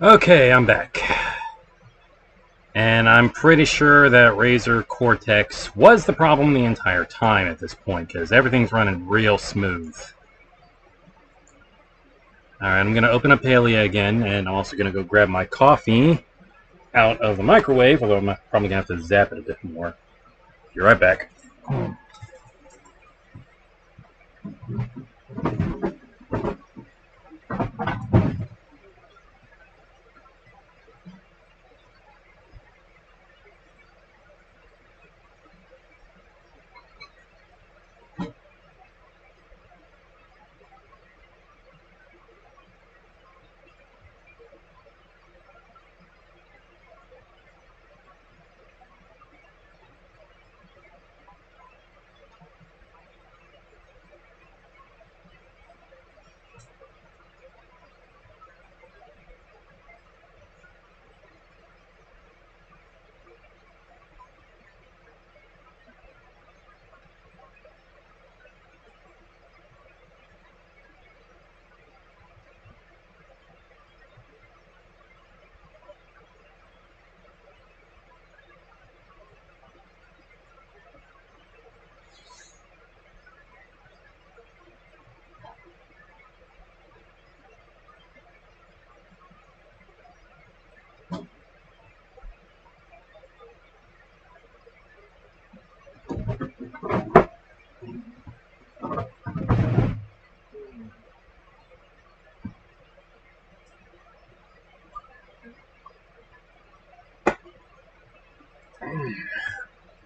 Okay, I'm back. And I'm pretty sure that Razer Cortex was the problem the entire time at this point, because everything's running real smooth. Alright, I'm going to open up Palia again, and I'm also going to go grab my coffee out of the microwave, although I'm probably going to have to zap it a bit more. Be right back.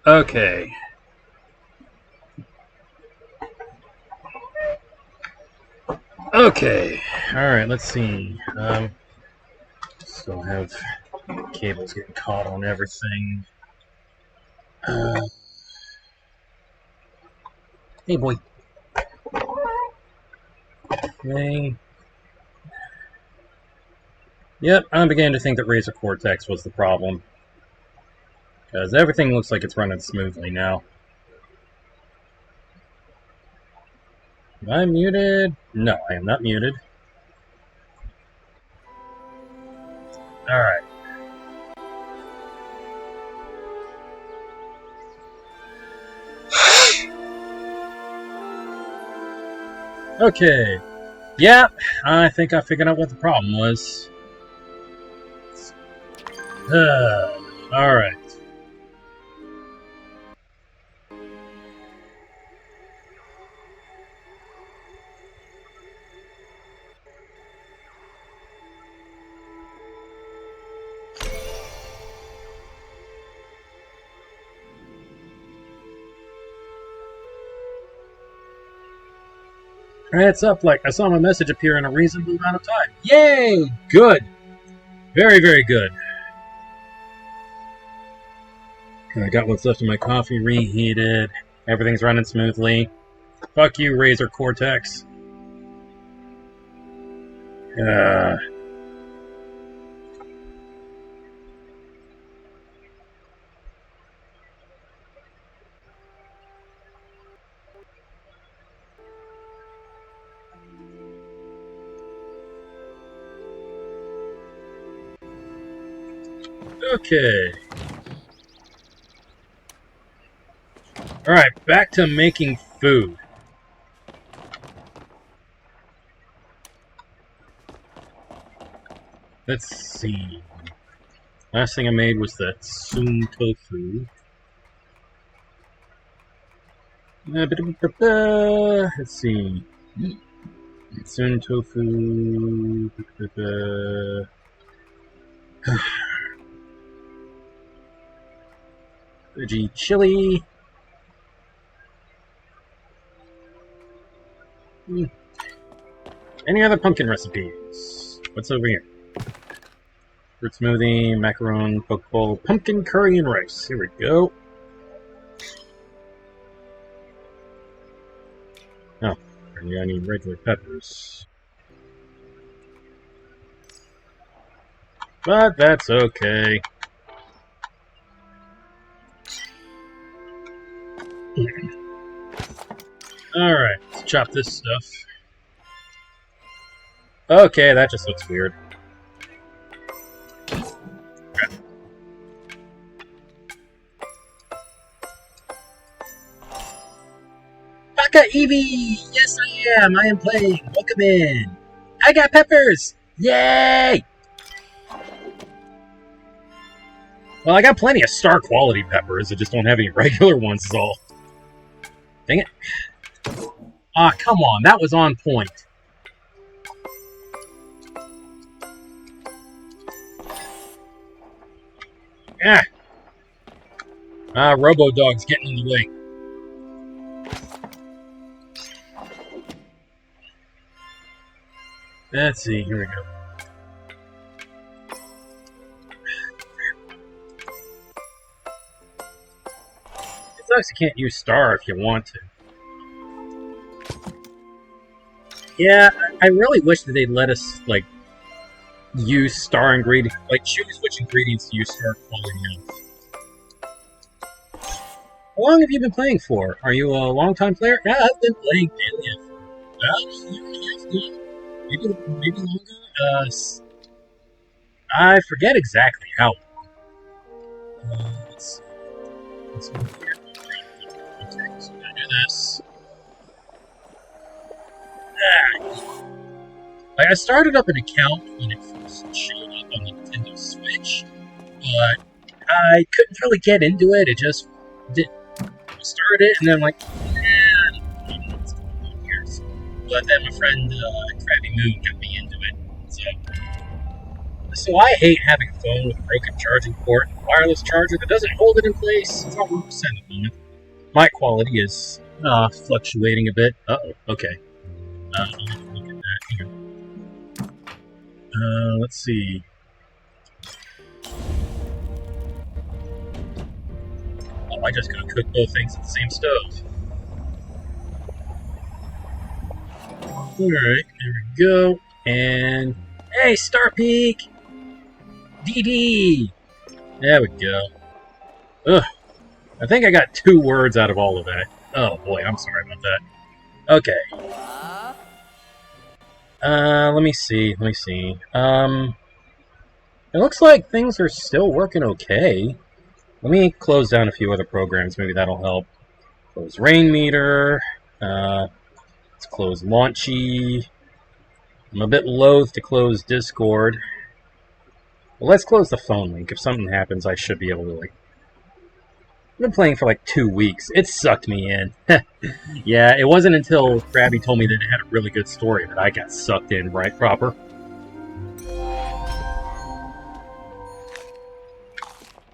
Okay. Okay. Alright, let's see. Still have cables getting caught on everything. Hey, boy. Okay. Yep, I'm beginning to think that Razer Cortex was the problem. Because everything looks like it's running smoothly now. Am I muted? No, I am not muted. Alright. Okay. Yeah, I think I figured out what the problem was. Alright. It's up like I saw my message appear in a reasonable amount of time. Yay! Good! Very, very good. I got what's left of my coffee reheated. Everything's running smoothly. Fuck you, Razer Cortex. Okay. Alright, back to making food. Let's see. Last thing I made was that Soon tofu. Let's see. Soon tofu. Veggie chili. Any other pumpkin recipes? What's over here? Fruit smoothie, macaron, poke bowl, pumpkin curry, and rice. Here we go. Oh, I need regular peppers. But that's okay. Alright, let's chop this stuff. Okay, that just looks weird. Waka Eevee! Yes, I am. I am playing. Welcome in. I got peppers. Yay! Well, I got plenty of star quality peppers. I just don't have any regular ones, is all. Dang it. Ah, come on. That was on point. Ah. Robo-Dog's getting in the way. Let's see. Here we go. It sucks you can't use star if you want to. Yeah, I really wish that they'd let us, like, use star ingredients, like, choose which ingredients to use star quality of. How long have you been playing for? Are you a long-time player? Yeah, I've been playing Palia for about a year and a half now. Maybe longer. I forget exactly how long. Let's see. Let's see. Okay, so I'm gonna do this. Like, I started up an account when it first showed up on the Nintendo Switch, but I couldn't really get into it. It just didn't. I started it, and then I'm like, I don't know what's going on here. But then my friend Krabby Moon got me into it. So I hate having a phone with a broken charging port and a wireless charger that doesn't hold it in place. It's not 100% at the moment. My quality is fluctuating a bit. Uh-oh, okay. I'll have to look at that here. Let's see. Oh, I just gotta cook both things at the same stove. Alright, there we go. And hey, Star Peak! DD! There we go. Ugh. I think I got 2 words out of all of that. Oh boy, I'm sorry about that. Okay. Let me see. It looks like things are still working okay. Let me close down a few other programs. Maybe that'll help. Close Rain Meter. Let's close Launchy. I'm a bit loath to close Discord. Well, let's close the phone link. If something happens, I should be able to, like... I've been playing for like 2 weeks. It sucked me in. Yeah, it wasn't until Krabby told me that it had a really good story that I got sucked in right proper.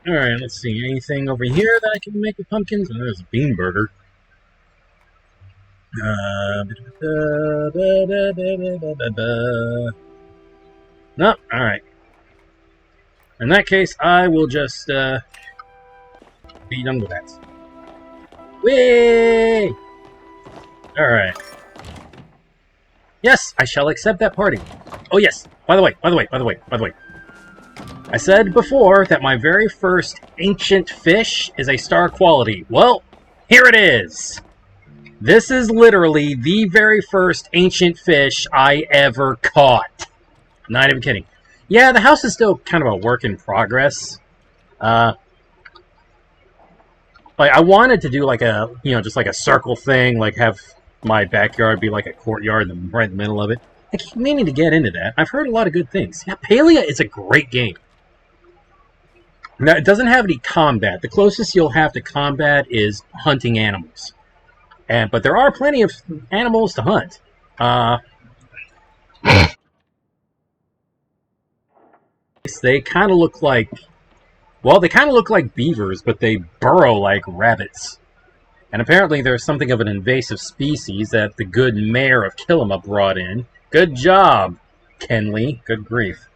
Alright, let's see. Anything over here that I can make with pumpkins? Oh, there's a bean burger. No, alright. In that case, I will just be done with that. Whee! Alright. Yes, I shall accept that party. Oh yes, by the way. I said before that my very first ancient fish is a star quality. Well, here it is! This is literally the very first ancient fish I ever caught. Not even kidding. Yeah, the house is still kind of a work in progress. Like, I wanted to do like a, just like a circle thing, like have my backyard be like a courtyard right in the middle of it. I keep meaning to get into that. I've heard a lot of good things. Yeah, Palia is a great game. Now, it doesn't have any combat. The closest you'll have to combat is hunting animals. But there are plenty of animals to hunt. They kind of look like... Well, they kind of look like beavers, but they burrow like rabbits. And apparently there's something of an invasive species that the good mayor of Killima brought in. Good job, Kenley. Good grief.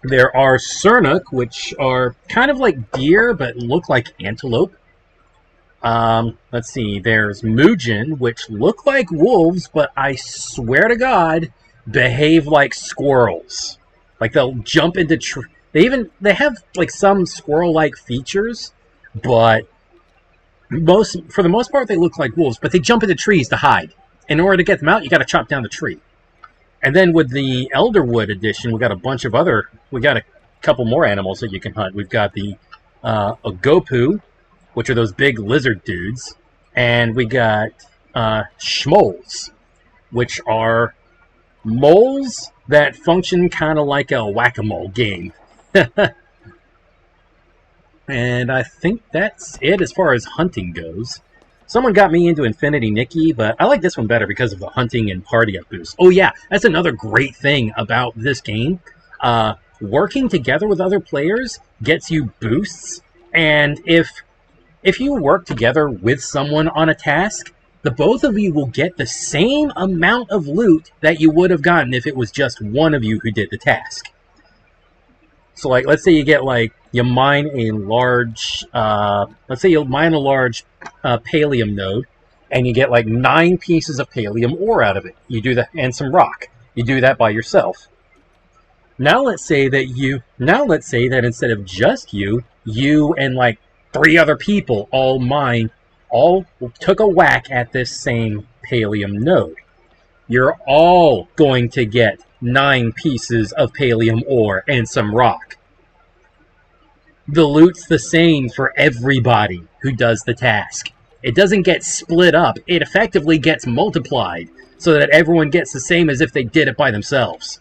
There are Sernuk, which are kind of like deer, but look like antelope. Let's see. There's Muujin, which look like wolves, but I swear to God, behave like squirrels. Like, they'll jump into they have, like, some squirrel-like features, but for the most part, they look like wolves, but they jump into trees to hide. In order to get them out, you gotta chop down the tree. And then with the Elderwood edition, we got a couple more animals that you can hunt. We've got the Ogopu, which are those big lizard dudes. And we got schmoles, which are moles that function kind of like a whack-a-mole game. And I think that's it as far as hunting goes. Someone got me into Infinity Nikki, but I like this one better because of the hunting and party up boost. Oh yeah, that's another great thing about this game. Working together with other players gets you boosts, and if you work together with someone on a task, the both of you will get the same amount of loot that you would have gotten if it was just one of you who did the task. So, like, let's say you get, like, you mine a large, pallium node, and you get, like, 9 pieces of pallium ore out of it. You do that, and some rock. You do that by yourself. Now let's say that instead of just you and, like, 3 other people all took a whack at this same pallium node. You're all going to get 9 pieces of pallium ore and some rock. The loot's the same for everybody who does the task. It doesn't get split up. It effectively gets multiplied so that everyone gets the same as if they did it by themselves.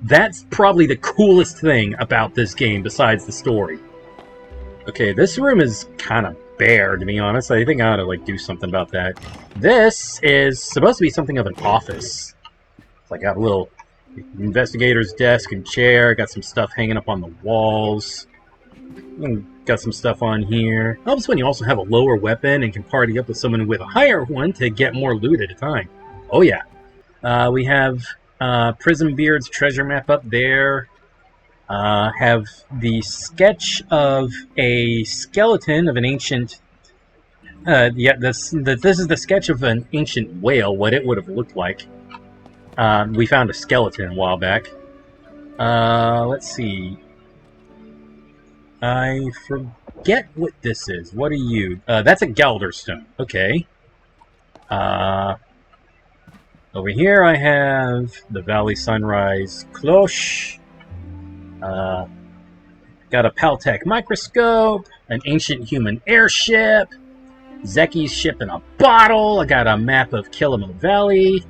That's probably the coolest thing about this game besides the story. Okay, this room is kind of bare, to be honest. I think I ought to, like, do something about that. This is supposed to be something of an office. It's like, I got a little investigator's desk and chair. Got some stuff hanging up on the walls. Got some stuff on here. Helps when you also have a lower weapon and can party up with someone with a higher one to get more loot at a time. Oh yeah. We have Prism Beard's treasure map up there. Have the sketch of a skeleton of an ancient... this is the sketch of an ancient whale, what it would have looked like. We found a skeleton a while back. Let's see. I forget what this is. What are you? That's a Galderstone. Okay. Over here I have the Valley Sunrise Cloche. Got a Paltech microscope, an ancient human airship, Zeki's ship in a bottle. I got a map of Killamon Valley,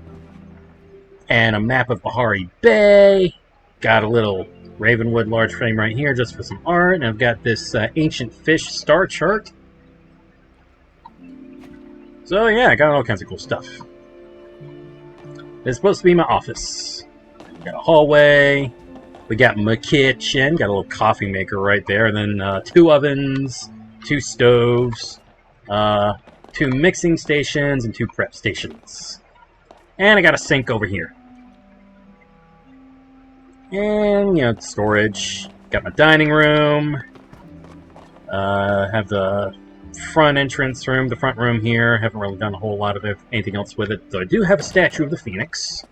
and a map of Bahari Bay. Got a little Ravenwood large frame right here just for some art, and I've got this ancient fish star chart. So yeah, I got all kinds of cool stuff. It's supposed to be my office. Got a hallway. We got my kitchen. Got a little coffee maker right there. And then 2 ovens, 2 stoves, 2 mixing stations, and 2 prep stations. And I got a sink over here. And, storage. Got my dining room. Have the front entrance room, the front room here. Haven't really done a whole lot of anything else with it. So I do have a statue of the Phoenix.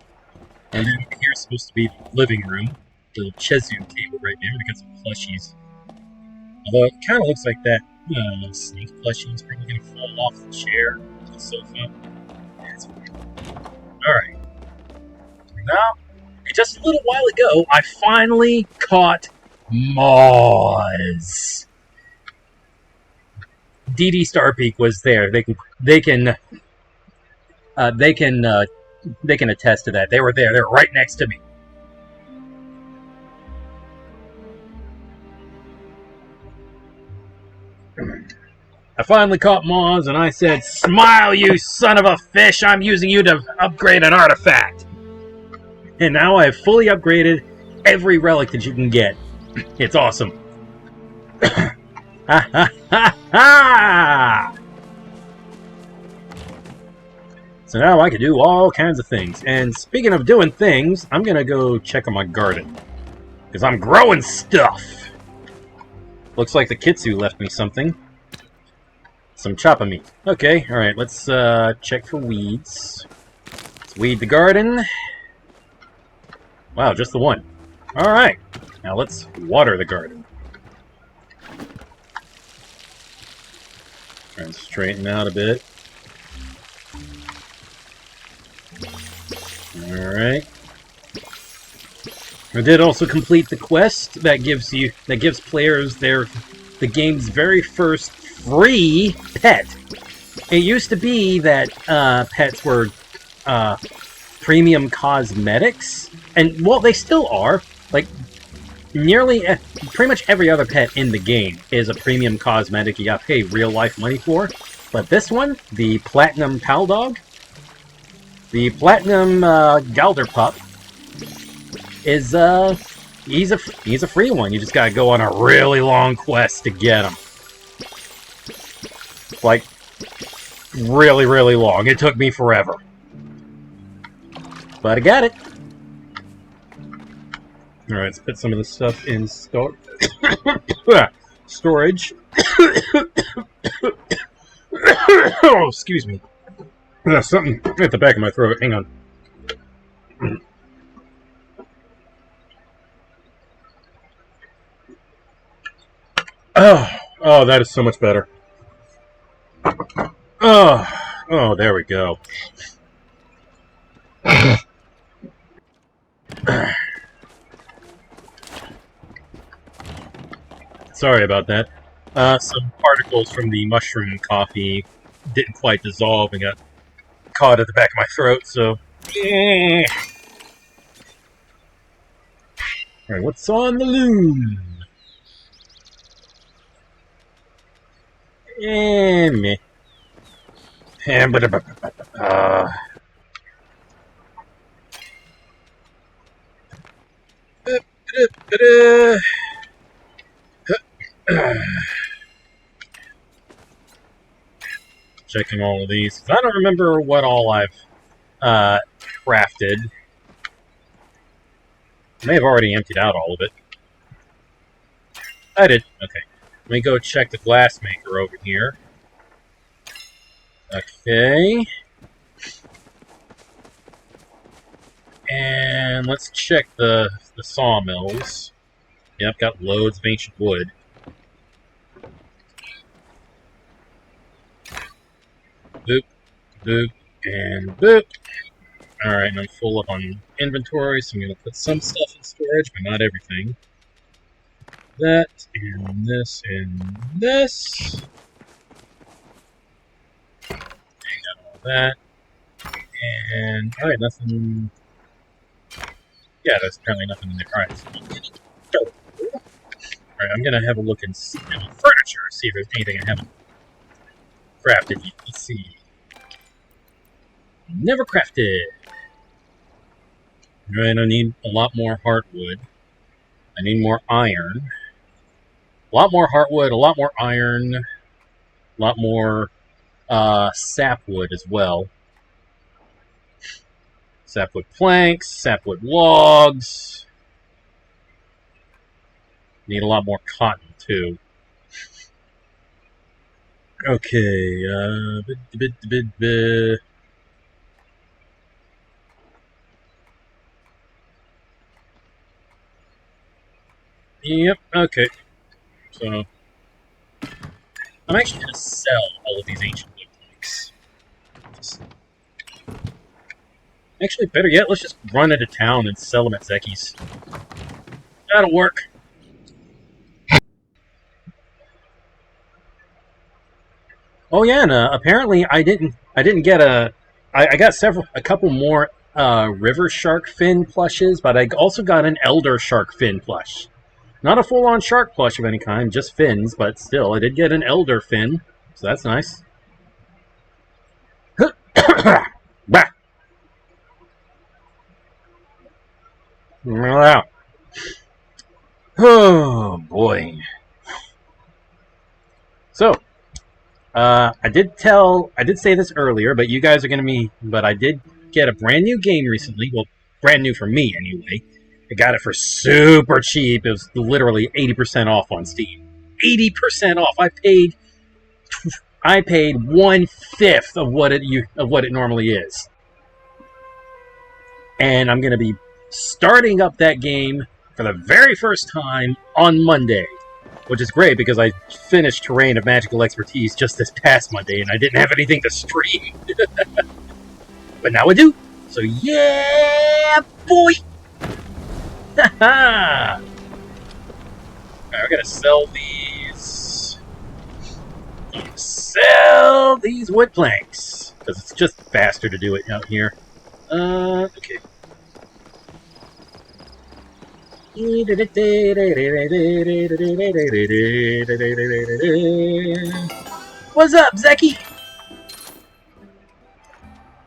And then here is supposed to be the living room. The Chezu table right there. We got some plushies. Although it kind of looks like that snake plushie is probably going to fall off the chair to the sofa. That's weird. Alright. Now, just a little while ago, I finally caught Moz. DD Starpeak was there. They can attest to that. They were there. They were right next to me. I finally caught Moz, and I said, "Smile, you son of a fish! I'm using you to upgrade an artifact." And now I have fully upgraded every relic that you can get. It's awesome. Ha ha ha ha! So now I can do all kinds of things. And speaking of doing things, I'm gonna go check on my garden. Because I'm growing stuff! Looks like the Kitsu left me something. Some choppa meat. Okay, alright, let's check for weeds. Let's weed the garden. Wow, just the one. Alright, now let's water the garden. Try and straighten out a bit. Alright. I did also complete the quest that gives players the game's very first free pet. It used to be that pets were premium cosmetics, and well, they still are. Like pretty much every other pet in the game is a premium cosmetic you got to pay real life money for. But this one, the Platinum Pal Dog, the Platinum Galderpup, is he's a free one. You just gotta go on a really long quest to get him. Like really, really long. It took me forever, but I got it. All right, let's put some of this stuff in storage. Oh, excuse me. There's something at the back of my throat. Hang on. Oh, that is so much better. Oh, there we go. Sorry about that. Some particles from the mushroom coffee didn't quite dissolve and got caught at the back of my throat, so... Alright, what's on the loom? Meh. Checking all of these. I don't remember what all I've crafted. I may have already emptied out all of it. I did. Okay. Let me go check the glass maker over here. Okay. And let's check the sawmills. Yep, got loads of ancient wood. Boop, boop, and boop. Alright, and I'm full up on inventory, so I'm going to put some stuff in storage, but not everything. That, and this, and this. And got all that. And, alright, nothing... Yeah, there's apparently nothing in there. Alright, so alright, I'm going to have a look in furniture, see if there's anything I haven't crafted yet. Let's see. Never crafted. Alright, I need a lot more hardwood. I need more iron. A lot more hardwood, a lot more iron, a lot more sapwood as well. Sapwood planks, sapwood logs. Need a lot more cotton too. Okay, Yep, okay. So, I'm actually going to sell all of these ancient wood planks. Actually, better yet, let's just run into town and sell them at Zeki's. That'll work. Oh yeah, and apparently I didn't get I got a couple more river shark fin plushes, but I also got an elder shark fin plush. Not a full-on shark plush of any kind, just fins, but still, I did get an elder fin, so that's nice. Wow. Oh boy. So, I did say this earlier, but you guys are going to be, but I did get a brand new game recently. Well, brand new for me anyway. I got it for super cheap. It was literally 80% off on Steam. 80% off. I paid 1/5 of what it normally is. And I'm going to be starting up that game for the very first time on Monday. Which is great because I finished Terrain of Magical Expertise just this past Monday and I didn't have anything to stream. But now I do. So yeah, boy! Haha! Alright, we're gonna sell these. Sell these wood planks, because it's just faster to do it out here. Okay. What's up, Zeki?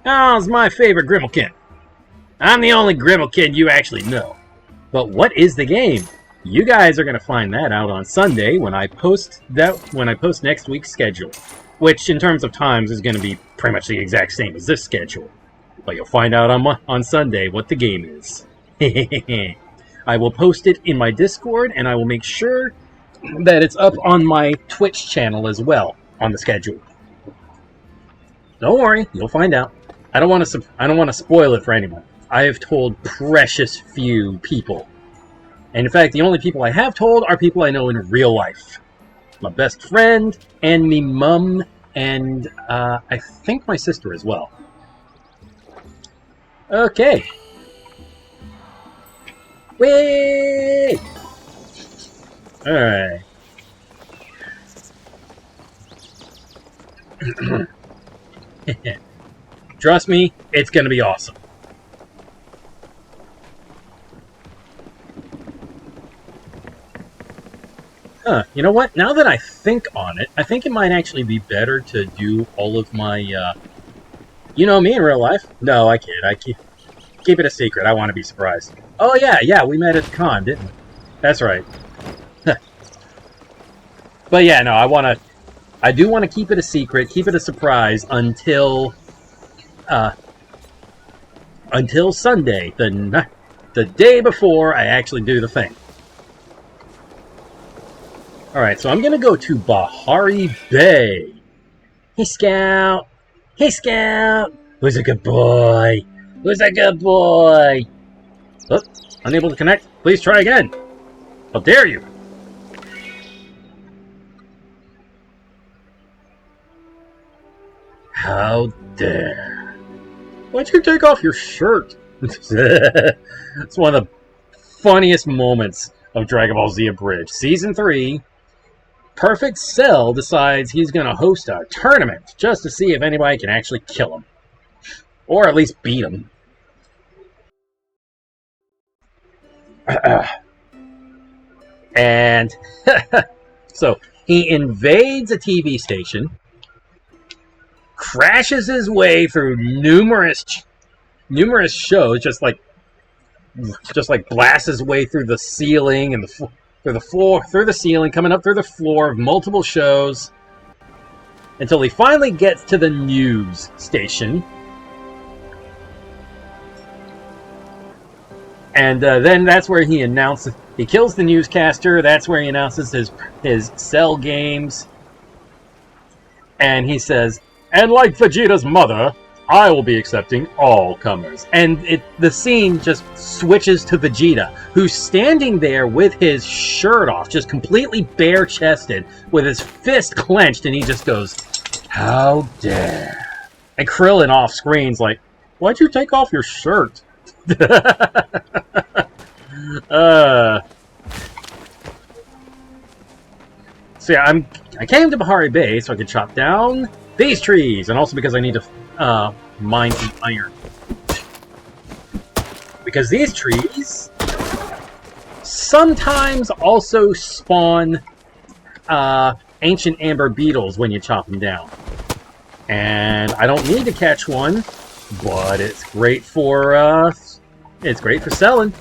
How's my favorite Grimalkin? I'm the only Grimalkin you actually know. But what is the game? You guys are going to find that out on Sunday when I post next week's schedule, which in terms of times is going to be pretty much the exact same as this schedule. But you'll find out on Sunday what the game is. I will post it in my Discord, and I will make sure that it's up on my Twitch channel as well on the schedule. Don't worry, you'll find out. I don't want to spoil it for anyone. I have told precious few people. And in fact, the only people I have told are people I know in real life. My best friend, and me mum, and I think my sister as well. Okay. Whee! Alright. Trust me, it's gonna be awesome. You know what? Now that I think on it, I think it might actually be better to do all of my, You know me in real life? No, I can't. I keep it a secret. I want to be surprised. Oh, yeah, we met at the con, didn't we? That's right. But yeah, no, I do want to keep it a secret, keep it a surprise until Sunday, the day before I actually do the thing. Alright, so I'm going to go to Bahari Bay. Hey, Scout. Hey, Scout. Who's a good boy? Who's a good boy? Oh, unable to connect. Please try again. How dare you? How dare. Why'd you take off your shirt? It's one of the funniest moments of Dragon Ball Z Abridged. Season 3, Perfect Cell decides he's going to host a tournament just to see if anybody can actually kill him. Or at least beat him. And so he invades a TV station, crashes his way through numerous shows, just like blasts his way through the ceiling and through the ceiling, coming up through the floor of multiple shows, until he finally gets to the news station. And then that's where he announces, he kills the newscaster. That's where he announces his Cell games. And he says, and like Vegeta's mother, I will be accepting all comers. And the scene just switches to Vegeta, who's standing there with his shirt off, just completely bare-chested, with his fist clenched, and he just goes, how dare. And Krillin off screen's like, why'd you take off your shirt? So yeah, I came to Bahari Bay so I could chop down these trees, and also because I need to mine some iron. Because these trees sometimes also spawn ancient amber beetles when you chop them down. And I don't need to catch one, but it's great for selling.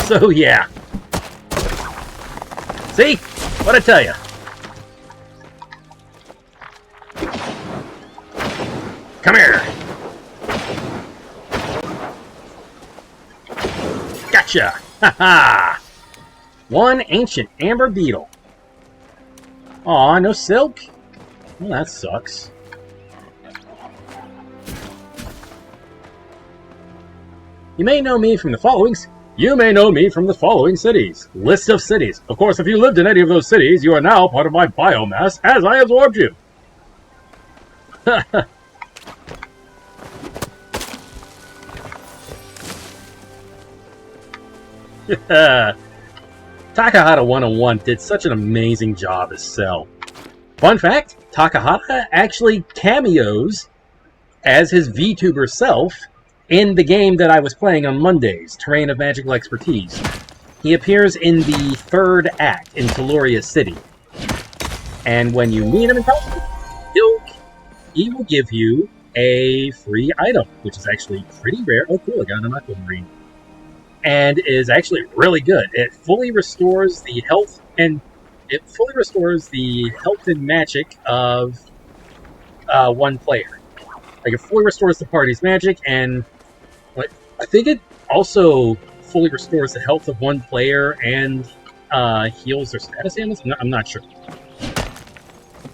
So yeah. See? What'd I tell you? Come here! Gotcha! Ha-ha! One ancient amber beetle. Aw, no silk? Well, that sucks. You may know me from the following cities. List of cities. Of course, if you lived in any of those cities, you are now part of my biomass as I absorbed you. Takahata 101 did such an amazing job as Cell. Fun fact, Takahata actually cameos as his VTuber self in the game that I was playing on Mondays, Terrain of Magical Expertise. He appears in the third act in Telluria's City. And when you meet him in person, he will give you a free item, which is actually pretty rare. Oh, cool, I got an aquamarine. And is actually really good. It fully restores the health and magic of one player. Like, it fully restores the party's magic, and I think it also fully restores the health of one player and heals their status ailments. I'm not sure.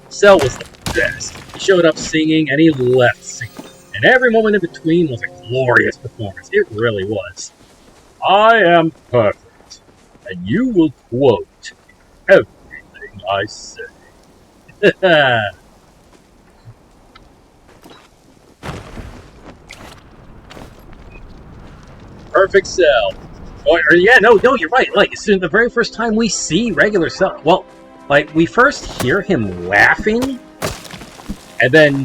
Cell was the best. He showed up singing, and he left singing. And every moment in between was a glorious performance. It really was. I am perfect, and you will quote everything I say. Perfect Cell. Yeah, no, you're right. Like, it's the very first time we see regular Cell. Well, like, we first hear him laughing, and then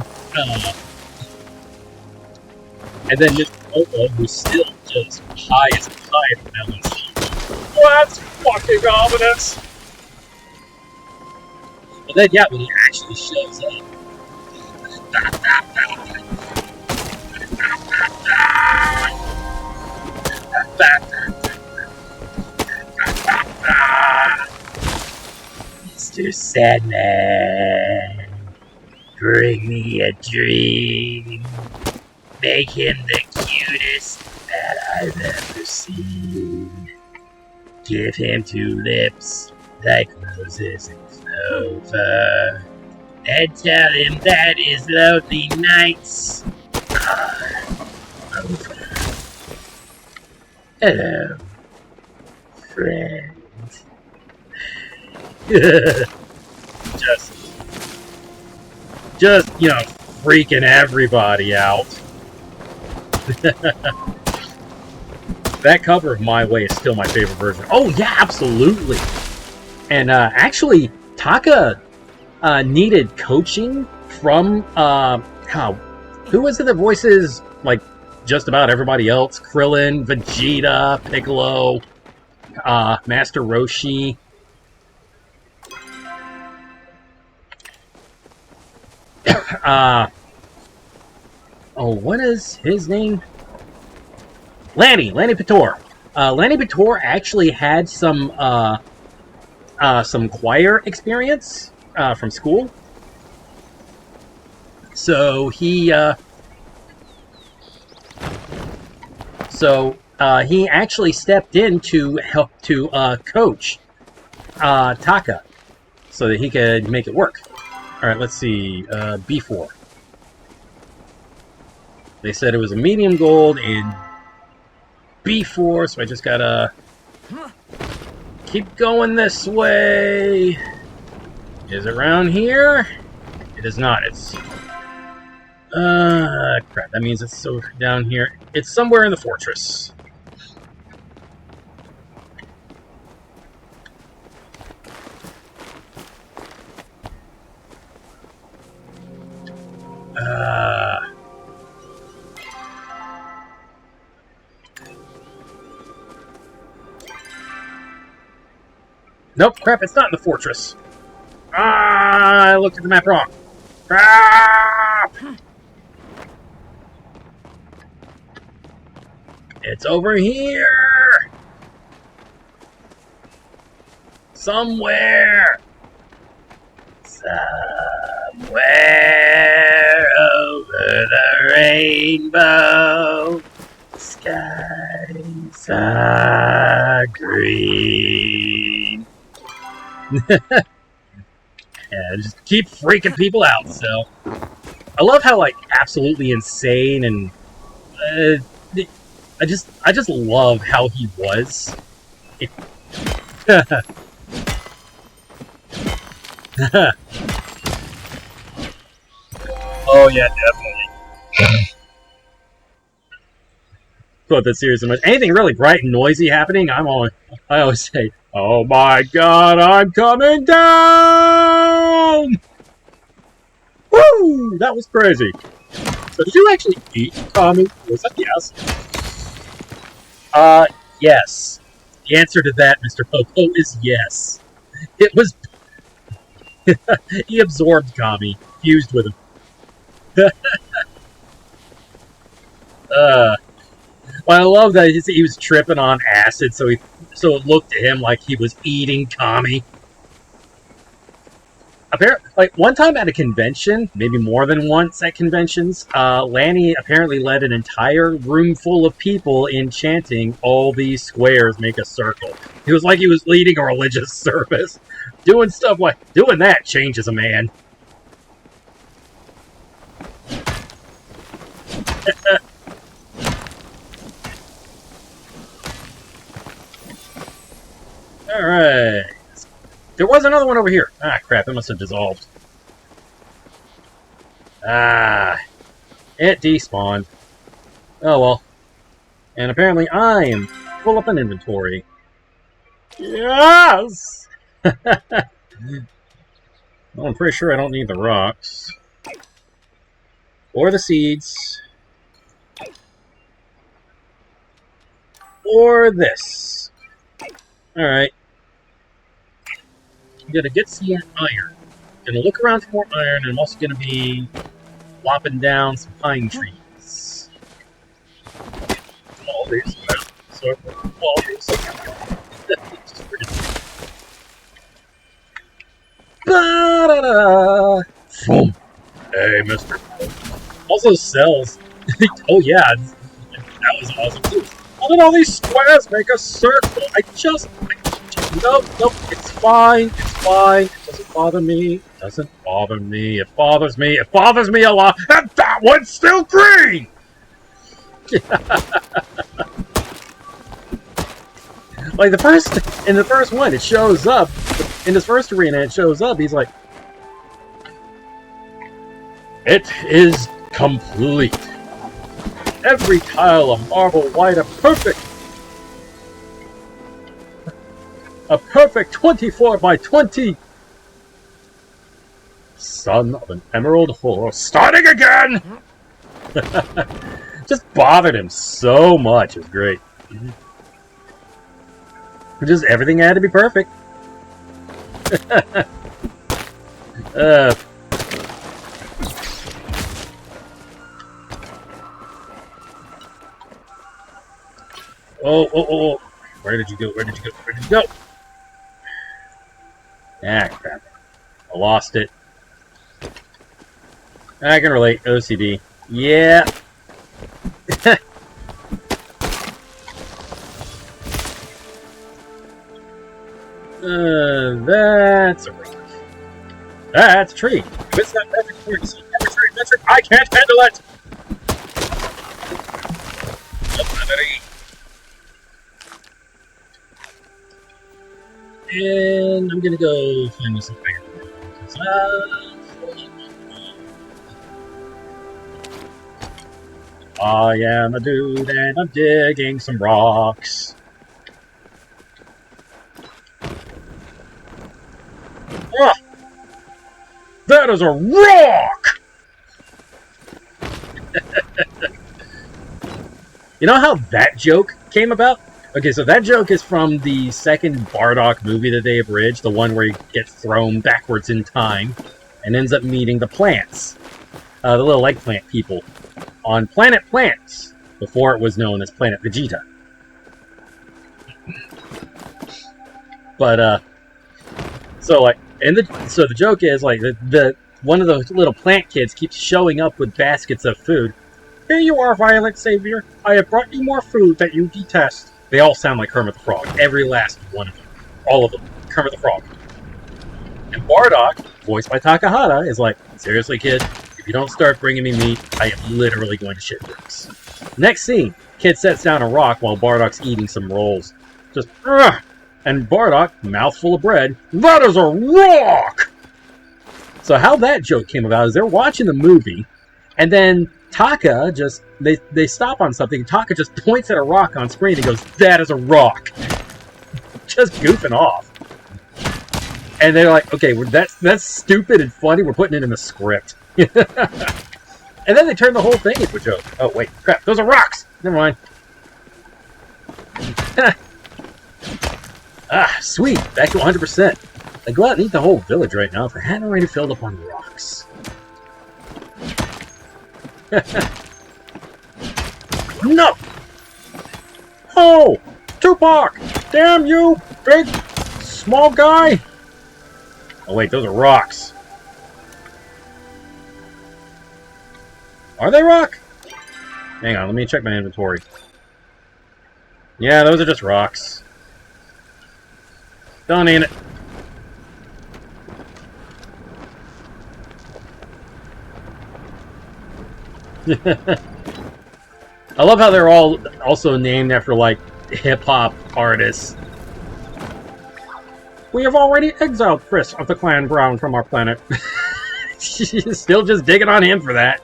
this Momo, who's still just high as a kite from LSD. That's fucking ominous! And then, yeah, when he actually shows up. Mr. Sandman, bring me a dream. Make him the cutest that I've ever seen. Give him 2 lips like roses and clover. And tell him that his lonely nights are over. Hello, friend. just freaking everybody out. That cover of My Way is still my favorite version. Oh yeah, absolutely. And actually, Taka needed coaching from who was it that voices like just about everybody else? Krillin, Vegeta, Piccolo, Master Roshi. What is his name? Lanny Pator. Lanny Pator actually had some choir experience from school. So he actually stepped in to help to coach Taka so that he could make it work. All right, let's see. B4. They said it was a medium gold in B4, so I just gotta keep going this way. Is it around here? It is not. It's crap. That means it's so down here. It's somewhere in the fortress. Nope, crap, it's not in the fortress. I looked at the map wrong. Crap! It's over here! Somewhere! Somewhere over the rainbow, skies are green. Yeah, just keep freaking people out. So I love how absolutely insane and I just love how he was. Oh yeah, definitely. Quote that series so much. Anything really bright and noisy happening, I always say, "Oh my God, I'm coming down!" Woo! That was crazy. So did you actually eat Kami? Was that yes? Yes. The answer to that, Mr. Popo, is yes. It was... he absorbed Kami, fused with him. Well, I love that he was tripping on acid, so it looked to him like he was eating Kami. Apparently, like one time at a convention, maybe more than once at conventions, Lanny apparently led an entire room full of people in chanting, "All these squares make a circle." It was like he was leading a religious service. Doing stuff like doing that changes a man. All right. There was another one over here. Ah, crap. It must have dissolved. Ah. It despawned. Oh, well. And apparently I am full up on inventory. Yes! Well, I'm pretty sure I don't need the rocks. Or the seeds. Or this. Alright. I'm gonna get some more iron. Gonna look around for more iron, and I'm also gonna be lopping down some pine trees. All these, all these. Ba-da-da! Hey, mister. Also sells. Oh yeah, that was awesome too. How did all these squares make a circle? Nope, it's fine, It doesn't bother me. It doesn't bother me. It bothers me. It bothers me a lot. And that one's still green! Like in the first one, it shows up. In this first arena, it shows up. He's like, it is complete. Every tile of marble white, a perfect 24 by 20 son of an emerald horse. Starting again! Just bothered him so much. It was great. Just everything had to be perfect. Oh. Where did you go? Ah, crap. I lost it. I can relate. OCD. Yeah. That's a rock. That's a tree. It's not perfect for you. Metric. I can't handle it! And I'm gonna go find me some iron. I am a dude and I'm digging some rocks. Ah! That is a rock! You know how that joke came about? Okay, so that joke is from the second Bardock movie that they abridged, the one where he gets thrown backwards in time and ends up meeting the plants, the little eggplant people, on Planet Plants, before it was known as Planet Vegeta. But, so the joke is, like, the one of those little plant kids keeps showing up with baskets of food. Here you are, Violet Savior. I have brought you more food that you detest. They all sound like Kermit the Frog. Every last one of them. All of them. Kermit the Frog. And Bardock, voiced by Takahata, is like, seriously, kid? If you don't start bringing me meat, I am literally going to shit bricks. Next scene, kid sets down a rock while Bardock's eating some rolls. Just, ugh! And Bardock, mouthful of bread, that is a rock! So how that joke came about is they're watching the movie, and then Taka just, they stop on something, Taka just points at a rock on screen and goes, that is a rock! Just goofing off. And they're like, okay, that's stupid and funny, we're putting it in the script. And then they turned the whole thing into a joke. Oh, wait. Crap. Those are rocks! Never mind. Ah, sweet. Back to 100%. I go out and eat the whole village right now if I hadn't already filled up on rocks. No! Oh! Tupac! Damn you, big, small guy! Oh wait, those are rocks. Are they rock? Hang on, let me check my inventory. Yeah, those are just rocks. Don't need it. I love how they're all also named after, like, hip-hop artists. We have already exiled Chris of the Clan Brown from our planet. Still just digging on him for that.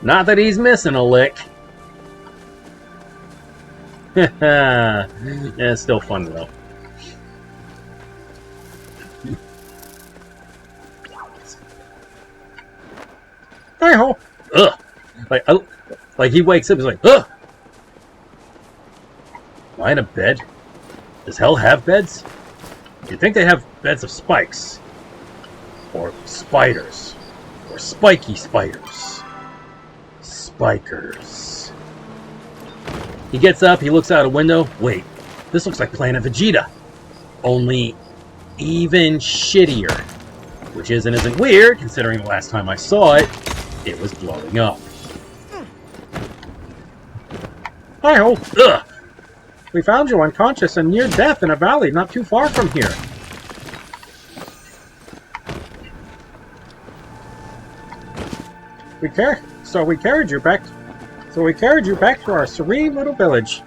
Not that he's missing a lick. Yeah, it's still fun, though. Hey-ho! Ugh! Like he wakes up, he's like, ugh! Am I in a bed? Does hell have beds? You'd think they have beds of spikes. Or spiders. Or spiky spiders. Spikers. He gets up, he looks out a window. Wait, this looks like Planet Vegeta. Only even shittier. Which isn't weird, considering the last time I saw it, it was blowing up. Hi-ho! Ugh! We found you unconscious and near death in a valley not too far from here. So we carried you back to our serene little village,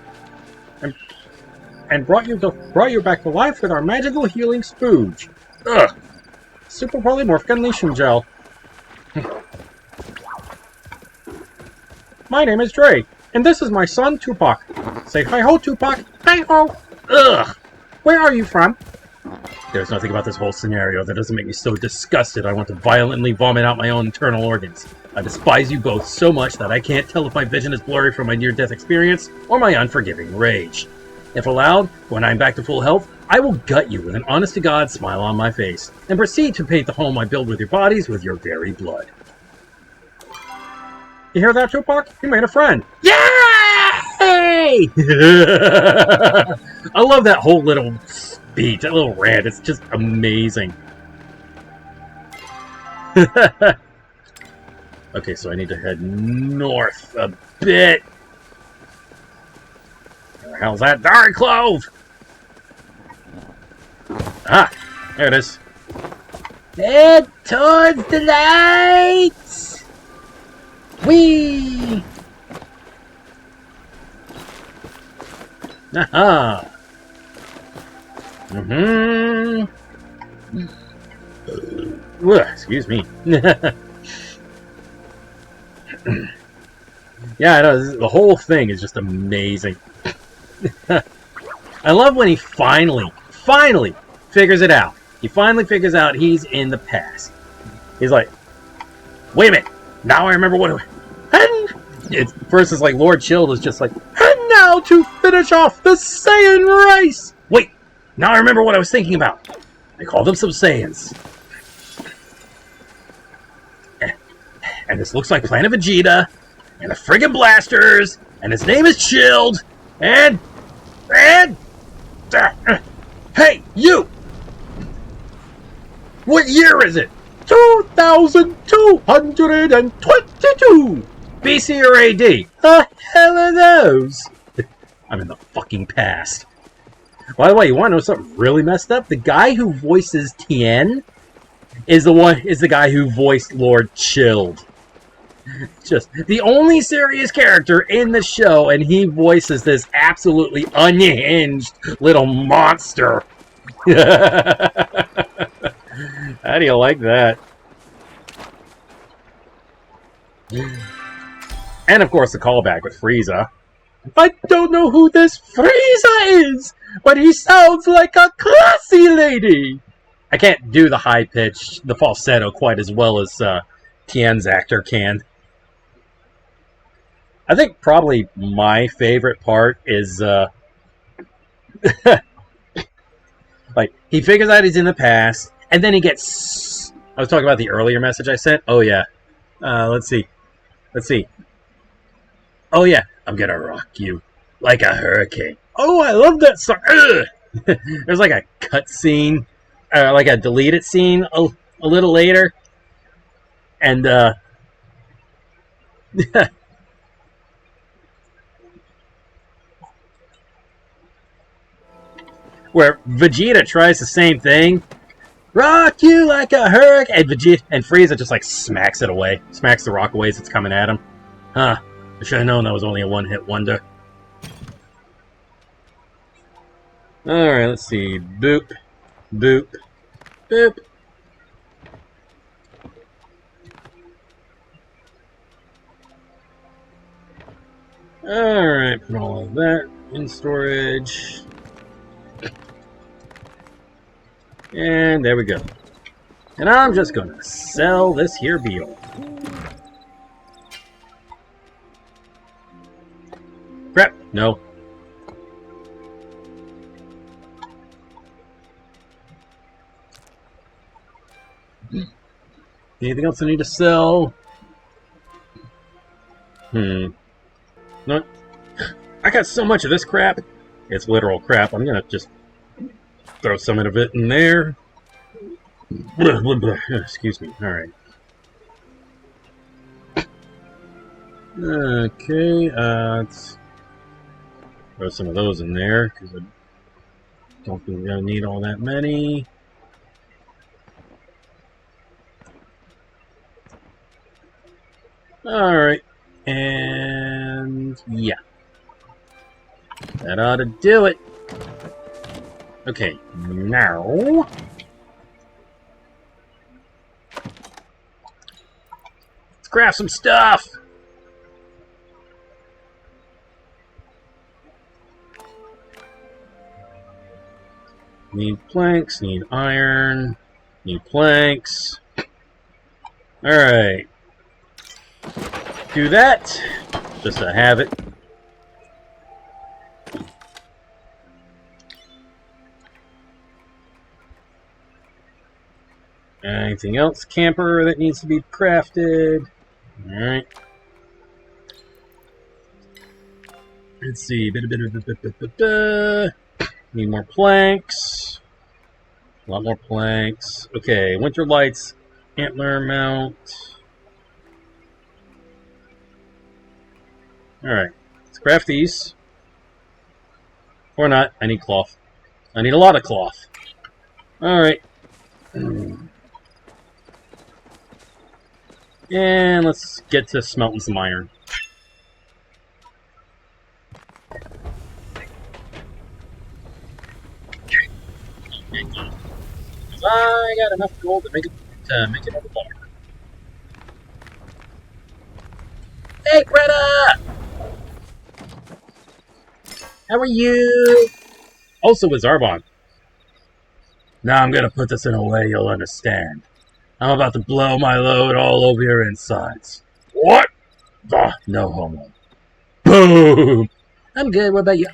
and brought you back to life with our magical healing spooge. Ugh! Super polymorph condition gel. My name is Dre, and this is my son Tupac. Say hi-ho, Tupac. Hi-ho. Ugh! Where are you from? There's nothing about this whole scenario that doesn't make me so disgusted I want to violently vomit out my own internal organs. I despise you both so much that I can't tell if my vision is blurry from my near-death experience or my unforgiving rage. If allowed, when I'm back to full health, I will gut you with an honest-to-God smile on my face, and proceed to paint the home I build with your bodies with your very blood. You hear that, Tupac? You made a friend. Yay! I love that whole little speech, that little rant. It's just amazing. Okay, so I need to head north a bit. Where the hell's that dark clove? Ah, there it is. Head towards the lights! Whee! Aha! Excuse me. Yeah, I know, the whole thing is just amazing. I love when he finally figures it out. He finally figures out he's in the past. He's like, wait a minute, now I remember what first it's like Lord Chilled is just like, and now to finish off the Saiyan race! Wait, now I remember what I was thinking about. They call them some Saiyans. And this looks like Planet Vegeta, and the friggin' blasters, and his name is Chilled, and hey, you! What year is it? 2222 BC or AD? The hell are those? I'm in the fucking past. By the way, you want to know something really messed up? The guy who voices Tien is the guy who voiced Lord Chilled. Just the only serious character in the show, and he voices this absolutely unhinged little monster. How do you like that? And of course the callback with Frieza. I don't know who this Frieza is, but he sounds like a classy lady. I can't do the high pitch, the falsetto quite as well as Tien's actor can. I think probably my favorite part is like he figures out he's in the past, and then he gets. I was talking about the earlier message I sent. Oh yeah, let's see. Oh yeah, I'm gonna rock you like a hurricane. Oh, I love that song. There's like a cut scene, like a deleted scene a little later, and where Vegeta tries the same thing, rock you like a hurricane, and Vegeta and Frieza just like smacks it away, smacks the rock away as it's coming at him. Huh? I should have known that was only a one-hit wonder. All right, let's see. Boop, boop, boop. All right, put all of that in storage. And there we go. And I'm just going to sell this here beetle. Crap, no. Anything else I need to sell? No. I got so much of this crap. It's literal crap. I'm going to just throw some of it in there. Excuse me. All right. Okay. Let's throw some of those in there because I don't think we're going to need all that many. All right. And yeah. That ought to do it. Okay, now let's craft some stuff. Need planks, need iron, need planks. Alright. Do that, just to have it. Anything else, camper, that needs to be crafted? Alright. Let's see. Need more planks. A lot more planks. Okay, winter lights, antler mount. Alright, let's craft these. Or not, I need cloth. I need a lot of cloth. Alright. And let's get to smelting some iron. I got enough gold to make it over water. Hey, Greta! How are you? Also with Zarbon. Now I'm gonna put this in a way you'll understand. I'm about to blow my load all over your insides. What? No homo. Boom! I'm good. What about you?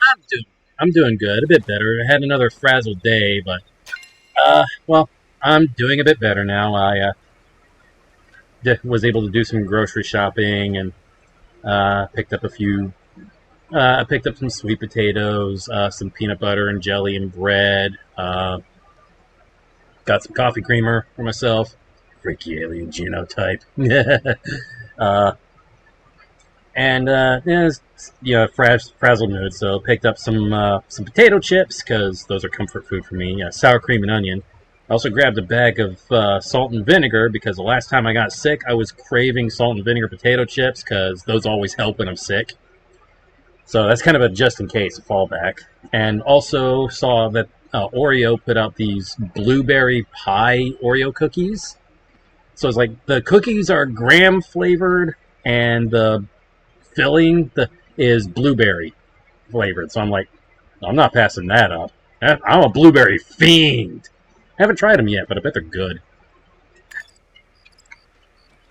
I'm doing good. A bit better. I had another frazzled day, but well, I'm doing a bit better now. I was able to do some grocery shopping and picked up a few. I picked up some sweet potatoes, some peanut butter and jelly and bread. Got some coffee creamer for myself. Freaky alien genotype. Frazzled mood, so picked up some potato chips, because those are comfort food for me, sour cream and onion. I also grabbed a bag of salt and vinegar, because the last time I got sick, I was craving salt and vinegar potato chips, because those always help when I'm sick. So that's kind of a just-in-case fallback. And also saw that Oreo put out these blueberry pie Oreo cookies. So it's like the cookies are graham flavored and the filling is blueberry flavored. So I'm like, I'm not passing that up. I'm a blueberry fiend. Haven't tried them yet, but I bet they're good.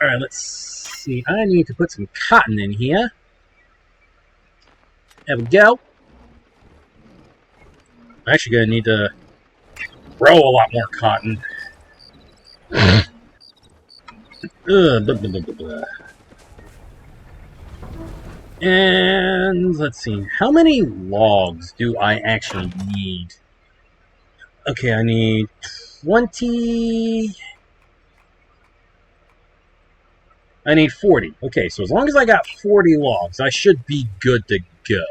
Alright, let's see. I need to put some cotton in here. There we go. I'm actually going to need to grow a lot more cotton. Blah, blah, blah, blah. And let's see. How many logs do I actually need? Okay, I need 20... I need 40. Okay, so as long as I got 40 logs, I should be good to go.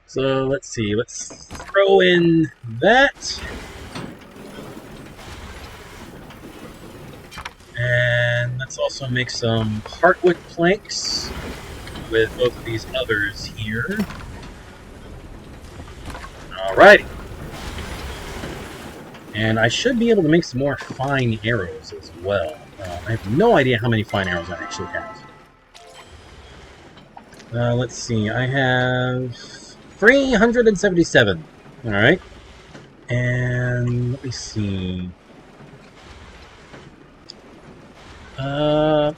So let's see. Let's throw in that. And let's also make some heartwood planks with both of these others here. Alrighty. And I should be able to make some more fine arrows as well. I have no idea how many fine arrows I actually have. Let's see. I have 377. Alright. And let me see. I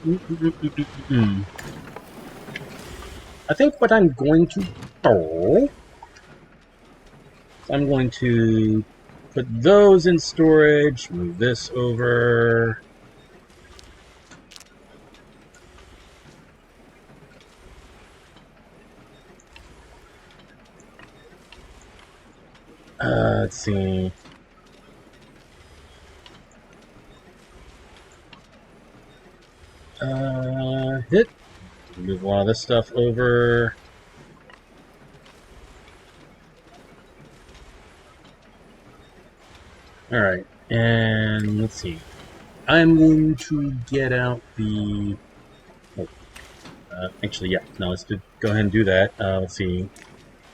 think what I'm going to do, I'm going to put those in storage, move this over. Let's see. Hit. Move a lot of this stuff over. Alright, and let's see. I'm going to get out the... Oh, actually, yeah. No, let's go ahead and do that. Let's see.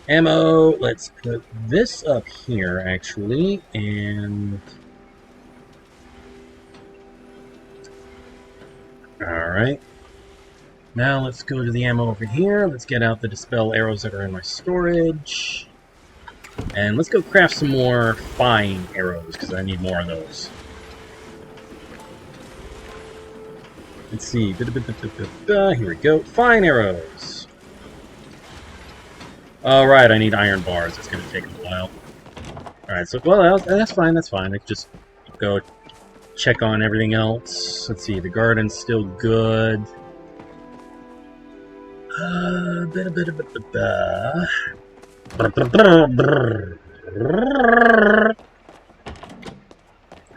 Ammo. Let's put this up here, actually, and... Alright. Now let's go to the ammo over here. Let's get out the dispel arrows that are in my storage. And let's go craft some more fine arrows, because I need more of those. Let's see. Here we go. Fine arrows. Alright, I need iron bars. It's going to take a while. Alright, so, well, that's fine, that's fine. I can just go check on everything else. Let's see, the garden's still good. How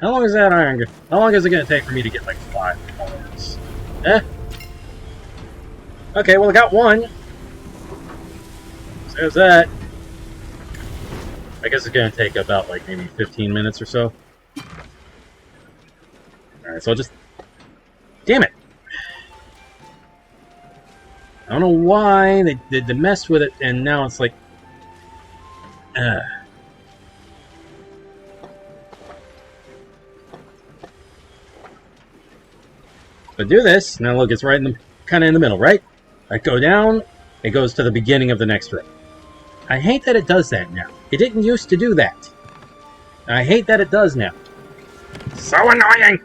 long is that iron? How long is it going to take for me to get like 5 bars? Eh? Okay, well I got one. So there's that. I guess it's going to take about like maybe 15 minutes or so. Alright, so I'll just... Damn it! I don't know why they messed with it, and now it's like... But do this, now look, it's right in the... kind of in the middle, right? I go down, it goes to the beginning of the next row. I hate that it does that now. It didn't used to do that. I hate that it does now. So annoying!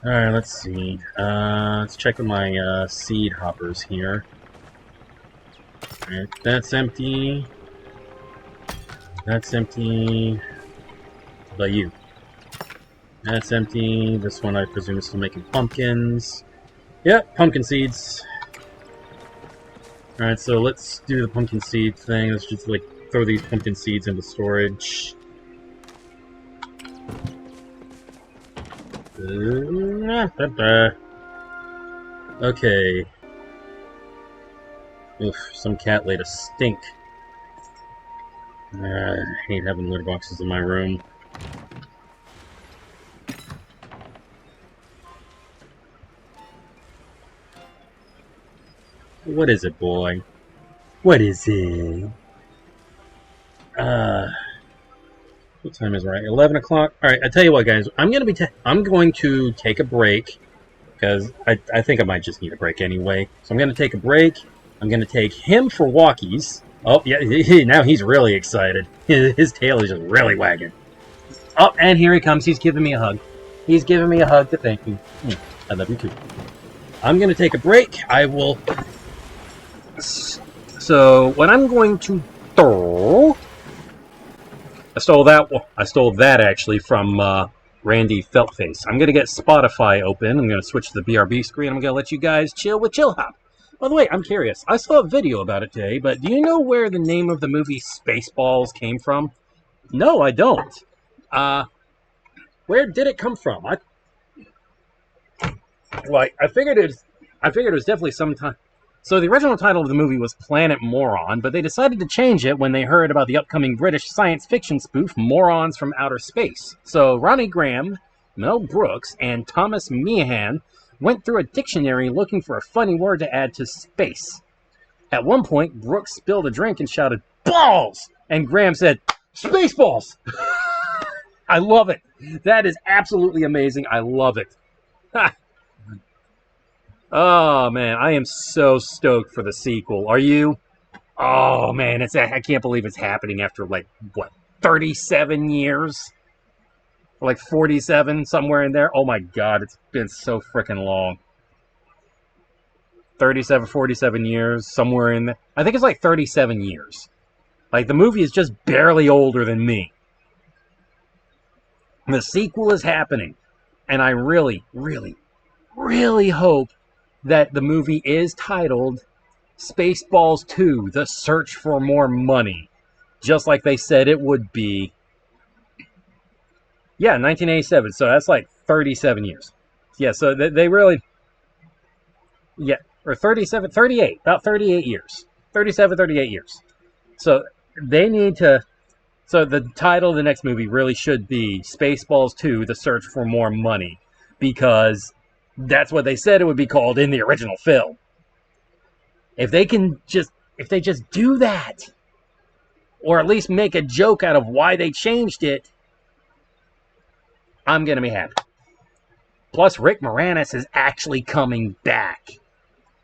Alright, let's see. Let's check with my seed hoppers here. Alright, that's empty. That's empty. What about you? That's empty. This one I presume is still making pumpkins. Yep, pumpkin seeds. Alright, so let's do the pumpkin seed thing. Let's just like throw these pumpkin seeds into storage. Okay. Oof, some cat laid a stink. I hate having litter boxes in my room. What is it, boy? What is it? What time is it, right? 11 o'clock? Alright, I tell you what, guys. I'm going to take a break. Because I think I might just need a break anyway. So I'm going to take a break. I'm going to take him for walkies. Oh, yeah, now he's really excited. His tail is just really wagging. Oh, and here he comes. He's giving me a hug. He's giving me a hug to thank me. I love you too. I'm going to take a break. I will... So, what I'm going to do... I stole that actually from Randy Feltface. I'm going to get Spotify open. I'm going to switch to the BRB screen. I'm going to let you guys chill with Chill Hop. By the way, I'm curious. I saw a video about it today, but do you know where the name of the movie Spaceballs came from? No, I don't. Where did it come from? I figured it was definitely some time. So the original title of the movie was Planet Moron, but they decided to change it when they heard about the upcoming British science fiction spoof Morons from Outer Space. So Ronnie Graham, Mel Brooks, and Thomas Meehan went through a dictionary looking for a funny word to add to space. At one point, Brooks spilled a drink and shouted, "Balls!" And Graham said, "Spaceballs!" I love it. That is absolutely amazing. I love it. Oh, man, I am so stoked for the sequel. Are you? Oh, man, I can't believe it's happening after, 37 years? 47, somewhere in there? Oh, my God, it's been so freaking long. 37, 47 years, somewhere in there. I think it's 37 years. The movie is just barely older than me. The sequel is happening, and I really, really, really hope that the movie is titled Spaceballs 2, The Search for More Money, just like they said it would be. Yeah, 1987, so that's 37 years. Yeah, so they really... Yeah, or 37, 38, about 38 years. 37, 38 years. So they need to... So the title of the next movie really should be Spaceballs 2, The Search for More Money, because that's what they said it would be called in the original film. If they just do that, or at least make a joke out of why they changed it, I'm going to be happy. Plus, Rick Moranis is actually coming back.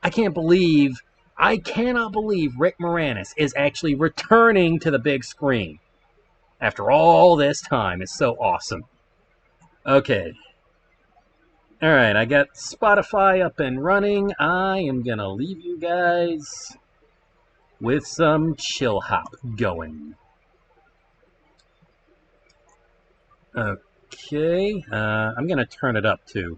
I cannot believe Rick Moranis is actually returning to the big screen after all this time. It's so awesome. Okay. Alright, I got Spotify up and running. I am going to leave you guys with some Chill Hop going. Okay, I'm going to turn it up too.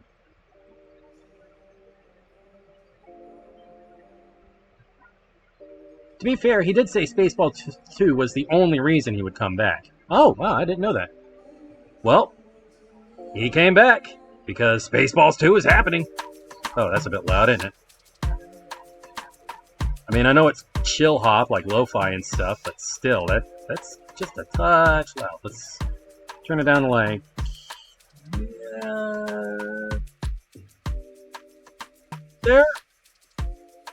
To be fair, he did say Spaceball 2 was the only reason he would come back. Oh, wow, I didn't know that. Well, he came back because Spaceballs 2 is happening. Oh, that's a bit loud, isn't it? I mean, I know it's chill hop, like lo-fi and stuff, but still, that's just a touch loud. Let's turn it down to there.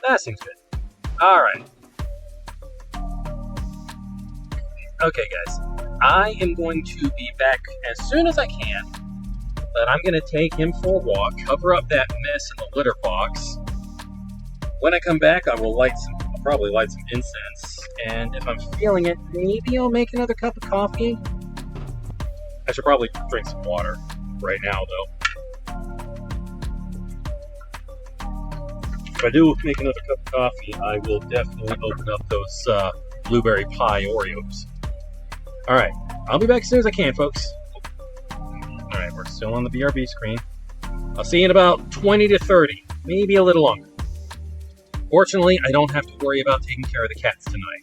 That seems good. Alright. Okay, guys. I am going to be back as soon as I can. But I'm going to take him for a walk, cover up that mess in the litter box. When I come back, I'll probably light some incense. And if I'm feeling it, maybe I'll make another cup of coffee. I should probably drink some water right now, though. If I do make another cup of coffee, I will definitely open up those blueberry pie Oreos. Alright, I'll be back as soon as I can, folks. Alright, we're still on the BRB screen. I'll see you in about 20 to 30, maybe a little longer. Fortunately, I don't have to worry about taking care of the cats tonight.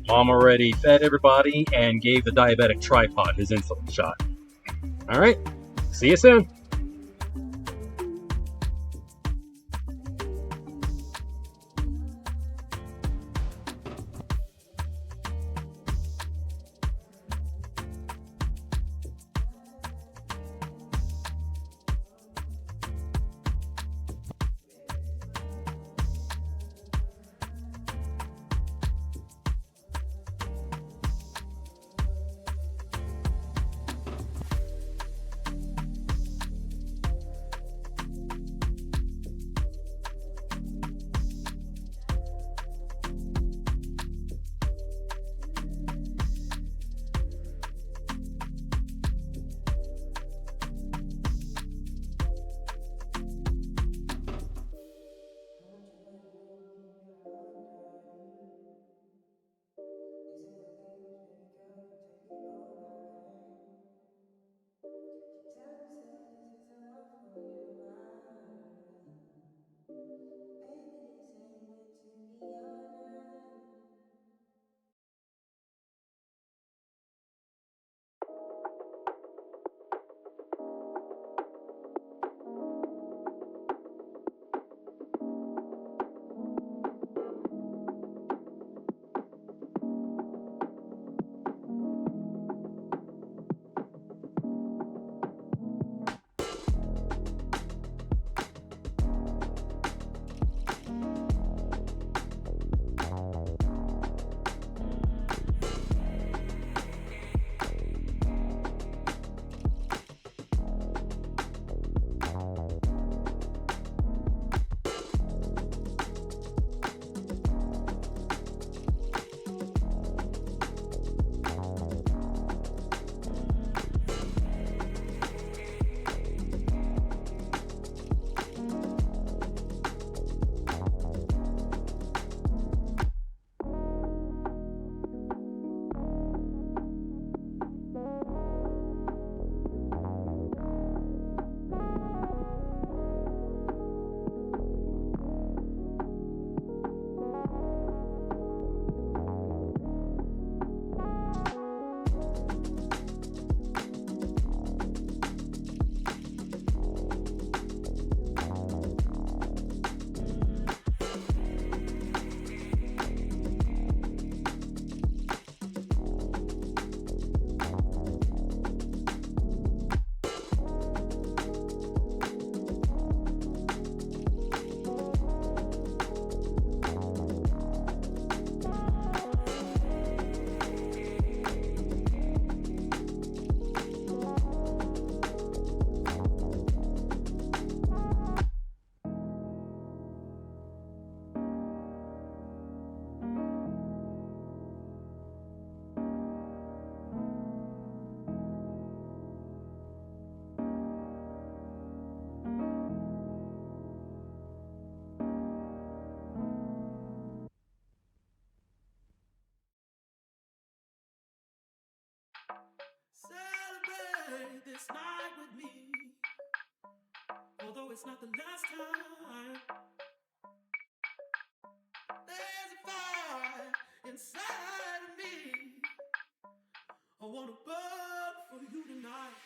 Mom already fed everybody and gave the diabetic tripod his insulin shot. Alright, see you soon. this night with me. Although it's not the last time, there's a fire inside of me. I wanna burn for you tonight.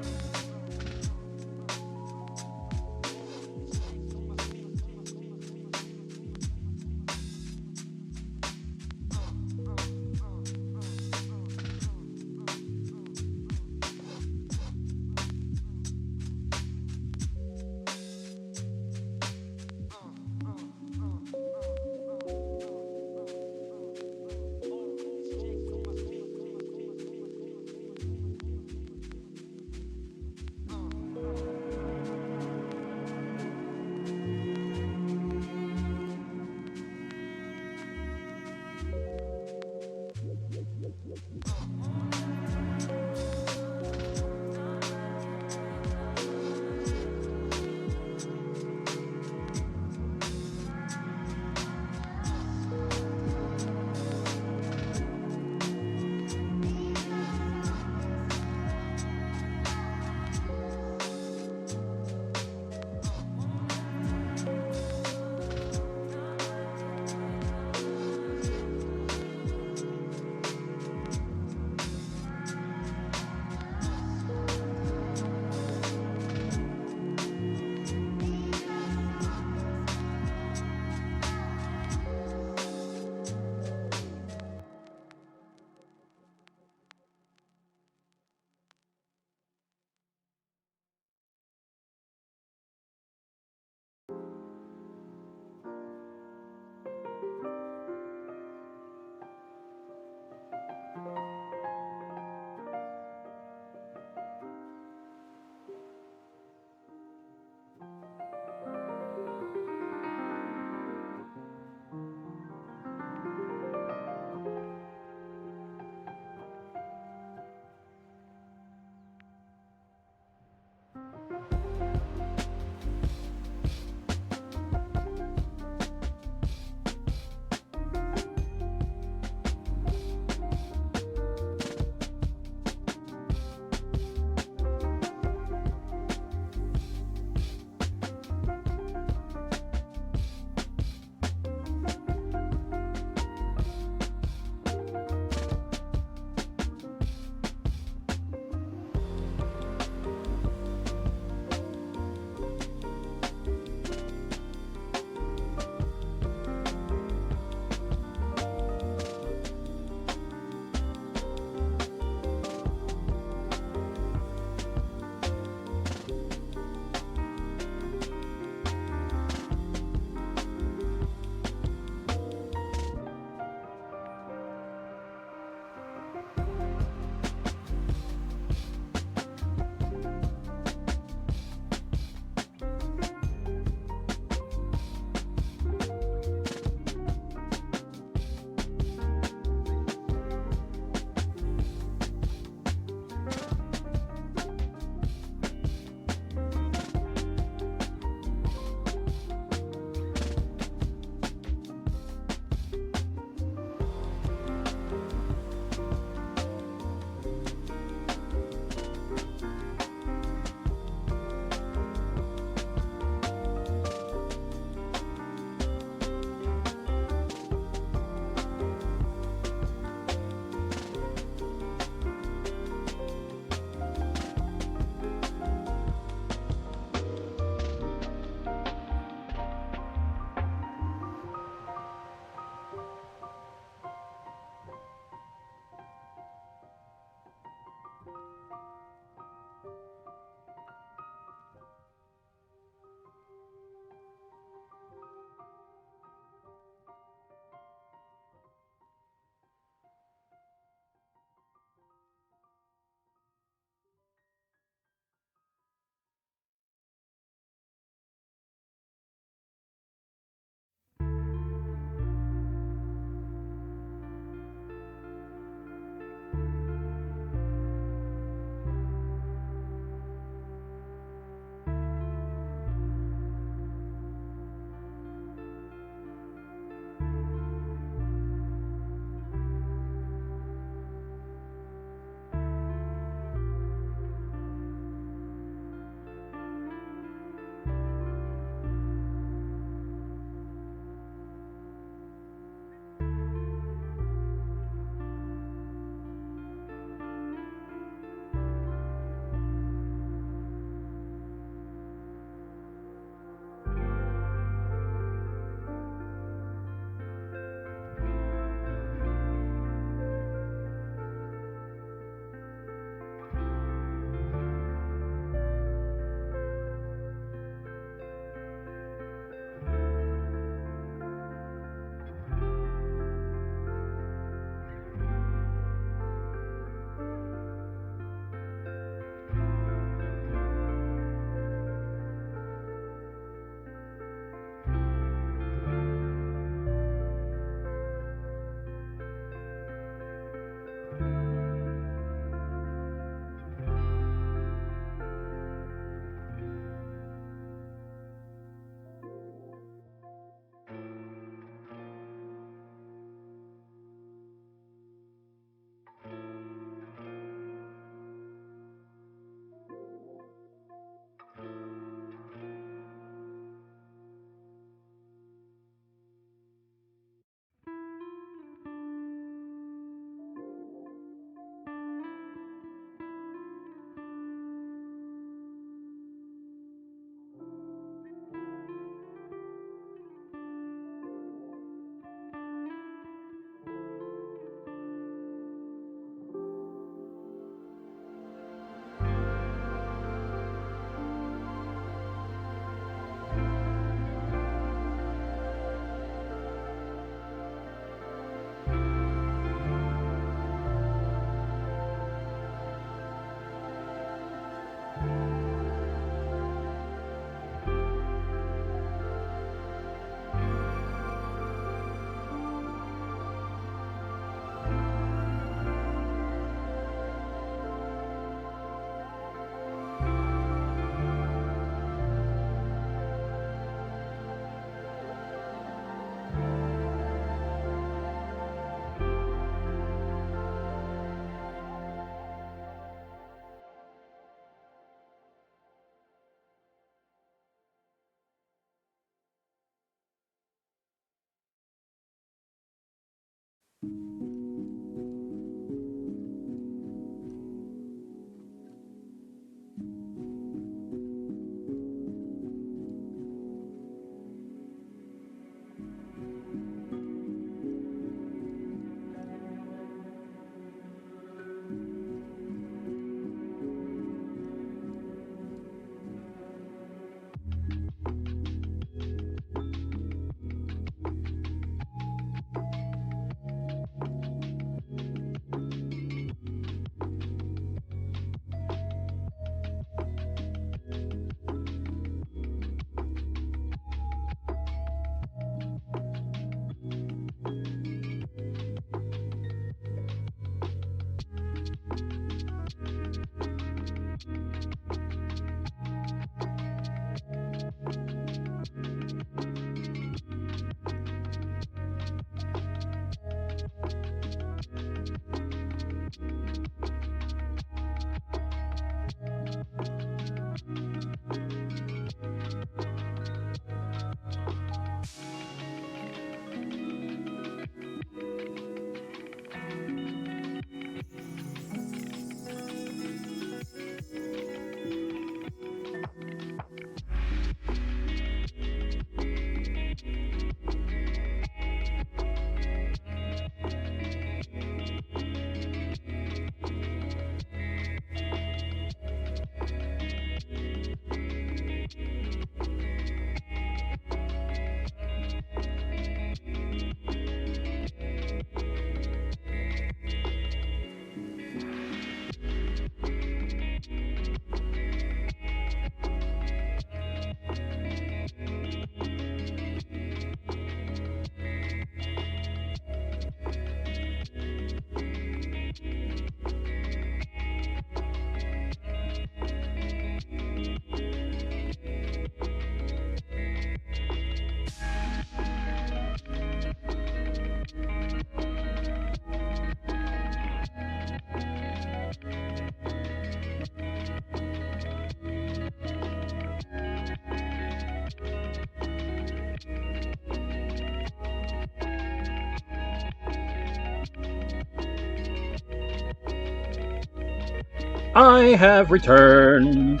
I have returned.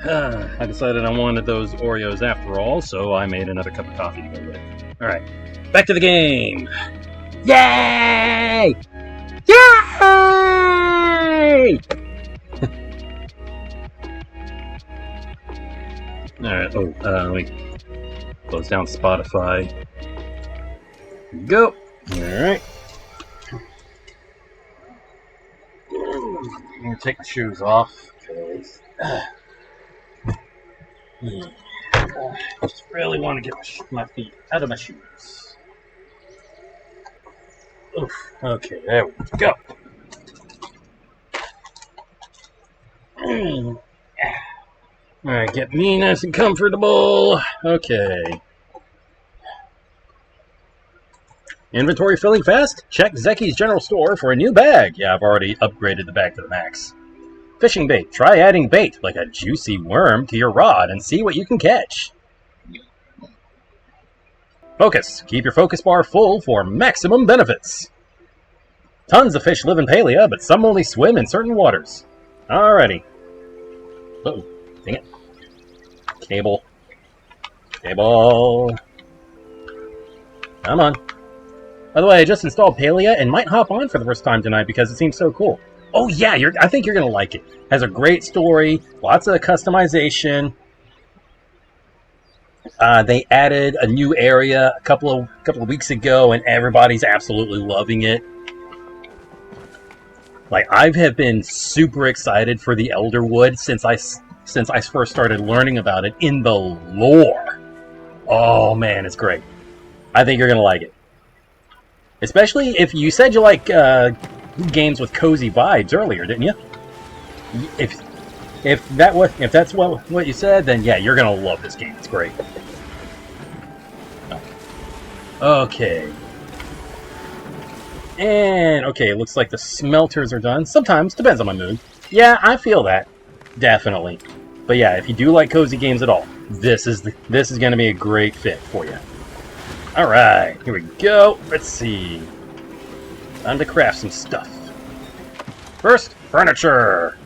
I decided I wanted those Oreos after all, so I made another cup of coffee to go with it. Alright, back to the game! Yay! Yay! Alright, let me close down Spotify. Go! Alright. I'm gonna take my shoes off. I just really want to get my feet out of my shoes. Oof. Okay, there we go. Alright, get me nice and comfortable. Okay. Inventory filling fast? Check Zeki's General Store for a new bag. Yeah, I've already upgraded the bag to the max. Fishing bait. Try adding bait, like a juicy worm, to your rod and see what you can catch. Focus. Keep your focus bar full for maximum benefits. Tons of fish live in Palia, but some only swim in certain waters. Alrighty. Uh-oh. Dang it. Cable. Cable. Come on. By the way, I just installed Palia and might hop on for the first time tonight because it seems so cool. Oh yeah, I think you're going to like it. Has a great story, lots of customization. They added a new area a couple of weeks ago, and everybody's absolutely loving it. Like, I have been super excited for the Elderwood since I first started learning about it in the lore. Oh man, it's great. I think you're going to like it. Especially if you said you like games with cozy vibes earlier, didn't you? If that's what you said, then yeah, you're gonna love this game. It's great. Okay. And okay, it looks like the smelters are done. Sometimes depends on my mood. Yeah, I feel that definitely. But yeah, if you do like cozy games at all, this is gonna be a great fit for you. All right, here we go. Let's see. Time to craft some stuff. First, furniture.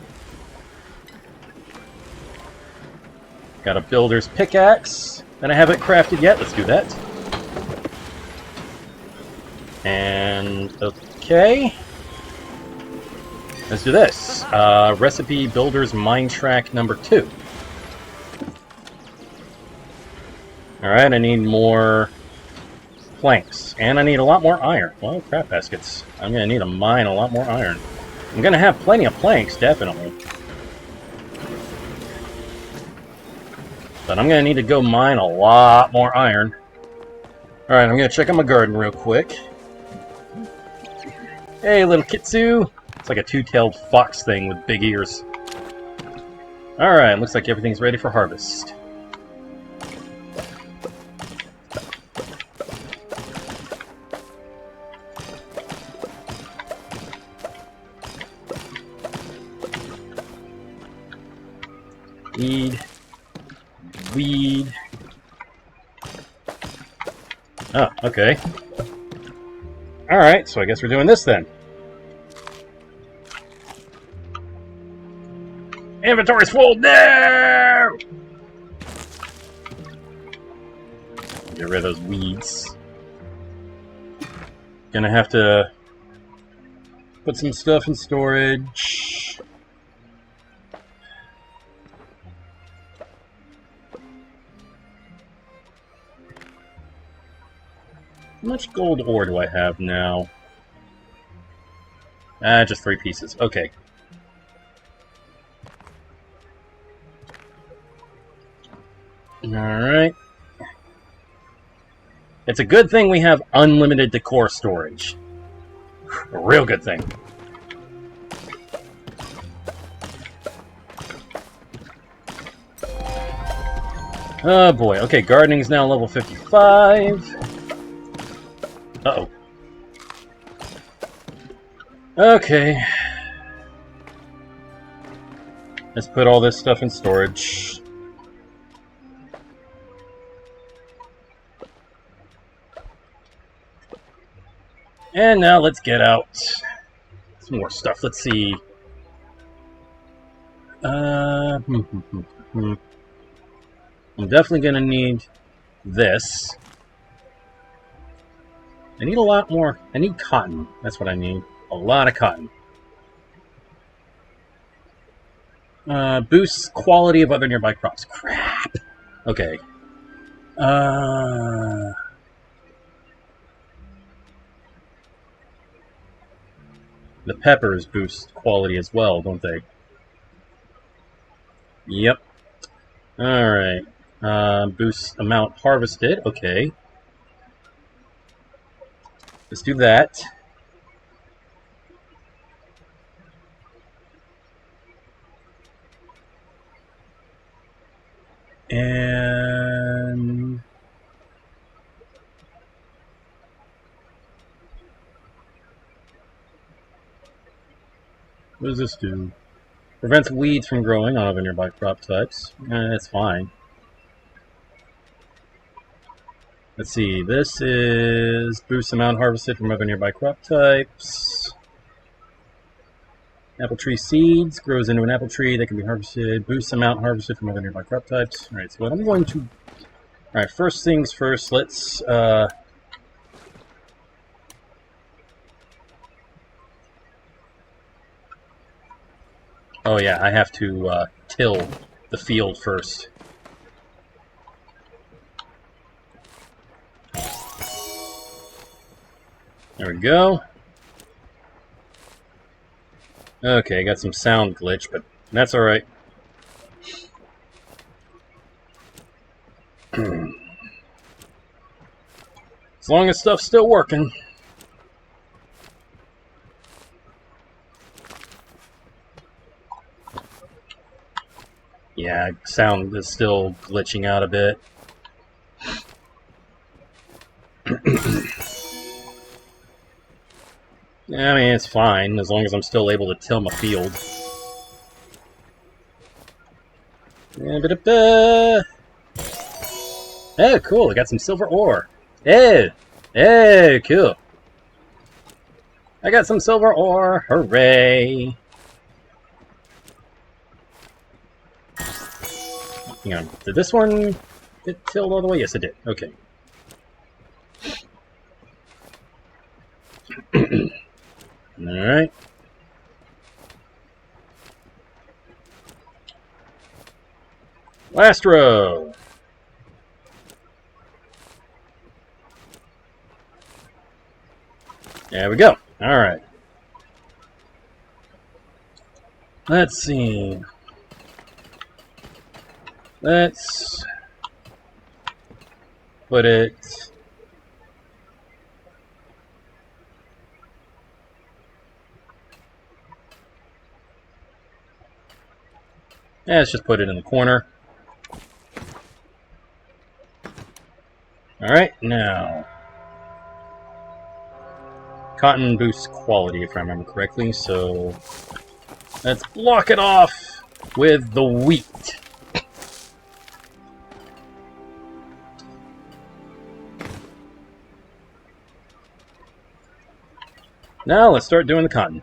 Got a builder's pickaxe, and I haven't crafted yet. Let's do that. And okay, let's do this. Recipe builder's mine track number 2. All right, I need more planks, and I need a lot more iron. Well, crap baskets. I'm gonna need to mine a lot more iron. I'm gonna have plenty of planks, definitely. But I'm gonna need to go mine a lot more iron. Alright, I'm gonna check on my garden real quick. Hey, little Kitsu! It's like a two-tailed fox thing with big ears. Alright, looks like everything's ready for harvest. Weed. Oh, okay. Alright, so I guess we're doing this then. Inventory's full! No! Get rid of those weeds. Gonna have to put some stuff in storage. How much gold ore do I have now? Just 3 pieces. Okay. Alright. It's a good thing we have unlimited decor storage. A real good thing. Oh boy. Okay, gardening's now level 55. Uh-oh. Okay. Let's put all this stuff in storage. And now let's get out some more stuff. Let's see. I'm definitely going to need this. I need a lot more. I need cotton. That's what I need. A lot of cotton. Boosts quality of other nearby crops. Crap. Okay. The peppers boost quality as well, don't they? Yep. Alright. Boost amount harvested. Okay. Let's do that. And what does this do? Prevents weeds from growing on other nearby crop types. That's fine. Let's see. This is boost amount harvested from other nearby crop types. Apple tree seeds grows into an apple tree that can be harvested. Boost amount harvested from other nearby crop types. All right. So what I'm going to. All right. First things first. Let's. Oh yeah, I have to till the field first. There we go. Okay, I got some sound glitch, but that's alright. As long as stuff's still working. Yeah, sound is still glitching out a bit. I mean, it's fine, as long as I'm still able to till my field. Oh, cool, I got some silver ore. Oh, cool. I got some silver ore, hooray. Hang on, did this one get tilled all the way? Yes, it did, okay. Alright. Last row. There we go. Alright. Let's see. Let's put it... Yeah, let's just put it in the corner. Alright, now. Cotton boosts quality, if I remember correctly, so let's block it off with the wheat. Now let's start doing the cotton.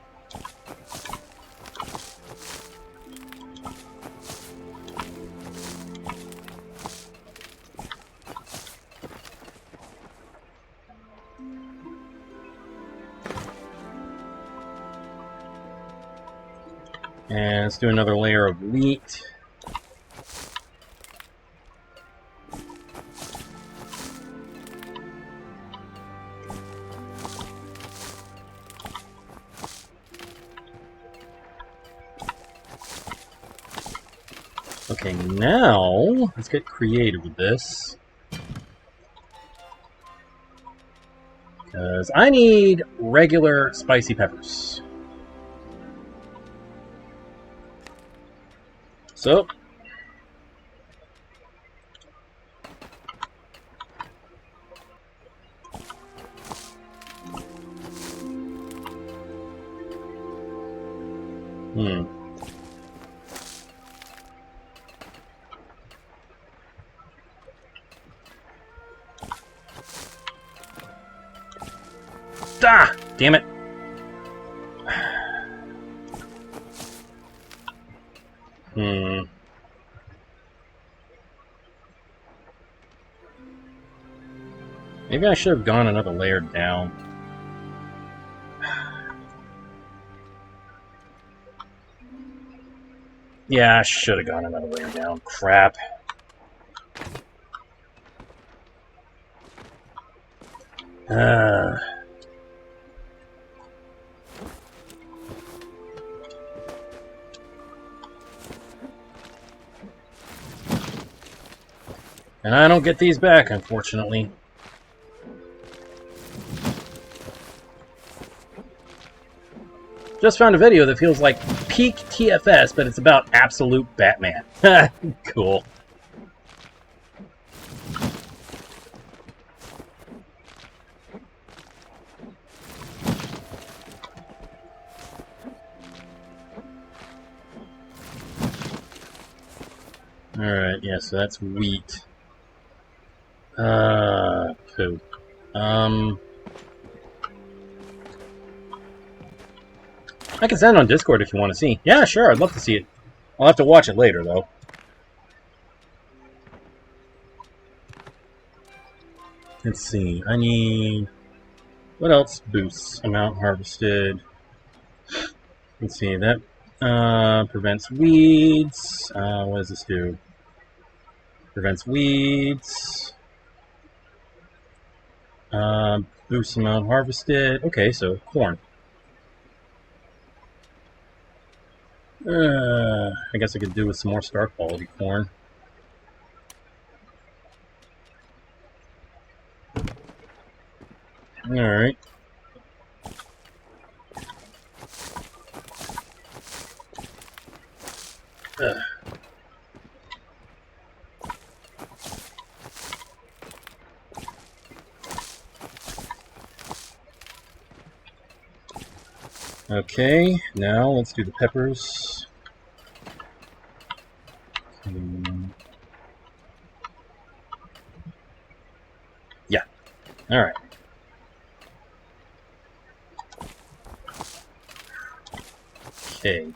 And let's do another layer of wheat. Okay, now let's get creative with this. Because I need regular spicy peppers. So, Ah! Damn it. Hmm. Maybe I should have gone another layer down. Yeah, I should have gone another layer down. Crap. Uh, and I don't get these back, unfortunately. Just found a video that feels like peak TFS, but it's about absolute Batman. Cool. Alright, yeah, so that's wheat. Poop. I can send it on Discord if you want to see. Yeah, sure, I'd love to see it. I'll have to watch it later, though. Let's see, I need... What else boosts amount harvested? Let's see, that prevents weeds. What does this do? Prevents weeds. Boosts amount harvested. Okay, so corn. I guess I could do with some more star quality corn. Alright. Okay, now let's do the peppers. Yeah, alright. Okay.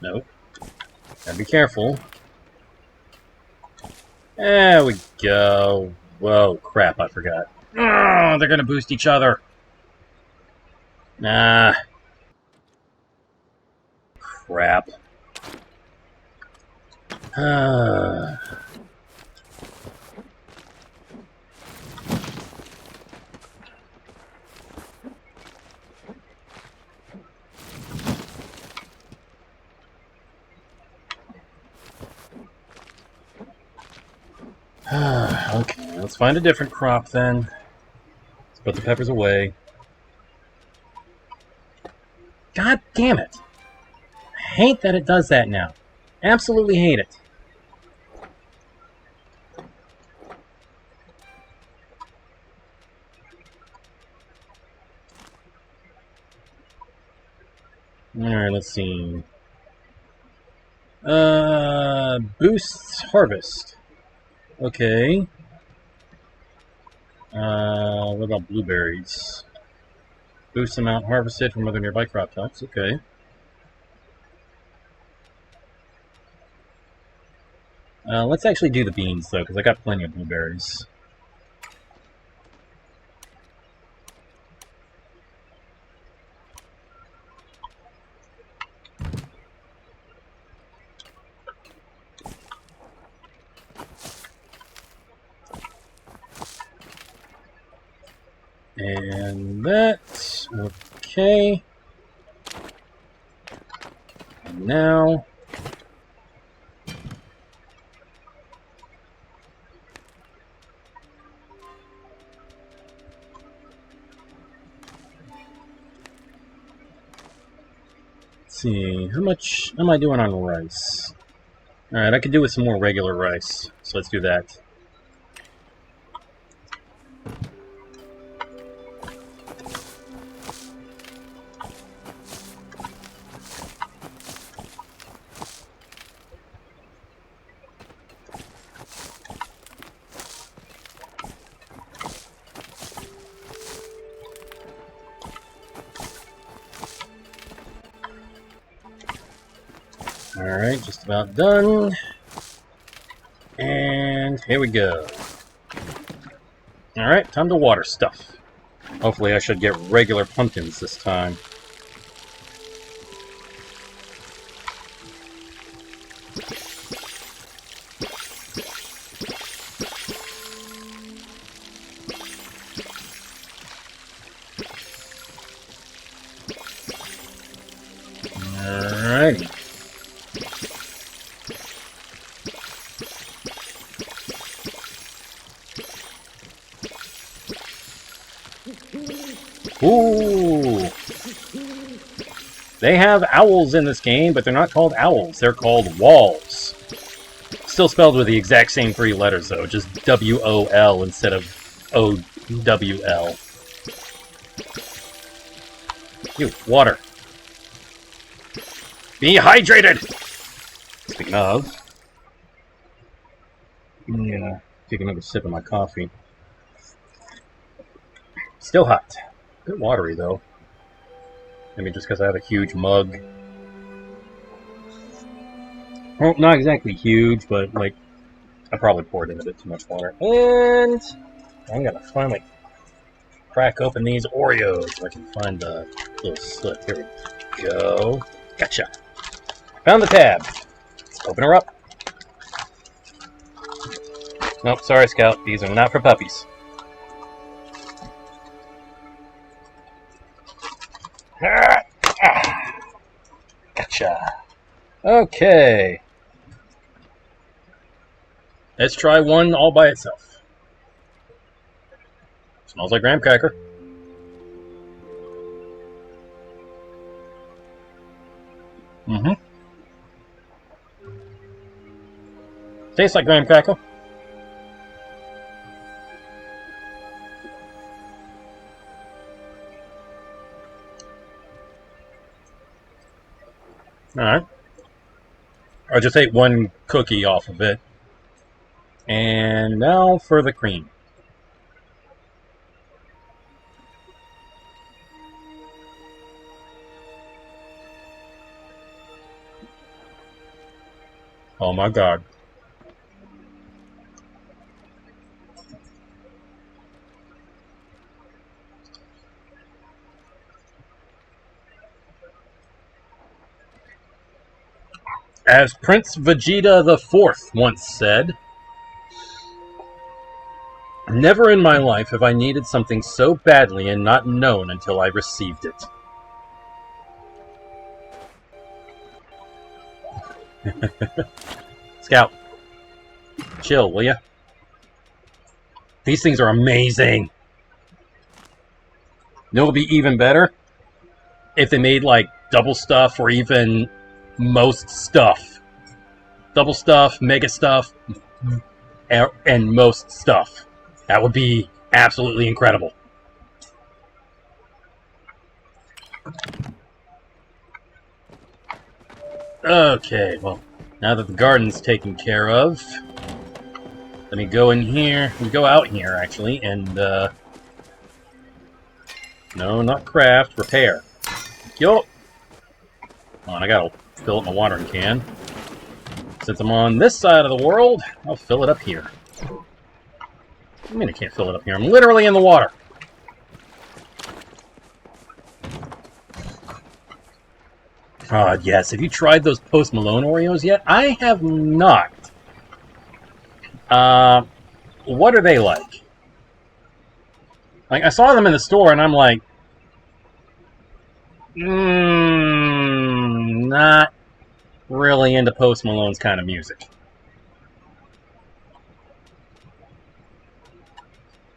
Nope. Gotta be careful. There we go. Whoa, crap, I forgot. Oh, they're gonna boost each other. Nah. Crap. Okay, let's find a different crop then. Let's put the peppers away. God damn it! I hate that it does that now. Absolutely hate it. Alright, let's see. Boosts harvest. Okay. What about blueberries? Boost amount harvested from other nearby crop types. Okay. Let's actually do the beans, though, because I got plenty of blueberries. And that. Okay. And now. Let's see. How much am I doing on rice? Alright, I could do with some more regular rice. So let's do that. Alright, just about done. And here we go. Alright, time to water stuff. Hopefully I should get regular pumpkins this time. Alrighty. Ooh! They have owls in this game, but they're not called owls. They're called walls. Still spelled with the exact same 3 letters, though. Just W-O-L instead of O-W-L. You, water. Be hydrated! Speaking of... Yeah, take another sip of my coffee. Still hot. A bit watery, though. Maybe just because I have a huge mug. Well, not exactly huge, but, like, I probably poured in a bit too much water. And I'm gonna finally crack open these Oreos so I can find the little slit. Here we go. Gotcha. Found the tab. Let's open her up. Nope, sorry, Scout. These are not for puppies. Gotcha. Okay. Let's try one all by itself. Smells like graham cracker. Mm-hmm. Tastes like graham cracker. Alright. I just ate one cookie off of it. And now for the cream. Oh my god. As Prince Vegeta IV once said, "Never in my life have I needed something so badly and not known until I received it." Scout, chill, will ya? These things are amazing. You know what would be even better? If they made, like, double stuff or even most stuff. Double stuff, mega stuff, and most stuff. That would be absolutely incredible. Okay, well, now that the garden's taken care of, let me go in here. We go out here, actually, and, no, not craft, repair. Yo! Come on, I gotta fill up my watering can. Since I'm on this side of the world, I'll fill it up here. I mean, I can't fill it up here. I'm literally in the water. God, yes. Have you tried those Post Malone Oreos yet? I have not. What are they like? Like, I saw them in the store, and I'm like, not really into Post Malone's kind of music.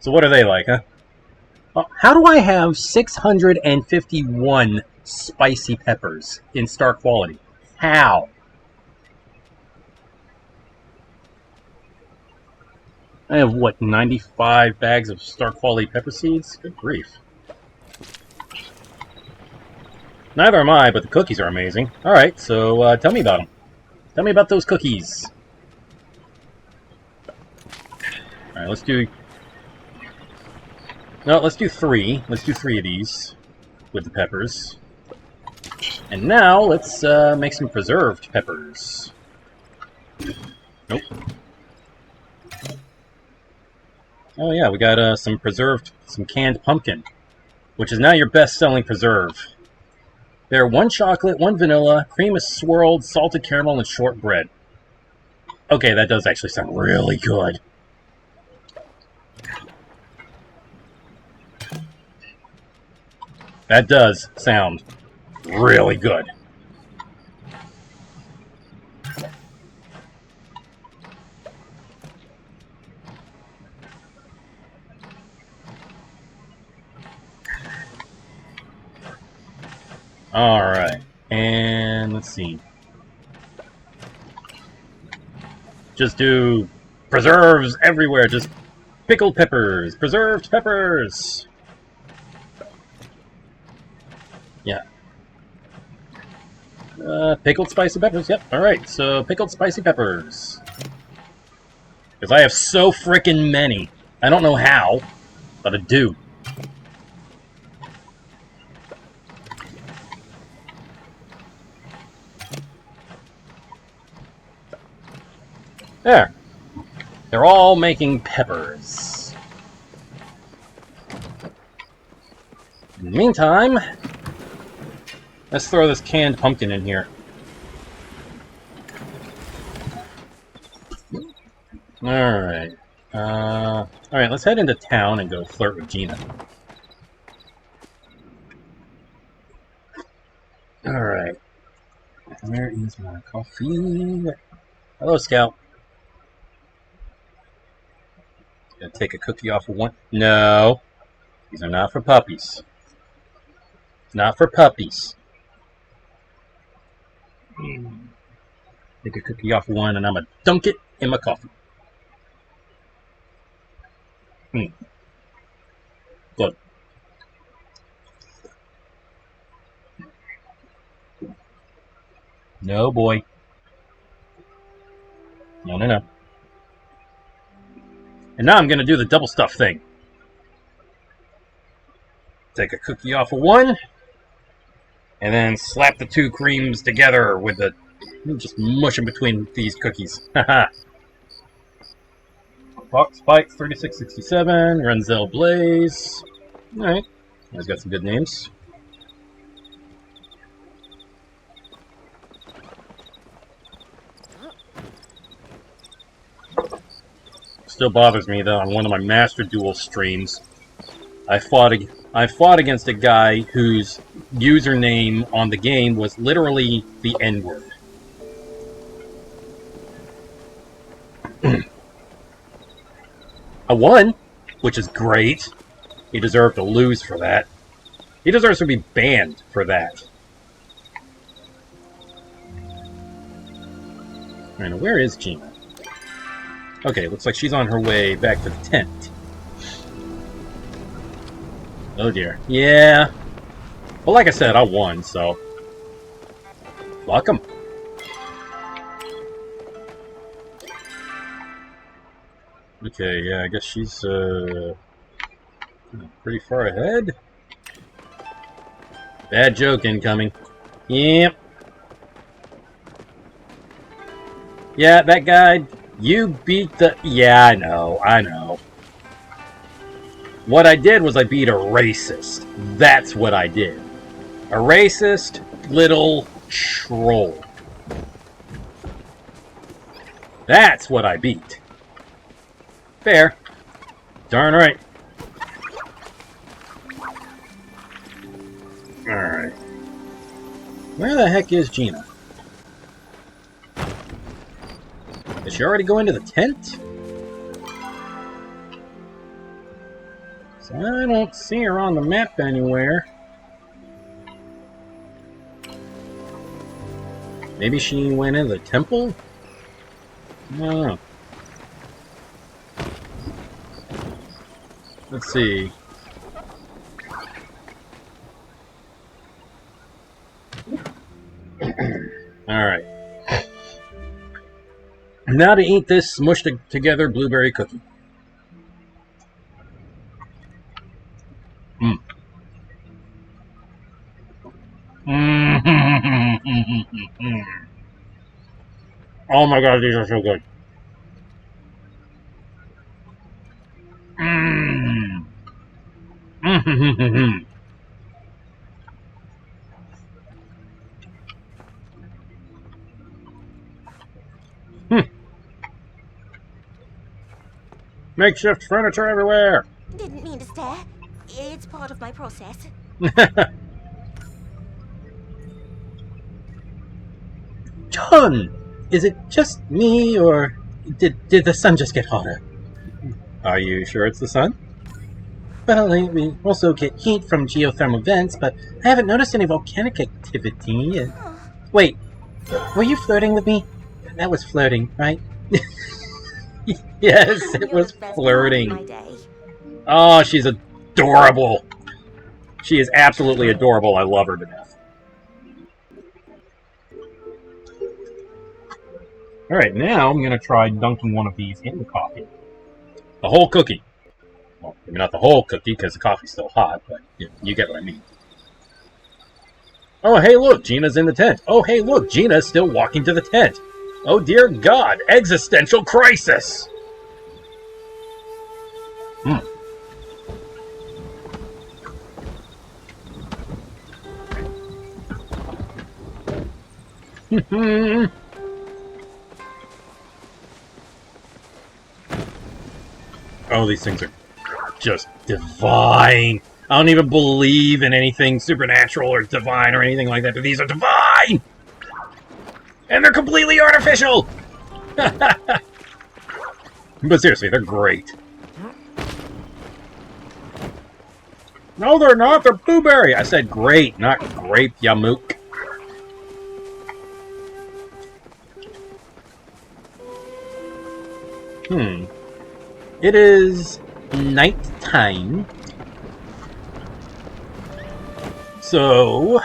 So what are they like, huh? How do I have 651 spicy peppers in star quality? How? I have, what, 95 bags of star quality pepper seeds? Good grief. Neither am I, but the cookies are amazing. Alright, so tell me about them. Tell me about those cookies. Alright, let's do... No, let's do 3. Let's do 3 of these with the peppers. And now let's make some preserved peppers. Nope. Oh yeah, we got some canned pumpkin, which is now your best-selling preserve. They're 1 chocolate, 1 vanilla, cream is swirled, salted caramel, and shortbread. Okay, that does actually sound really good. That does sound really good. Alright, and let's see. Just do preserves everywhere, just pickled peppers, preserved peppers. Yeah. Pickled spicy peppers, yep. Alright, so pickled spicy peppers. Because I have so frickin' many. I don't know how, but I do. There. They're all making peppers. In the meantime, let's throw this canned pumpkin in here. Alright. Alright, let's head into town and go flirt with Gina. Alright. Where is my coffee? Hello, Scout. Gonna take a cookie off of one. No. These are not for puppies. Not for puppies. Take a cookie off of one and I'm gonna dunk it in my coffee. Good. No, boy. No, no, no. And now I'm going to do the double stuff thing. Take a cookie off of one, and then slap the 2 creams together with the... Just mush them between these cookies. Haha. Fox Spikes 3667, Renzel Blaze. Alright. He's got some good names. Still bothers me though, on one of my Master Duel streams, I fought against a guy whose username on the game was literally the N-word. I won, which is great. He deserved to lose for that. He deserves to be banned for that. Alright, now where is Gina? Okay, looks like she's on her way back to the tent. Oh dear. Yeah. Well, like I said, I won, so... Fuck 'em. Okay, yeah, I guess she's, pretty far ahead. Bad joke incoming. Yep. Yeah, that guy, you beat the... Yeah, I know. What I did was I beat a racist. That's what I did. A racist little troll. That's what I beat. Fair. Darn right. Alright. Where the heck is Gina? Did she already go into the tent? So I don't see her on the map anywhere. Maybe she went into the temple? I don't know. Let's see. Alright. Now to eat this smushed together blueberry cookie. Oh my god, these are so good. Mmm. Mmm. Makeshift furniture everywhere. Didn't mean to stare. It's part of my process. John, is it just me, or did the sun just get hotter? Are you sure it's the sun? Well, we also get heat from geothermal vents, but I haven't noticed any volcanic activity. Wait, were you flirting with me? That was flirting, right? Yes, it You're was the best flirting. part of my day. Oh, she's adorable. She is absolutely adorable. I love her to death. Alright, now I'm going to try dunking one of these in the coffee. The whole cookie. Well, maybe not the whole cookie, because the coffee's still hot, but you get what I mean. Oh, hey, look, Gina's in the tent. Oh, hey, look, Gina's still walking to the tent. Oh, dear God, existential crisis! Oh, these things are just divine. I don't even believe in anything supernatural or divine or anything like that, but these are divine! And they're completely artificial! But seriously, they're great. No, they're not. They're blueberry. I said great, not grape, Yamook. It is nighttime. So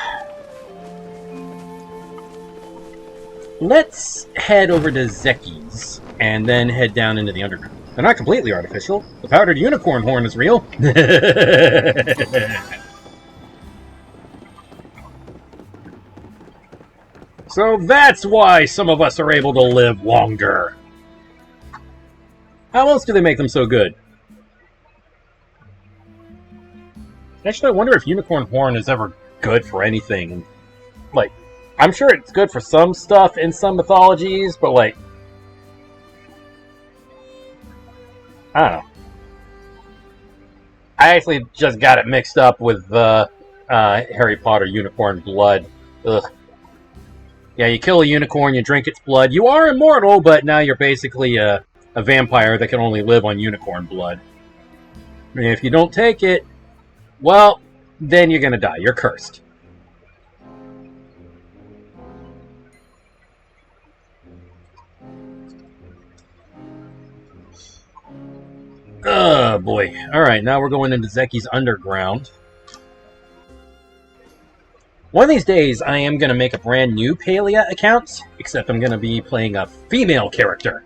let's head over to Zeki's and then head down into the underground. They're not completely artificial. The powdered unicorn horn is real. So that's why some of us are able to live longer. How else do they make them so good? Actually, I wonder if unicorn horn is ever good for anything. Like, I'm sure it's good for some stuff in some mythologies, but like, I don't know. I actually just got it mixed up with Harry Potter unicorn blood. Ugh. Yeah, you kill a unicorn, you drink its blood. You are immortal, but now you're basically a vampire that can only live on unicorn blood. And if you don't take it, well, then you're gonna die. You're cursed. Oh boy. Alright, now we're going into Zeki's Underground. One of these days, I am going to make a brand new Palia account, except I'm going to be playing a female character.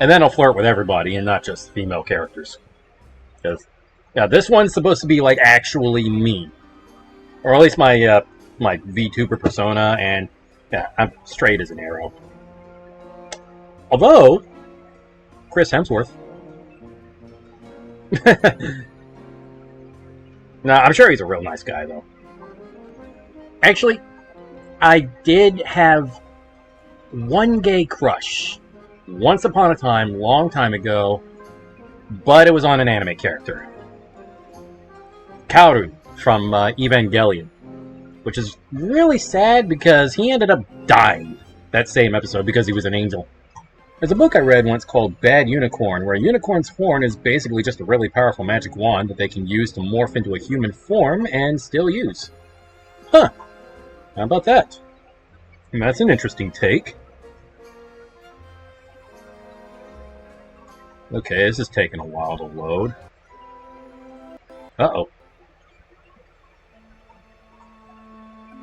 And then I'll flirt with everybody, and not just female characters. Because, yeah, this one's supposed to be, like, actually me. Or at least my VTuber persona, and, yeah, I'm straight as an arrow. Although, Chris Hemsworth. No, I'm sure he's a real nice guy, though. Actually, I did have one gay crush once upon a time, long time ago, but it was on an anime character. Kaoru from Evangelion, which is really sad because he ended up dying that same episode because he was an angel. There's a book I read once called Bad Unicorn, where a unicorn's horn is basically just a really powerful magic wand that they can use to morph into a human form and still use. Huh. How about that? And that's an interesting take. Okay, this is taking a while to load. Uh-oh.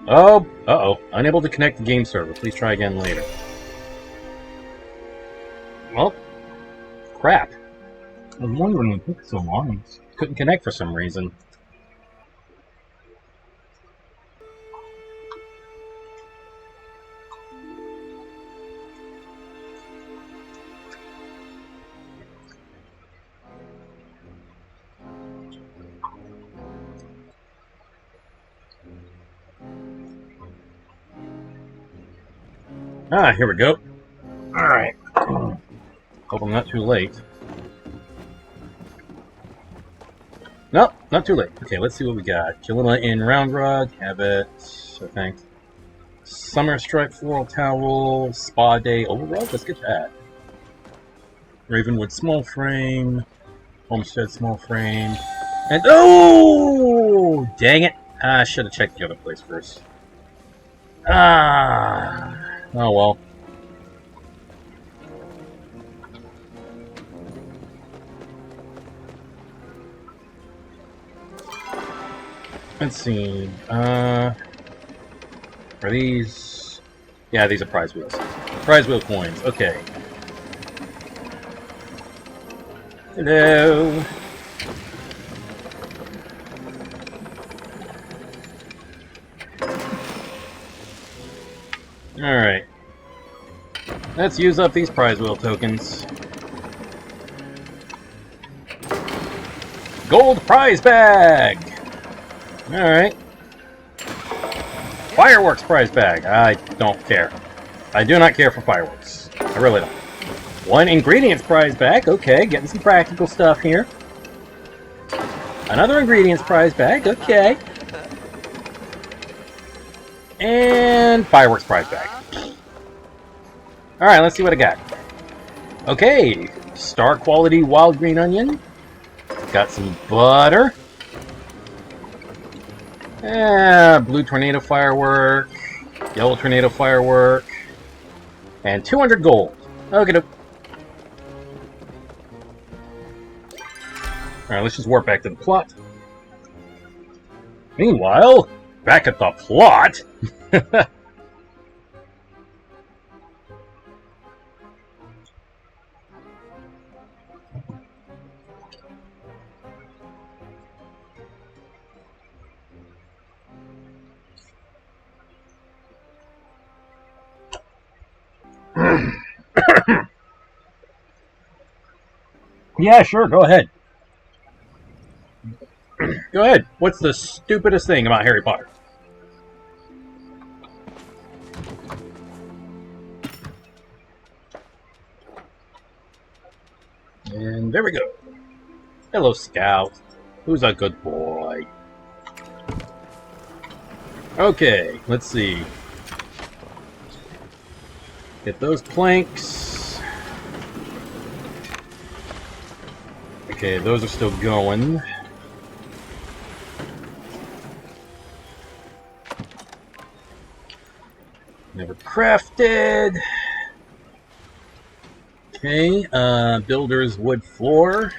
Oh, uh-oh. Unable to connect the game server. Please try again later. Well, crap. I was wondering what took so long. Couldn't connect for some reason. Ah, here we go. Alright. Hope I'm not too late. Nope, not too late. Okay, let's see what we got. Jalila in Round Rug. Have it, I think. Summer Strike Floral Towel. Spa Day Overrug. Let's get that. Ravenwood Small Frame. Homestead Small Frame. And oh! Dang it. I should have checked the other place first. Ah. Oh well. Let's see. Are these? Yeah, these are prize wheels. Prize wheel coins. Okay. Hello. Alright. Let's use up these prize wheel tokens. Gold prize bag! Alright. Fireworks prize bag. I don't care. I do not care for fireworks. I really don't. One ingredients prize bag. Okay, getting some practical stuff here. Another ingredients prize bag. Okay. And fireworks prize bag. Alright, let's see what I got. Okay. Star quality wild green onion. Got some butter. Blue tornado firework. Yellow tornado firework. And 200 gold. Okay. Alright, let's just warp back to the plot. Meanwhile, back at the plot. Yeah, sure, go ahead. Go ahead. What's the stupidest thing about Harry Potter? And there we go. Hello, Scout. Who's a good boy? Okay, let's see. Get those planks. Okay, those are still going. Never crafted. Okay, builder's wood floor.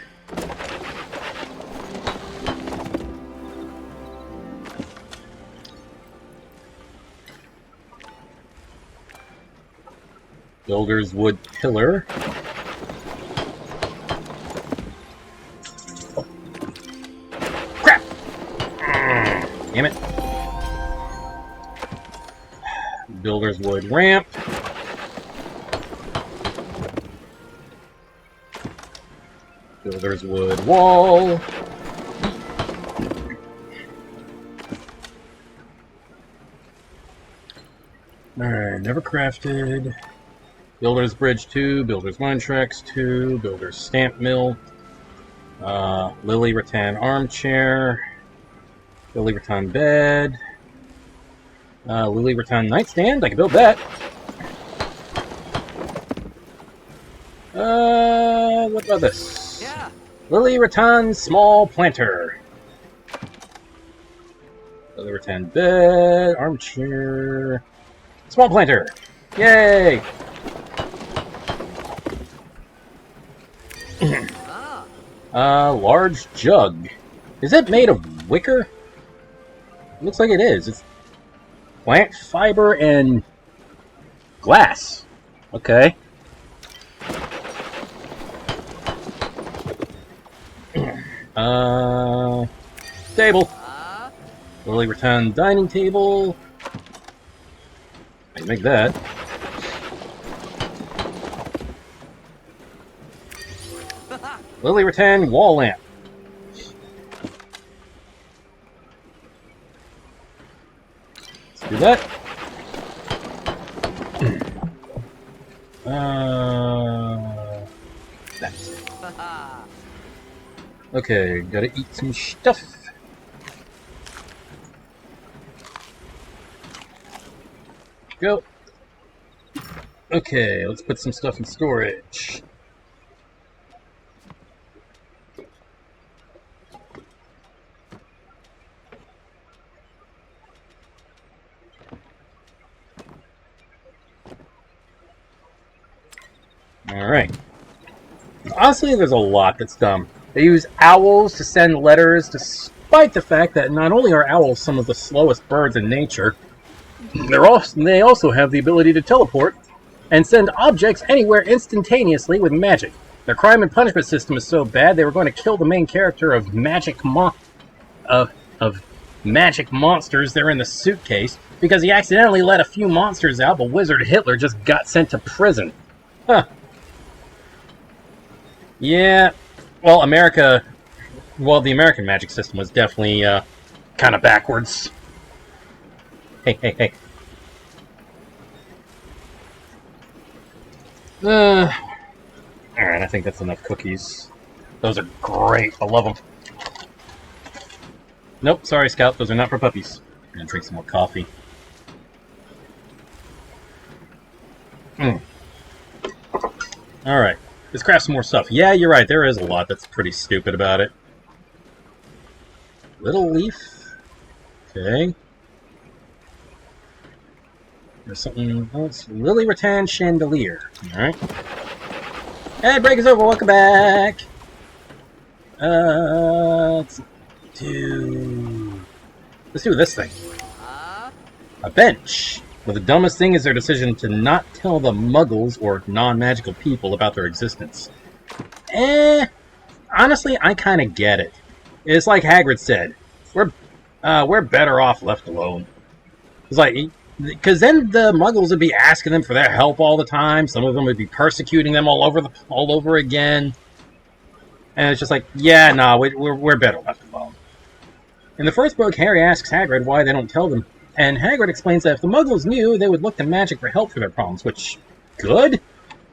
Builder's wood pillar. Crap! Damn it. Builder's wood ramp. Builder's wood wall. Alright, never crafted. Builder's bridge 2, Builder's mine tracks 2, Builder's stamp mill, Lily rattan armchair, Lily rattan bed, Lily rattan nightstand. I can build that. What about this? Yeah. Lily rattan small planter. Lily rattan bed, armchair, small planter. Yay! Large jug. Is it made of wicker? Looks like it is. It's plant fiber and glass. Okay. Table. Lily rattan dining table. I can make that. Lily rattan wall lamp. Let's do that. That's it. Okay, gotta eat some stuff. Go. Okay, let's put some stuff in storage. Alright. Honestly, there's a lot that's dumb. They use owls to send letters, despite the fact that not only are owls some of the slowest birds in nature, they also have the ability to teleport and send objects anywhere instantaneously with magic. Their crime and punishment system is so bad they were going to kill the main character of of magic monsters there in the suitcase because he accidentally let a few monsters out, but Wizard Hitler just got sent to prison. Huh. Yeah. Well, the American magic system was definitely kind of backwards. Hey, hey, hey. Alright, I think that's enough cookies. Those are great. I love them. Nope, sorry, Scout. Those are not for puppies. I'm gonna drink some more coffee. Alright, let's craft some more stuff. Yeah, you're right. There is a lot that's pretty stupid about it. Little leaf. Okay. There's something else. Lily rattan chandelier. Alright. Hey, break is over. Welcome back. Let's do this thing. A bench. Well, the dumbest thing is their decision to not tell the muggles or non-magical people about their existence. Honestly, I kind of get it. It's like Hagrid said. We're better off left alone. It's like, because then the muggles would be asking them for their help all the time. Some of them would be persecuting them all over again. And it's just like, yeah, no, we're better left alone. In the first book, Harry asks Hagrid why they don't tell them. And Hagrid explains that if the muggles knew, they would look to magic for help for their problems, which, good?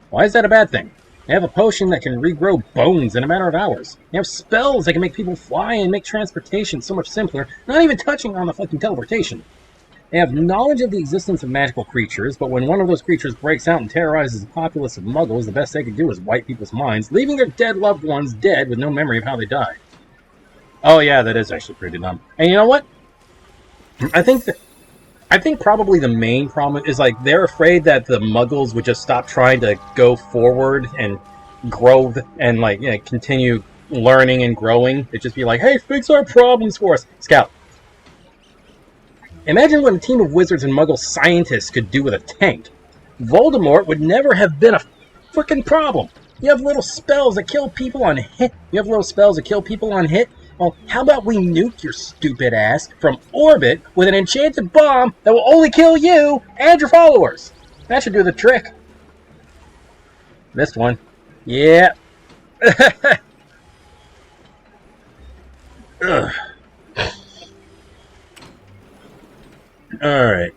Why is that a bad thing? They have a potion that can regrow bones in a matter of hours. They have spells that can make people fly and make transportation so much simpler, not even touching on the fucking teleportation. They have knowledge of the existence of magical creatures, but when one of those creatures breaks out and terrorizes a populace of muggles, the best they can do is wipe people's minds, leaving their dead loved ones dead with no memory of how they died. Oh yeah, that is actually pretty dumb. And you know what? I think probably the main problem is, like, they're afraid that the muggles would just stop trying to go forward and grow and, like, you know, continue learning and growing. It'd just be like, hey, fix our problems for us. Scout. Imagine what a team of wizards and muggle scientists could do with a tank. Voldemort would never have been a freaking problem. You have little spells that kill people on hit. Well, how about we nuke your stupid ass from orbit with an enchanted bomb that will only kill you and your followers? That should do the trick. Missed one. Yeah. Ugh. Alright.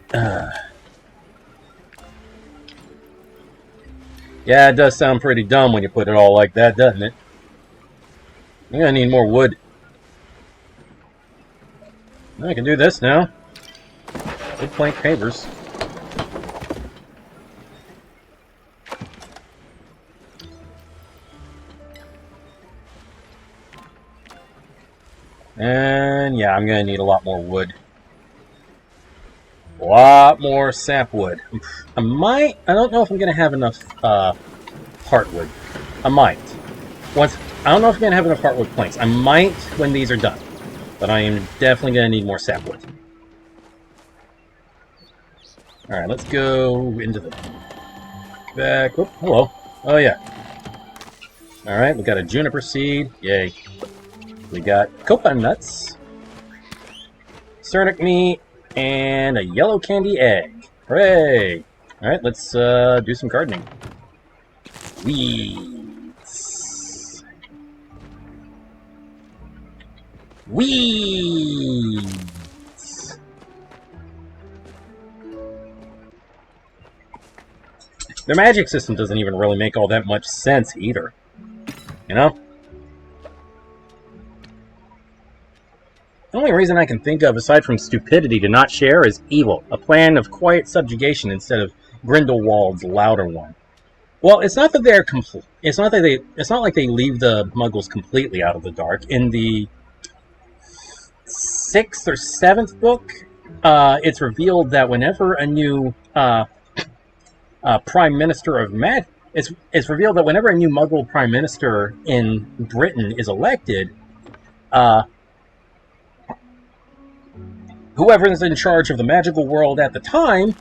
Yeah, it does sound pretty dumb when you put it all like that, doesn't it? I'm gonna need more wood. I can do this now. Wood plank pavers. And yeah, I'm gonna need a lot more wood. A lot more sapwood. I don't know if I'm gonna have enough heartwood. I might. I don't know if I'm gonna have enough heartwood planks. I might when these are done. But I am definitely gonna need more sapwood. Alright, let's go into the back. Oh, hello. Oh yeah. Alright, we got a juniper seed. Yay. We got coconut nuts. Cernic meat. And a yellow candy egg. Hooray! Alright, let's do some gardening. Weeds. Their magic system doesn't even really make all that much sense either. You know? The only reason I can think of, aside from stupidity, to not share is evil. A plan of quiet subjugation instead of Grindelwald's louder one. Well, it's not that they're complete. It's not like they leave the Muggles completely out of the dark. In the 6th or 7th book, it's revealed that whenever a new Prime Minister of it's revealed that whenever a new Muggle Prime Minister in Britain is elected, whoever is in charge of the magical world at the time,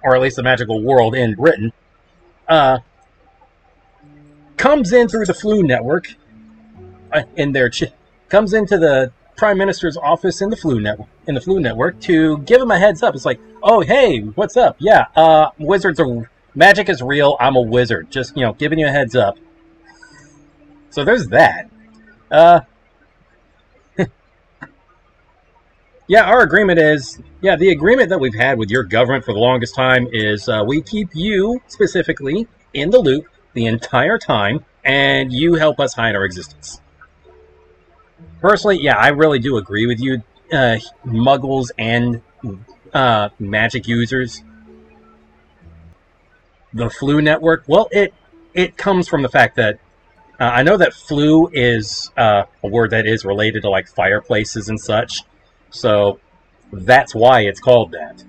or at least the magical world in Britain, comes in through the Flu Network, comes into the Prime Minister's office in the Flu Network to give him a heads up. It's like, oh hey, what's up? Yeah, magic is real. I'm a wizard. Just giving you a heads up. So there's that. Yeah, our agreement is, the agreement that we've had with your government for the longest time is we keep you, specifically, in the loop the entire time, and you help us hide our existence. Personally, I really do agree with you, Muggles and magic users. The Flu Network, well, it comes from the fact that I know that flu is a word that is related to, like, fireplaces and such. So that's why it's called that.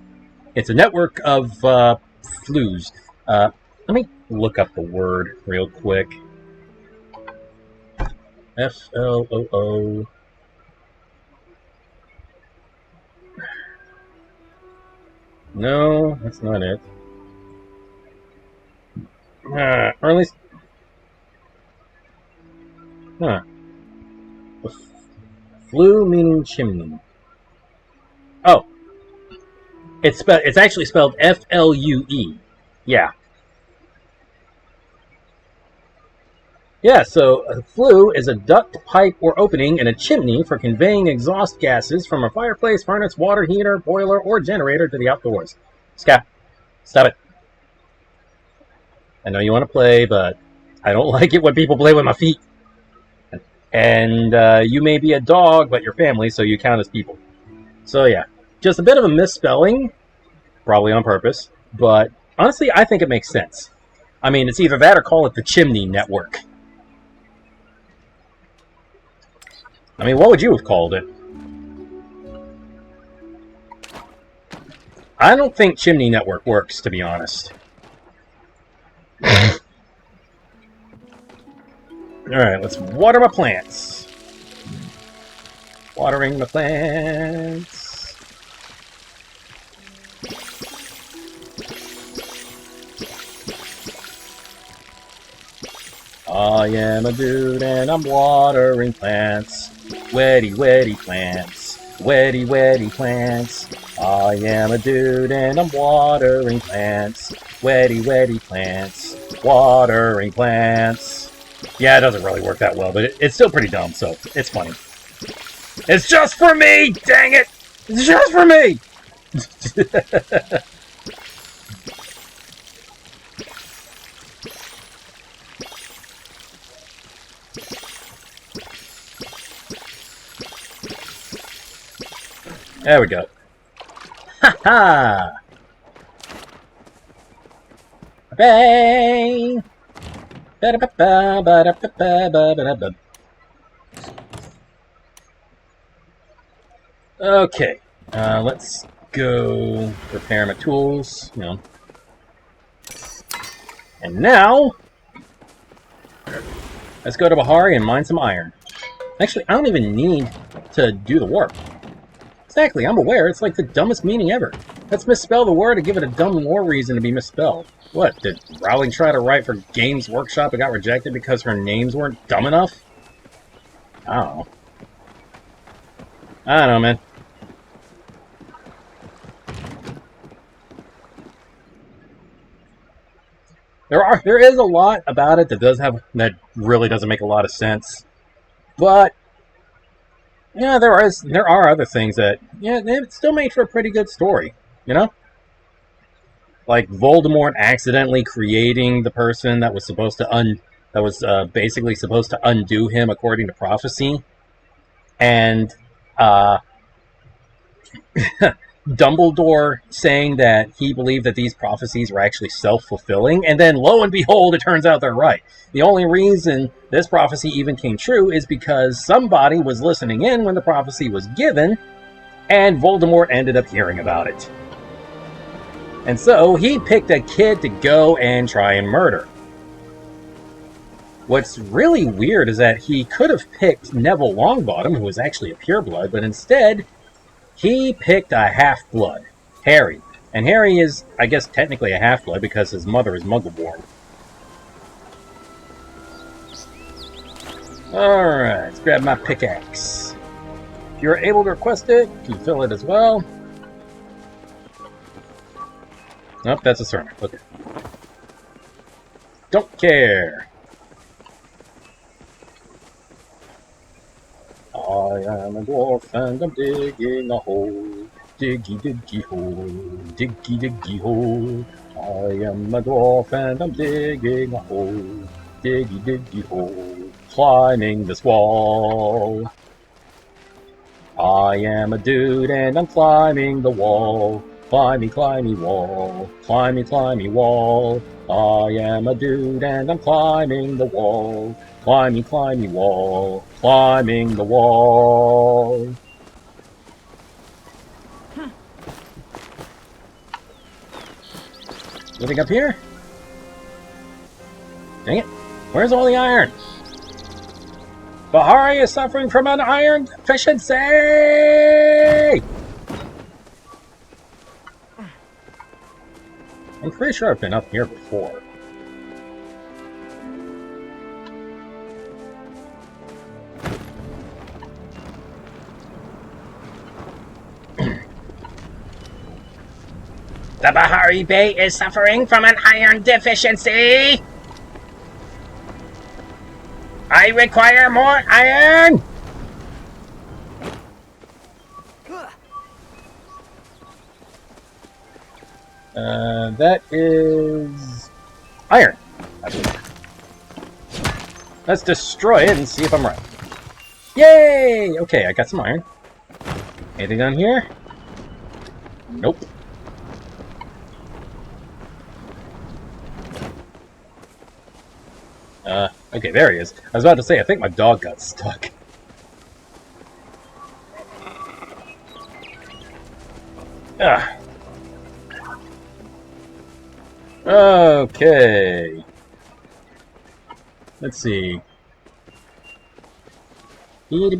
It's a network of flus. Let me look up the word real quick. Floo. No, that's not it. Or at least... Flue meaning chimney. Oh, it's actually spelled Flue. Yeah. Yeah, so a flue is a duct, pipe, or opening in a chimney for conveying exhaust gases from a fireplace, furnace, water heater, boiler, or generator to the outdoors. Stop it. I know you want to play, but I don't like it when people play with my feet. And you may be a dog, but you're family, so you count as people. So yeah, just a bit of a misspelling, probably on purpose, but honestly, I think it makes sense. I mean, it's either that or call it the Chimney Network. I mean, what would you have called it? I don't think Chimney Network works, to be honest. Alright, let's water my plants. Watering the plants. I am a dude and I'm watering plants. Wetty, wetty plants. Wetty, wetty plants. I am a dude and I'm watering plants. Wetty, wetty plants. Watering plants. Yeah, it doesn't really work that well, but it's still pretty dumb, so it's funny. It's just for me! Dang it! It's just for me! There we go. Ha ha! Bang! Okay, let's go prepare my tools, And now, let's go to Bahari and mine some iron. Actually, I don't even need to do the warp. Exactly, I'm aware, it's like the dumbest meaning ever. Let's misspell the word and give it a dumb lore reason to be misspelled. What, did Rowling try to write for Games Workshop and got rejected because her names weren't dumb enough? I don't know. I don't know, man. There is a lot about it that really doesn't make a lot of sense. But yeah, there are other things that it still made for a pretty good story, like Voldemort accidentally creating the person that was supposed to basically supposed to undo him according to prophecy, and Dumbledore saying that he believed that these prophecies were actually self-fulfilling, and then lo and behold, it turns out they're right. The only reason this prophecy even came true is because somebody was listening in when the prophecy was given, and Voldemort ended up hearing about it. And so he picked a kid to go and try and murder. What's really weird is that he could have picked Neville Longbottom, who was actually a pureblood, but instead he picked a half-blood, Harry. And Harry is, I guess, technically a half-blood because his mother is Muggle-born. Alright, let's grab my pickaxe. If you're able to request it, you can fill it as well. Nope, that's a sermon. Okay. Don't care. I am a dwarf and I'm digging a hole. Diggy diggy hole, diggy diggy hole. I am a dwarf and I'm digging a hole. Diggy diggy hole, climbing this wall. I am a dude and I'm climbing the wall. Climby, climby wall, climby, climby wall. I am a dude and I'm climbing the wall. Climby, climby wall, climbing the wall. Anything up here? Dang it. Where's all the iron? Bahari is suffering from an iron deficiency! I'm pretty sure I've been up here before. The Bahari Bay is suffering from an iron deficiency! I require more iron! That is iron. Let's destroy it and see if I'm right. Yay! Okay, I got some iron. Anything down here? Nope. Okay, there he is. I was about to say, I think my dog got stuck. Ah. Okay. Let's see. Where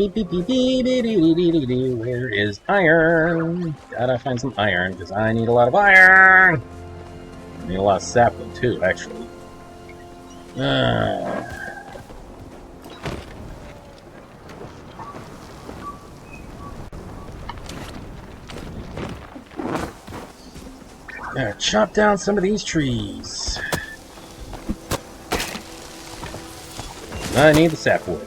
is iron? Gotta find some iron, because I need a lot of iron! I need a lot of sapling, too, actually. Gotta chop down some of these trees. I need the sapwood.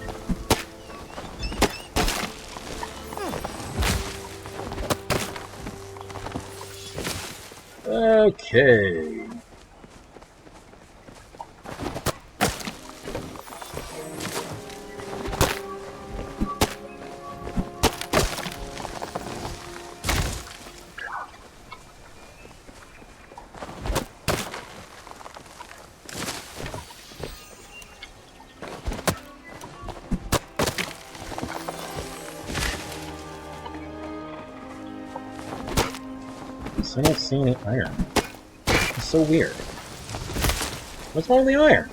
Okay. I don't see any iron. It's so weird. What's wrong with the iron?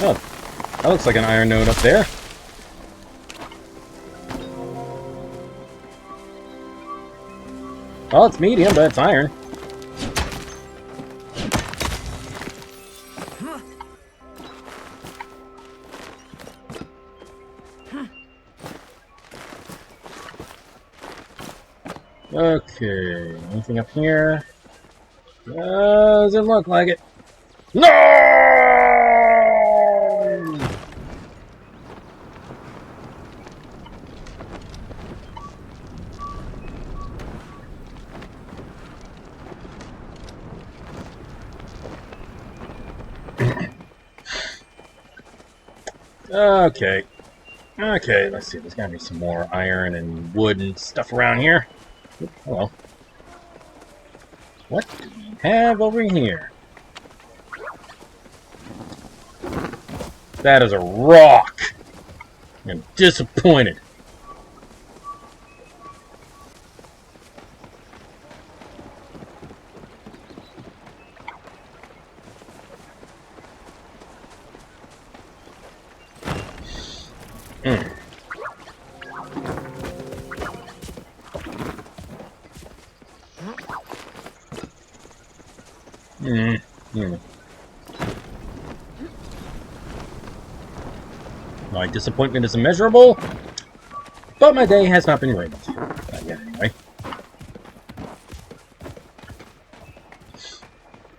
Oh, that looks like an iron node up there. Well, it's medium, but it's iron. Okay, anything up here? Doesn't look like it. No! Okay. Okay, let's see. There's gotta be some more iron and wood and stuff around here. Oop, hello. What do we have over here? That is a rock! I'm disappointed. Mm. My disappointment is immeasurable, but my day has not been ruined. Not yet, anyway.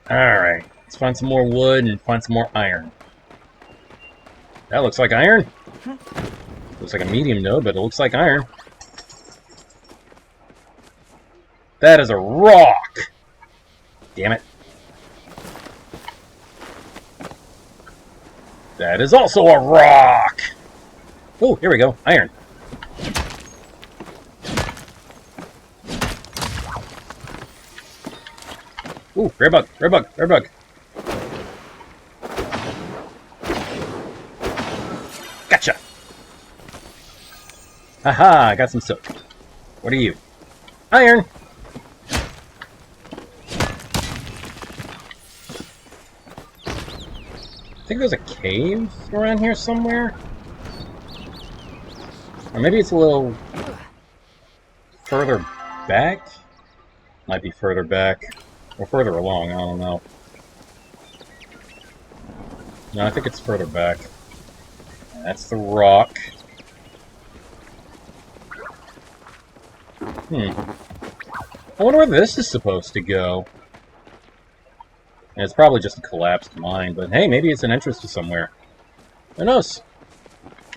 Alright, let's find some more wood and find some more iron. That looks like iron. Looks like a medium node, but it looks like iron. That is a rock! Damn it. That is also a rock! Oh, here we go. Iron. Ooh, rare bug, rare bug, rare bug. Gotcha! Haha, I got some silk. What are you? Iron! I think there's a cave around here somewhere. Or maybe it's a little further back? Might be further back. Or further along, I don't know. No, I think it's further back. That's the rock. I wonder where this is supposed to go. And it's probably just a collapsed mine, but hey, maybe it's an entrance to somewhere. Who knows?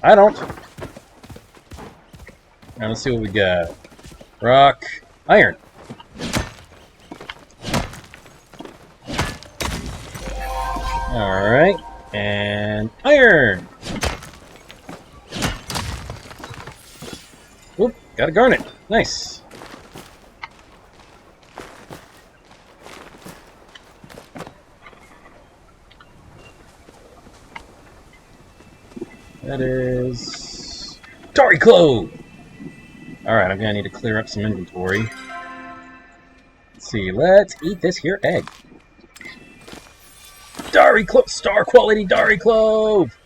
I don't. Now let's see what we got. Rock. Iron. Alright. And iron! Oop, got a garnet. Nice. That is... Dari Clove! Alright, I'm gonna need to clear up some inventory. Let's see, let's eat this here egg. Dari Clove! Star quality Dari Clove!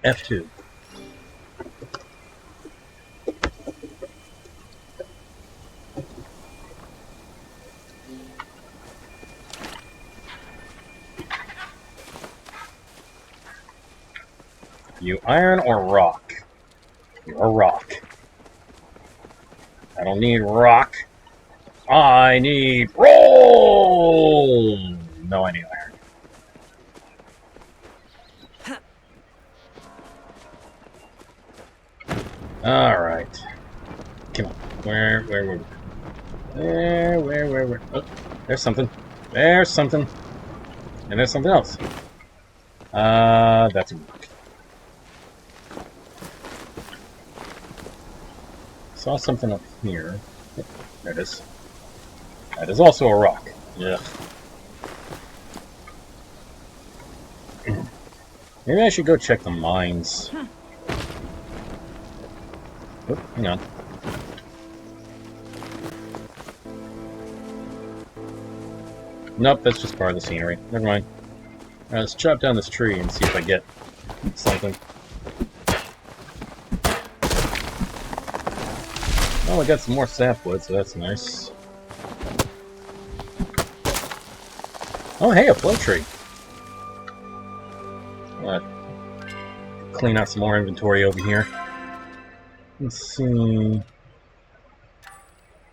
F2. You iron or rock? You're a rock. I don't need rock. I need roll! No, I need iron. Alright. Come on. Where were we? Where? Oh, there's something. There's something. And there's something else. That's a rock. Saw something up here. Oh, there it is. That is also a rock. Yeah. Maybe I should go check the mines. Oh, hang on. Nope, that's just part of the scenery. Never mind. Alright, let's chop down this tree and see if I get something. Oh, I got some more sapwood, so that's nice. Oh, hey, a flow tree. Clean out some more inventory over here. Let's see.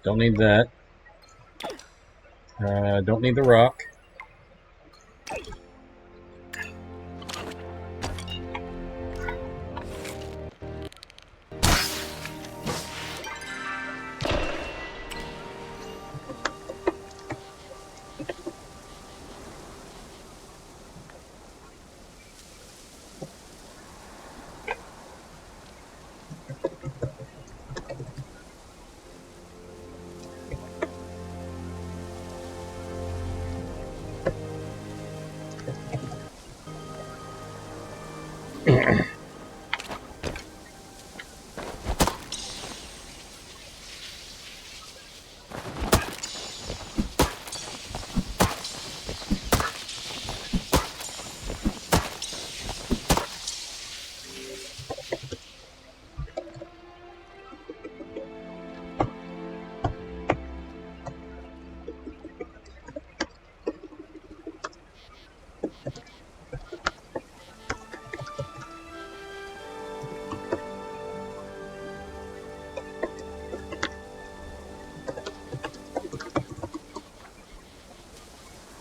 Don't need that. Don't need the rock.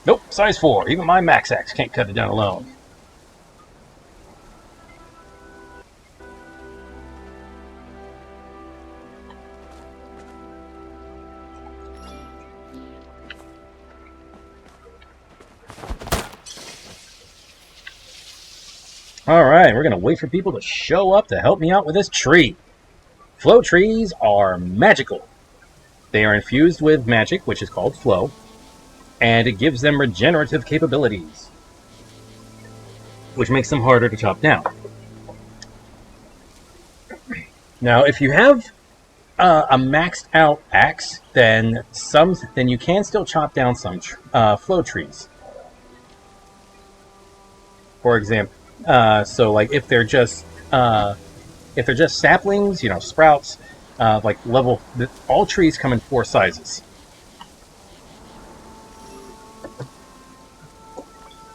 Nope, size 4. Even my max axe can't cut it down alone. Alright, we're going to wait for people to show up to help me out with this tree. Flow trees are magical. They are infused with magic, which is called flow, and it gives them regenerative capabilities, which makes them harder to chop down. Now, if you have a maxed out axe, then you can still chop down some flow trees. For example, so like if they're just saplings, sprouts, all trees come in 4 sizes.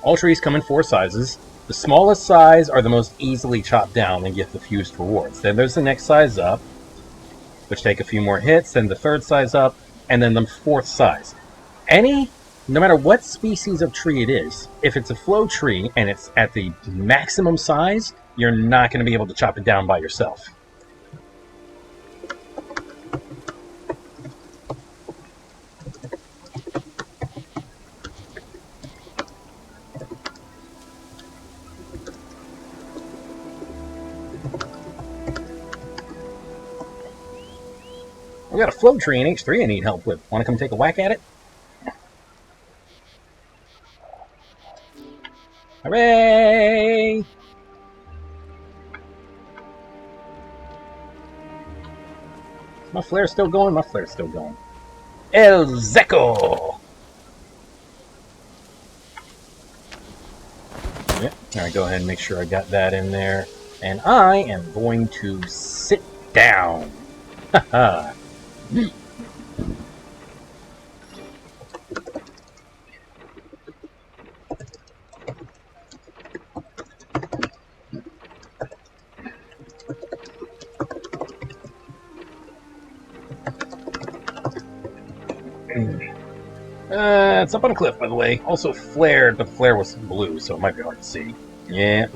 All trees come in 4 sizes. The smallest size are the most easily chopped down and get the fused rewards. Then there's the next size up, which take a few more hits, then the third size up, and then the 4th size. No matter what species of tree it is, if it's a flow tree and it's at the maximum size, you're not going to be able to chop it down by yourself. We got a flow tree in H3 I need help with. Want to come take a whack at it? Hooray! Is my flare still going? My flare's still going. El Zeco! Yep, alright, go ahead and make sure I got that in there. And I am going to sit down. Haha. It's up on a cliff, by the way. Also flared, but the flare was blue, so it might be hard to see. Yeah.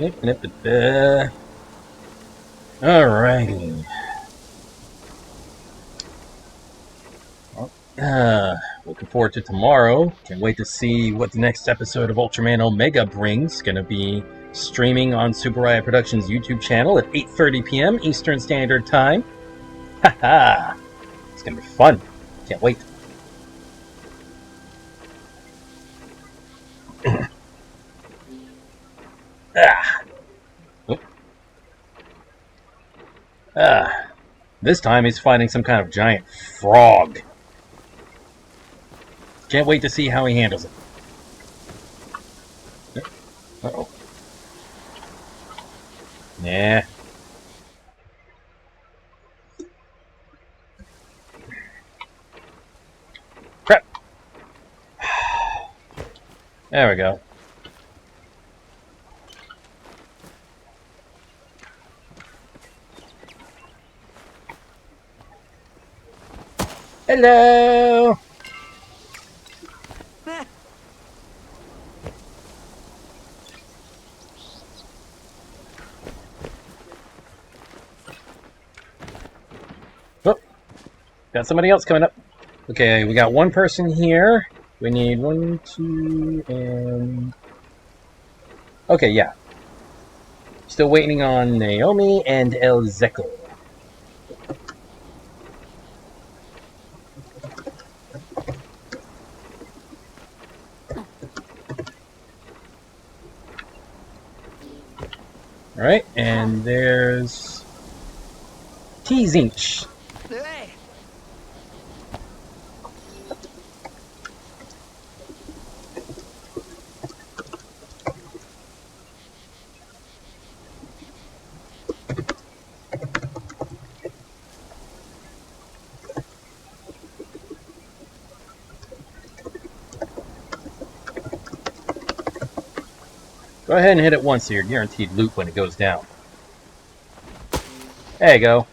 Alrighty. Looking forward to tomorrow. Can't wait to see what the next episode of Ultraman Omega brings. Gonna be streaming on Super Riot Productions YouTube channel at 8:30 p.m. Eastern Standard Time. Haha! It's gonna be fun. Can't wait. This time he's fighting some kind of giant frog. Can't wait to see how he handles it. Uh-oh. Nah. Crap. There we go. Hello! Oh, got somebody else coming up. Okay, we got one person here. We need 1, 2, and... Okay, yeah. Still waiting on Naomi and El Zeko. Alright, and there's... T-Zinch. Hey. Go ahead and hit it once so you're guaranteed loot when it goes down. There you go.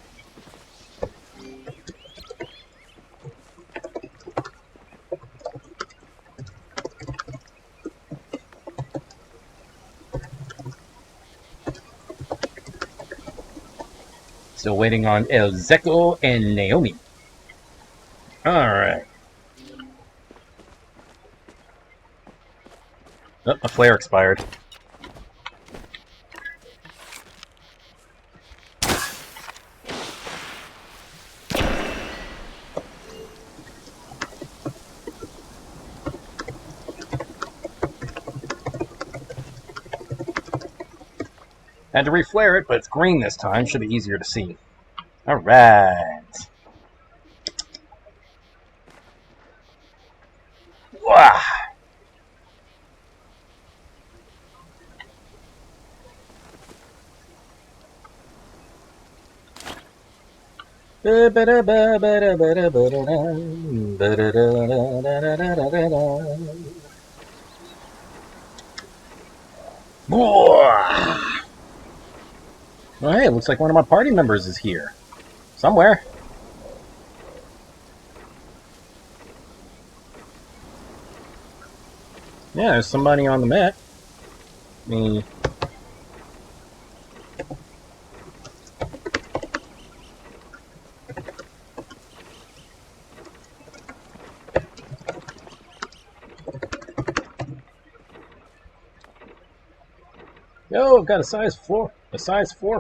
Still waiting on El Zeko and Naomi. Alright. Oh, my flare expired. Had to reflare it, but it's green this time. Should be easier to see. Alright. Wah! Well, hey, it looks like one of my party members is here. Somewhere. Yeah, there's somebody on the map. Me. Yo, I've got a size 4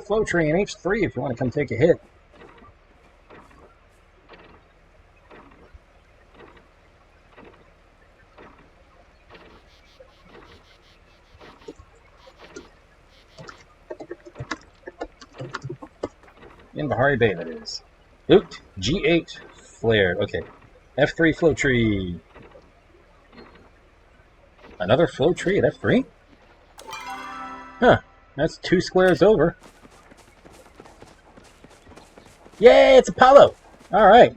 flow tree in H3 if you want to come take a hit. In Bahari Bay, that is. Loot, G8, flared. Okay. F3 flow tree. Another flow tree at F3? Huh. That's 2 squares over. Yay, it's Apollo! Alright.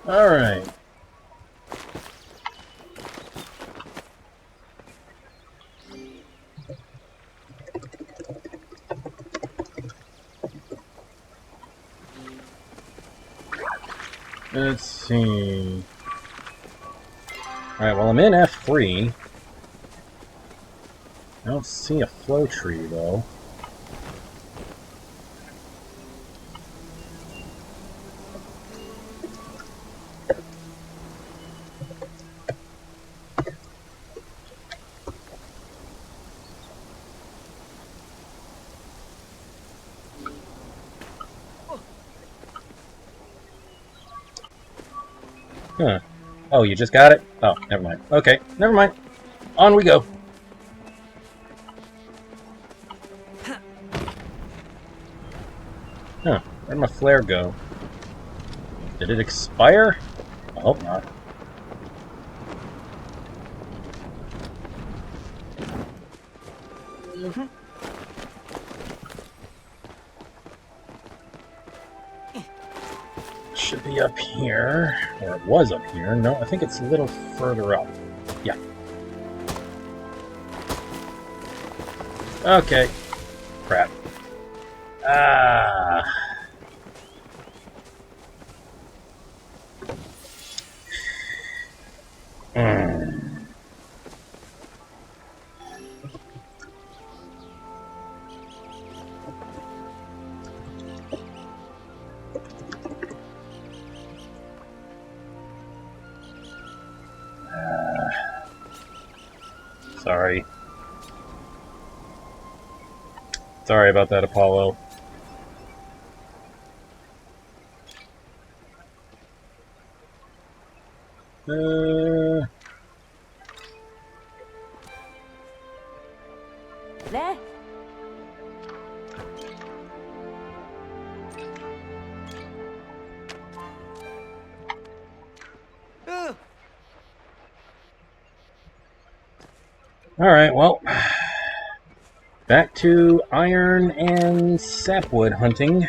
Alright. Let's see. Alright, well I'm in F3. I don't see a flow tree though. Huh. Oh, you just got it? Oh, never mind. Okay, never mind. On we go. Huh. Where'd my flare go? Did it expire? I hope not. Should be up here, or it was up here. No, I think it's a little further up. Yeah. Okay. Crap. Ah. Sorry. Sorry about that, Apollo. There. Alright, well. Back to iron and sapwood hunting.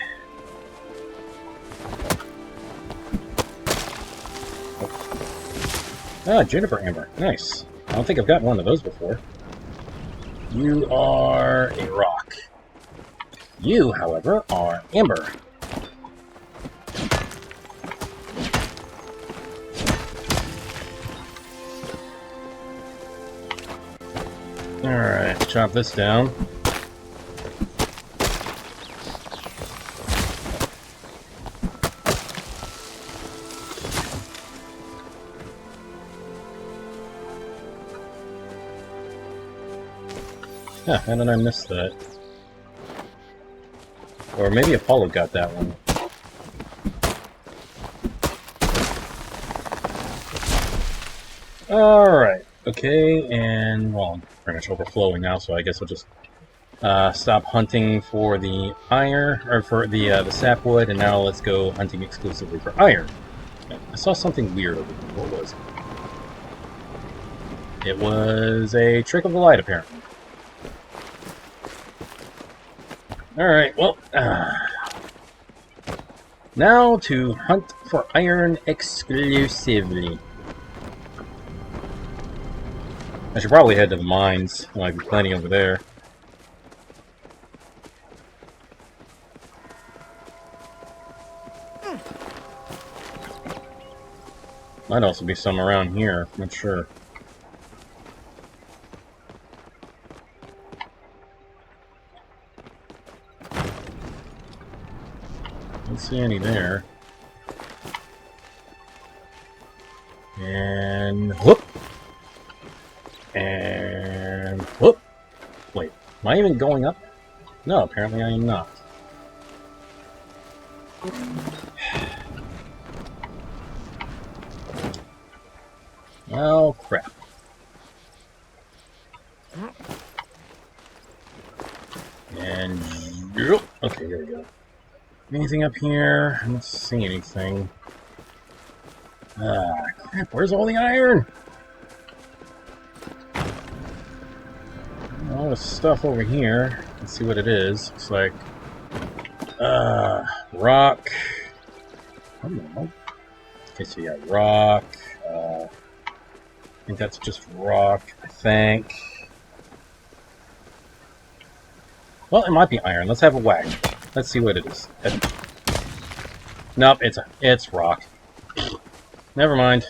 Ah, juniper amber. Nice. I don't think I've gotten one of those before. You are a rock. You, however, are amber. Alright, chop this down. Huh, how did I miss that? Or maybe Apollo got that one. Alright, okay, and, well, I'm pretty much overflowing now, so I guess I'll just stop hunting for the iron, or for the sapwood, and now let's go hunting exclusively for iron. I saw something weird over there. What was it? It was a trick of the light, apparently. Alright, well, now to hunt for iron exclusively. I should probably head to the mines. Might be plenty over there. Might also be some around here, I'm not sure. Don't see any there. And whoop! And whoop! Wait, am I even going up? No, apparently I am not. Oh, crap. And okay, here we go. Anything up here? I don't see anything. Ah, crap, where's all the iron? All the stuff over here. Let's see what it is. Looks like rock. I don't know. Okay, so you got rock. I think that's just rock, I think. Well, it might be iron. Let's have a whack. Let's see what it is. Nope, it's rock. Never mind.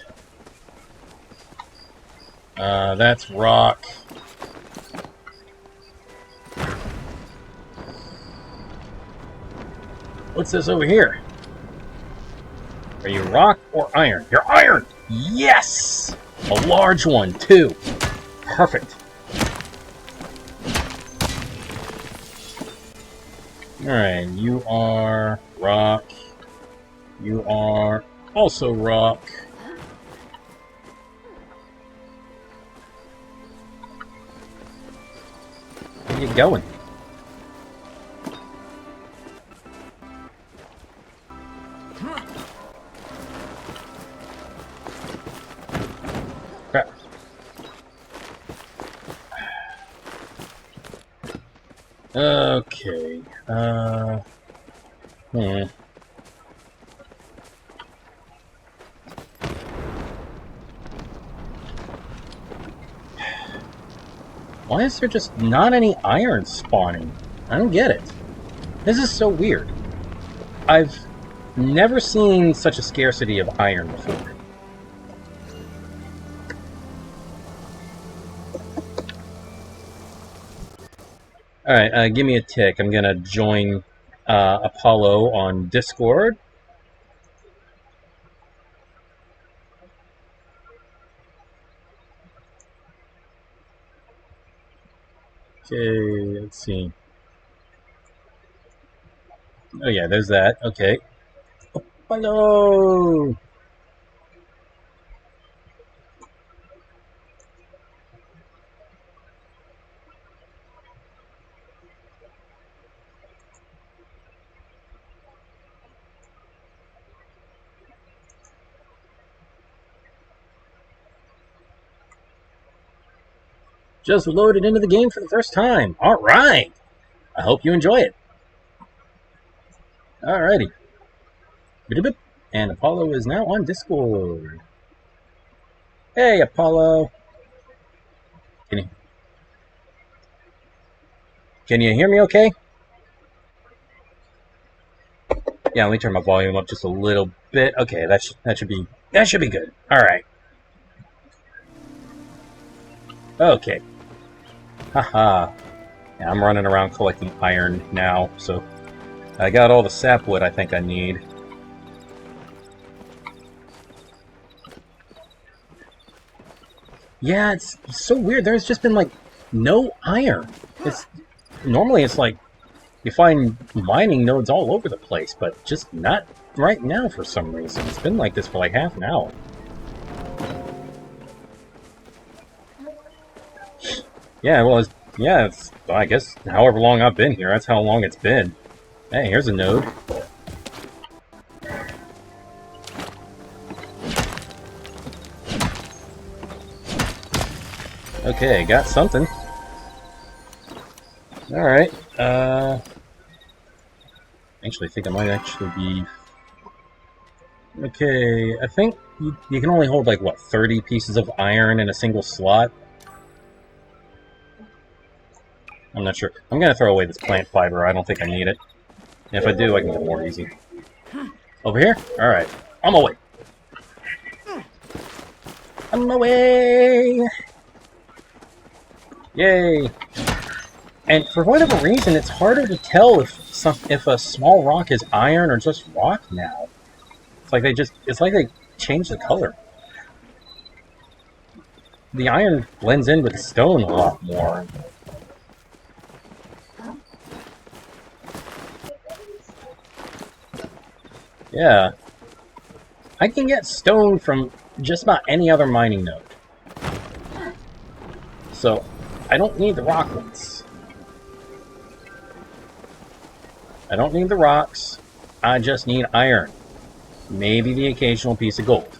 That's rock. What's this over here? Are you rock or iron? You're iron! Yes! A large one, too. Perfect. Alright, you are rock. You are also rock. Where are you going? Okay. Hmm. Why is there just not any iron spawning? I don't get it. This is so weird. I've never seen such a scarcity of iron before. Alright, give me a tick. I'm gonna join Apollo on Discord. Okay, let's see. Oh yeah, there's that. Okay. Hello! Just loaded into the game for the first time. Alright! I hope you enjoy it. Alrighty. And Apollo is now on Discord. Hey, Apollo. Can you hear me okay? Yeah, let me turn my volume up just a little bit. Okay, that should be good. All right. Okay. Haha. Yeah, I'm running around collecting iron now, so I got all the sapwood I think I need. Yeah, it's so weird. There's just been like no iron. Normally it's like you find mining nodes all over the place, but just not right now for some reason. It's been like this for like half an hour. Yeah, well, it's I guess however long I've been here, that's how long it's been. Hey, here's a node. Okay, got something. Alright, actually, I think I might actually be... Okay, I think you can only hold, like, what, 30 pieces of iron in a single slot? I'm not sure. I'm gonna throw away this plant fiber. I don't think I need it. If I do, I can get more easy. Over here? Alright. On my way. On my way! Yay! And for whatever reason, it's harder to tell if a small rock is iron or just rock now. It's like they changed the color. The iron blends in with the stone a lot more. Yeah. I can get stone from just about any other mining node. So, I don't need the rock ones. I don't need the rocks. I just need iron. Maybe the occasional piece of gold.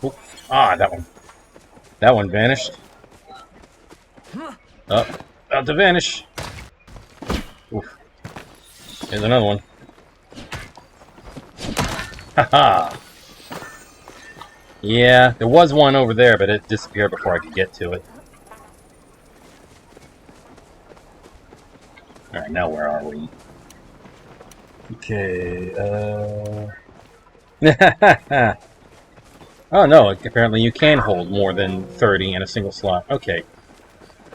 Oop. Ah, that one. That one vanished. Oh, about to vanish. Oof. Here's another one. Haha. Yeah, there was one over there, but it disappeared before I could get to it. Alright, now where are we? Okay, Oh no, apparently you can hold more than 30 in a single slot. Okay.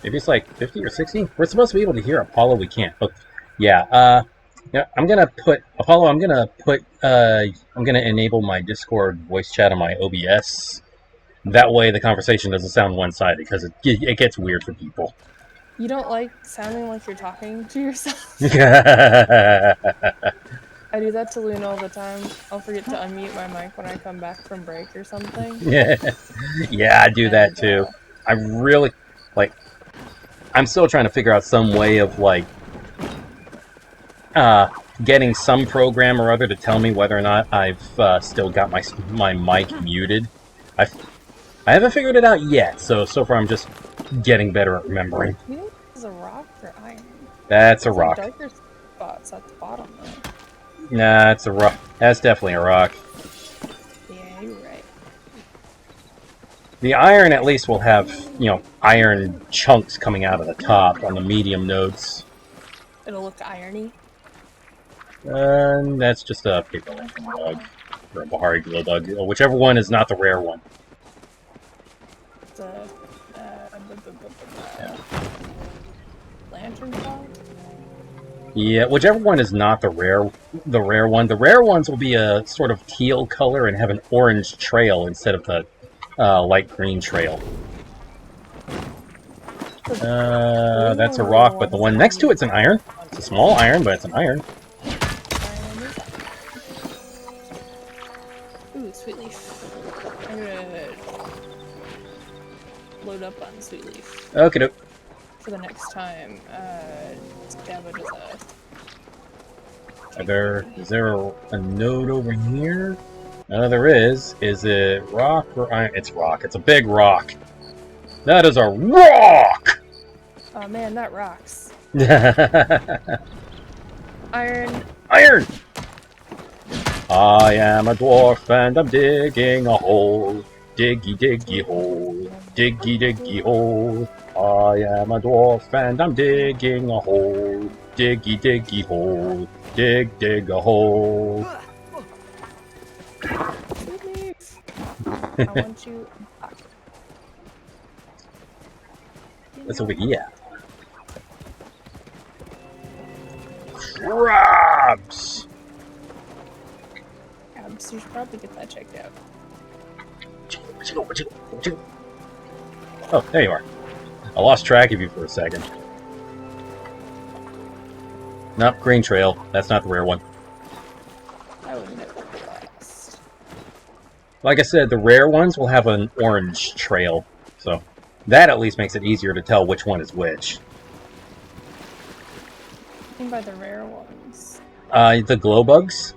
Maybe it's like 50 or 60? We're supposed to be able to hear Apollo, we can't. Oh, yeah, I'm gonna put... Apollo, I'm gonna enable my Discord voice chat on my OBS. That way the conversation doesn't sound one-sided, because it gets weird for people. You don't like sounding like you're talking to yourself? I do that to Luna all the time. I'll forget to unmute my mic when I come back from break or something. Yeah, I do that too. I really, like, I'm still trying to figure out some way of, like, getting some program or other to tell me whether or not I've still got my mic muted. I haven't figured it out yet, so far I'm just getting better at remembering. That's a Some rock. darker spots at the bottom, though. Nah, it's a rock. That's definitely a rock. Yeah, you're right. The iron at least will have, iron chunks coming out of the top on the medium nodes. It'll look irony. And that's just a paper lantern bug. Or a Bahari glow bug. Whichever one is not the rare one. The Yeah. lantern bug? Yeah, whichever one is not the rare one. The rare ones will be a sort of teal color and have an orange trail instead of the light green trail. That's a rock, but the one next to it's an iron. It's a small iron, but it's an iron. Ooh, sweet leaf. I'm gonna load up on sweet leaf Okay, doke. for the next time. Scabba does Is there a node over here? There is. Is it rock or iron? It's rock. It's a big rock. That is a rock! Oh man, that rocks. Iron. Iron! I am a dwarf and I'm digging a hole. Diggy diggy hole. Diggy diggy hole. I am a dwarf and I'm digging a hole. Diggy diggy hole. Dig dig a hole. Sweet leaf. I want you back. That's over here. Crabs! So you should probably get that checked out. Oh, there you are. I lost track of you for a second. Nope, green trail. That's not the rare one. I would never last. Like I said, the rare ones will have an orange trail. So that at least makes it easier to tell which one is which. What do you mean by the rare ones? The glow bugs.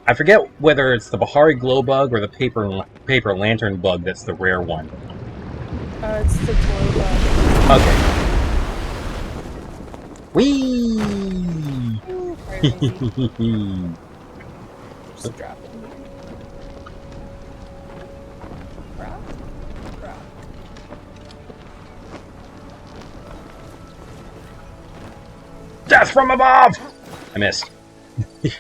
I forget whether it's the Bahari glow bug or the paper lantern bug that's the rare one. It's the glow bug. Okay. Whee! Ooh, crazy. Just drop it in here. Rock? Rock. Death from above! I missed. Ooh,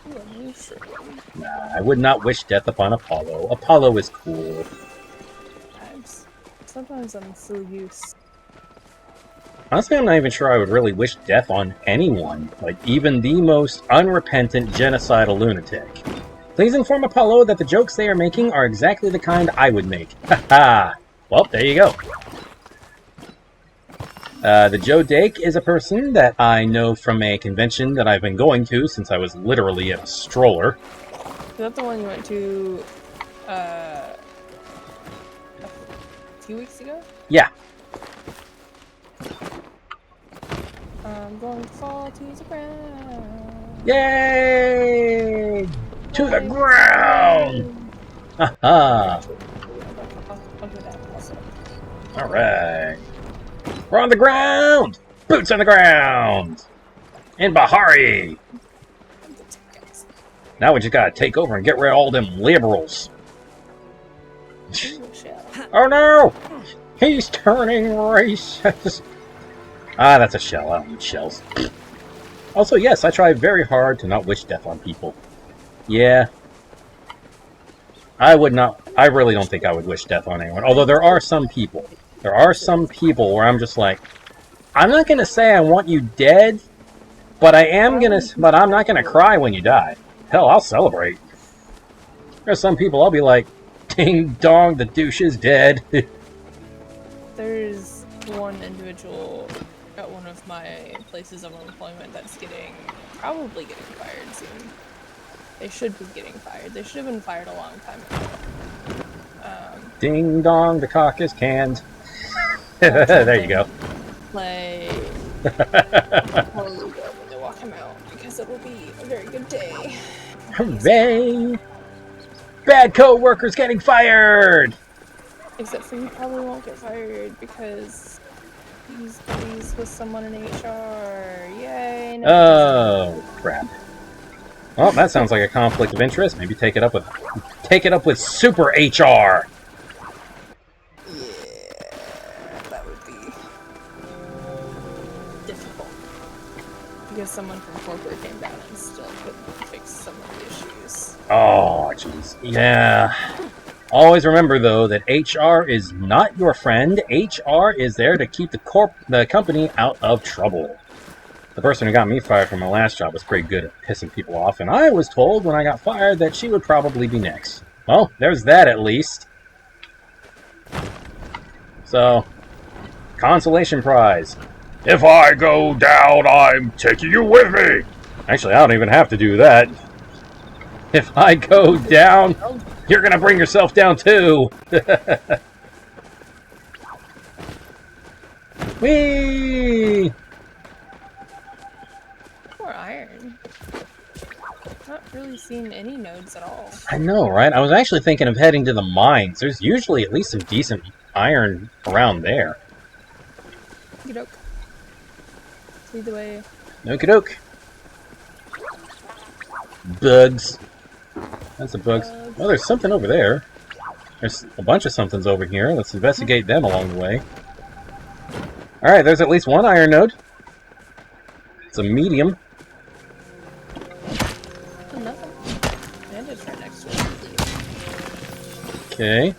a new shroom. Nah, I would not wish death upon Apollo. Apollo is cool. Sometimes I'm full use. Honestly, I'm not even sure I would really wish death on anyone. Like, even the most unrepentant genocidal lunatic. Please inform Apollo that the jokes they are making are exactly the kind I would make. Haha! Well, there you go. The Joe Dake is a person that I know from a convention that I've been going to since I was literally in a stroller. Is that the one you went to, a few weeks ago? Yeah. I'm going to fall to the ground. Yay! To the ground! Haha! I'll do that also. Alright. We're on the ground! Boots on the ground! In Bahari! Now we just gotta take over and get rid of all them liberals. Oh no! He's turning racist! Ah, that's a shell. I don't need shells. Also, yes, I try very hard to not wish death on people. Yeah. I would not... I really don't think I would wish death on anyone. Although there are some people. There are some people where I'm just like, I'm not gonna say I want you dead, but I'm not gonna cry when you die. Hell, I'll celebrate. There's some people I'll be like, ding dong, the douche is dead. There's one individual at one of my places of employment that's probably getting fired soon. They should be getting fired. They should have been fired a long time ago. Ding dong, the cock is canned. There you go. Play when they walk him out, because it will be a very good day. Hooray! Bad co-workers getting fired! Except for you probably won't get fired because He's buddies with someone in HR. Yay! No, Oh, crap. Well, that sounds like a conflict of interest. Maybe take it up with Super HR. yeah, that would be difficult. Because someone from corporate came down and still couldn't fix some of the issues. Oh, jeez. Yeah. Always remember, though, that HR is not your friend. HR is there to keep the company out of trouble. The person who got me fired from my last job was pretty good at pissing people off, and I was told when I got fired that she would probably be next. Well, there's that at least. So, consolation prize. If I go down, I'm taking you with me. Actually, I don't even have to do that. If I go down, you're gonna bring yourself down too. Whee! More iron. Not really seen any nodes at all. I know, right? I was actually thinking of heading to the mines. There's usually at least some decent iron around there. Okey doke. Lead the way. Okie doke. Bugs. That's a bugs. Oh, there's something over there. There's a bunch of somethings over here. Let's investigate them along the way. Alright, there's at least one iron node. It's a medium. Oh, nothing. Bandits right next to it. Okay.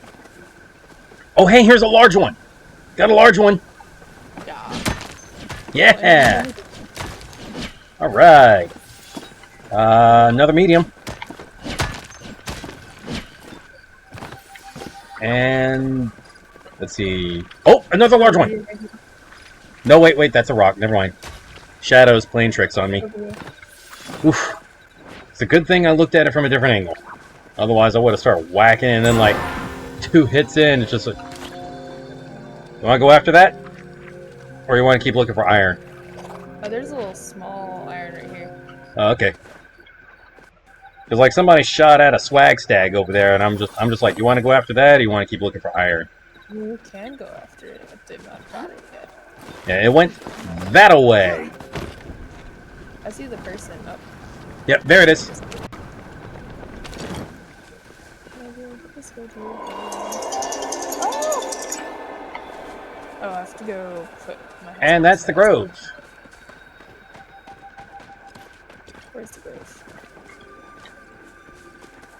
Oh, hey, here's a large one. Got a large one. Yeah. Alright. Another medium. And let's see. Oh, another large one. No, wait, that's a rock. Never mind. Shadow's playing tricks on me. Oof. It's a good thing I looked at it from a different angle. Otherwise, I would have started whacking, and then like 2 hits in, it's just like, you want to go after that, or you want to keep looking for iron? Oh, there's a little small iron right here. Oh, okay. Because like somebody shot at a swag stag over there, and I'm just like, you want to go after that, or you want to keep looking for iron? You can go after it, but they've not got it yet. Yeah, it went that away. I see the person. Oh. Yep, there it is. Let's go to Oh, I have to go put my house. And that's the grove. Where's the grove?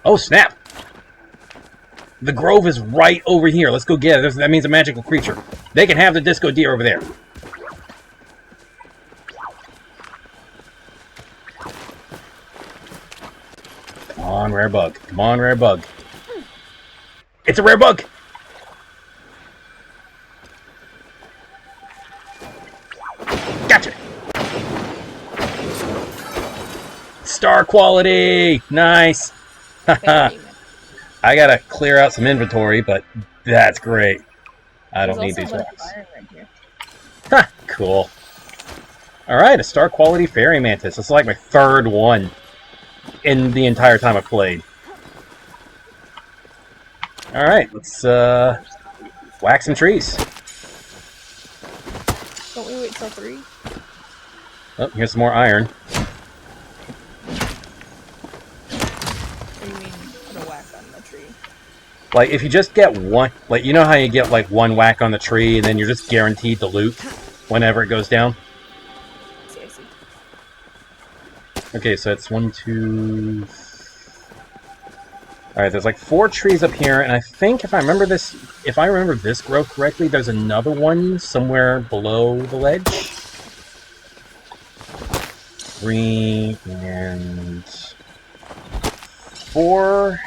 Oh, snap! The grove is right over here. Let's go get it. That means a magical creature. They can have the disco deer over there. Come on, rare bug. Come on, rare bug. It's a rare bug! Gotcha! Star quality! Nice! Haha. I gotta clear out some inventory, but that's great. I don't need these rocks. Ha! Cool. Alright, a star quality fairy mantis. It's like my 3rd one in the entire time I've played. Alright, let's whack some trees. Don't we wait till 3? Oh, here's some more iron. What do you mean, put a whack on the tree? Like, if you just get one... Like, you know how you get, like, one whack on the tree, and then you're just guaranteed to loot whenever it goes down? I see. Okay, so it's 1, 2... Alright, there's like 4 trees up here, and I think if I remember this growth correctly, there's another one somewhere below the ledge. 3 and 4.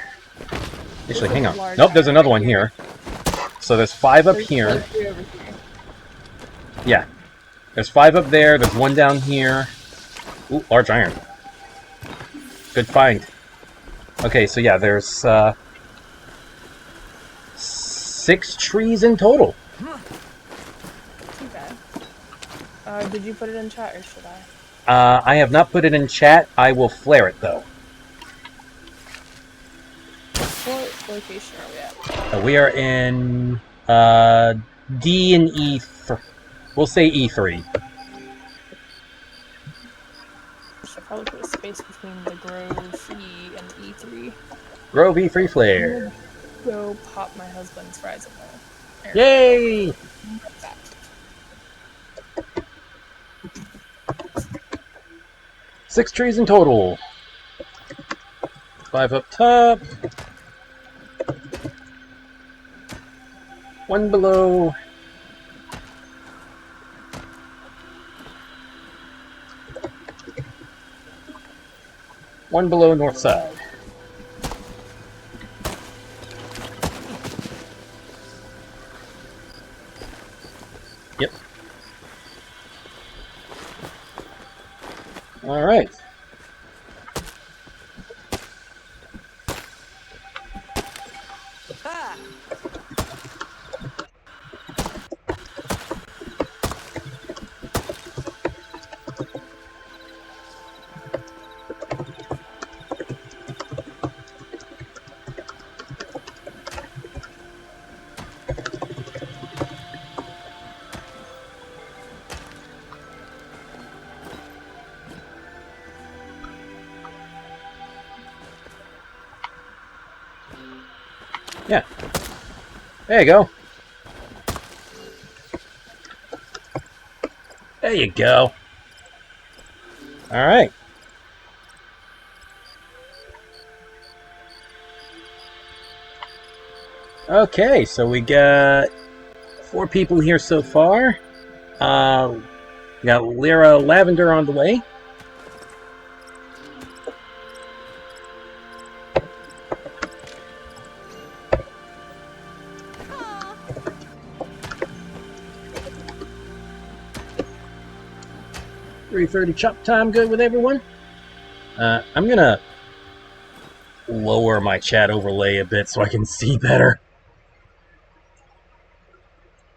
Actually, hang on. Nope, there's another one here. So there's 5 up here. Yeah. There's 5 up there, there's 1 down here. Ooh, large iron. Good find. Okay, so yeah, there's 6 trees in total. Too bad. Did you put it in chat or should I? I have not put it in chat. I will flare it though. What location are we at? We are in D and E. We'll say E3. Should probably put a space between the Grove E and E3. Grove E3 flare. Go pop my husband's fries in the air fryer. Yay! Like that. 6 trees in total. 5 up top. 1 below. One below north side. Yep. All right. Ah! Yeah. There you go. There you go. All right. Okay, so we got 4 people here so far. We got Lyra Lavender on the way. Aw. 3:30 chop time, good with everyone? I'm gonna lower my chat overlay a bit so I can see better.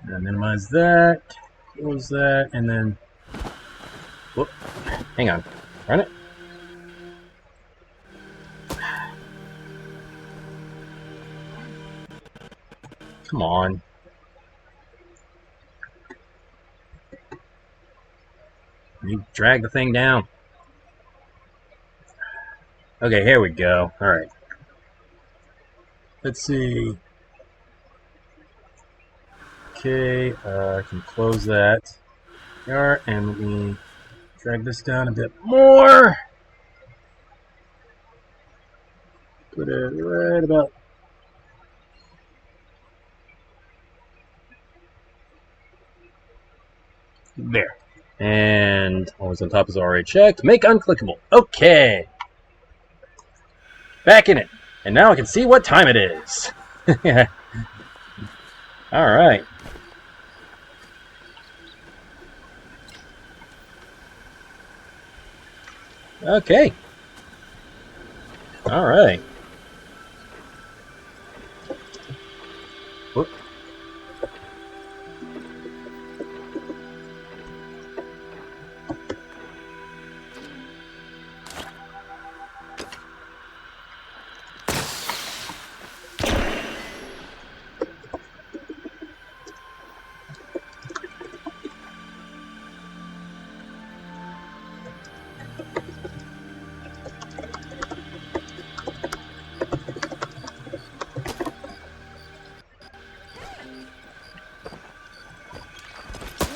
Minimize that, close that, and then... Whoop. Hang on. Run it. Come on. You drag the thing down. Okay, here we go. Alright. Let's see. Okay, I can close that. There, and let me drag this down a bit more. Put it right about there. And always on top is already checked. Make unclickable. Okay. Back in it. And now I can see what time it is. Alright. Okay. Alright. Whoop.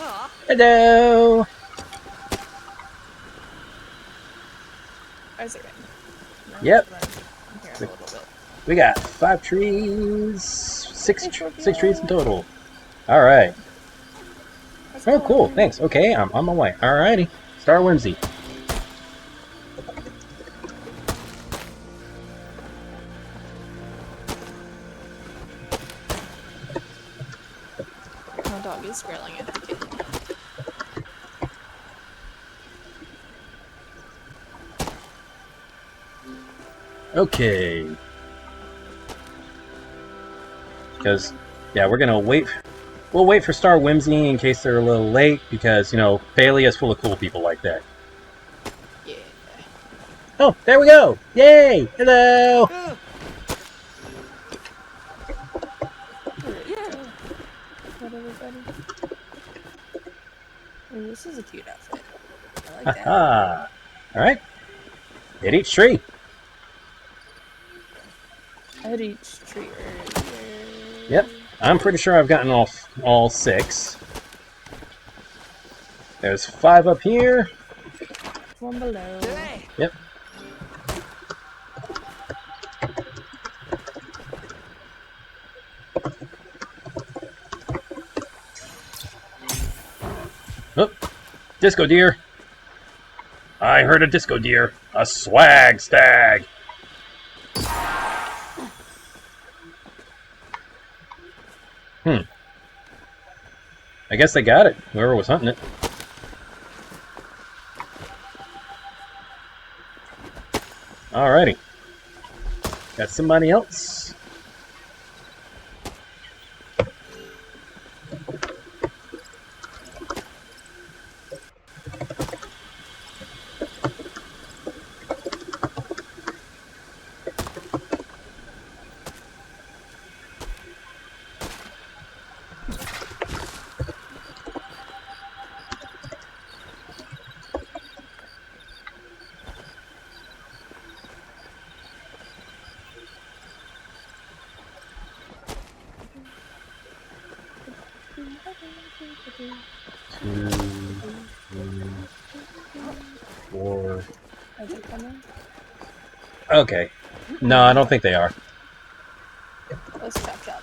Aw. Hello. Is it good? No, Yep. I'm here a little bit. We got 5 trees, 6 trees in total. All right. Oh, cool. Thanks. Okay, I'm on my way. Alrighty. Star Whimsy. My dog is growling at the kitten. Okay. Because, yeah, we're gonna wait. We'll wait for Star Whimsy in case they're a little late, because, you know, Bailey is full of cool people like that. Yeah. Oh, there we go! Yay! Hello! Ugh. There we go. What, everybody? Ooh, this is a cute outfit. I like that. Haha. Alright. Hit each tree. I hit each tree earlier. Yep. I'm pretty sure I've gotten all 6. There's 5 up here. One below. Yep. Oh, disco deer. I heard a disco deer. A swag stag. I guess they got it. Whoever was hunting it. Alrighty. Got somebody else? Two, 3, 4. Are they coming? Okay. No, I don't think they are. Let's chop chop.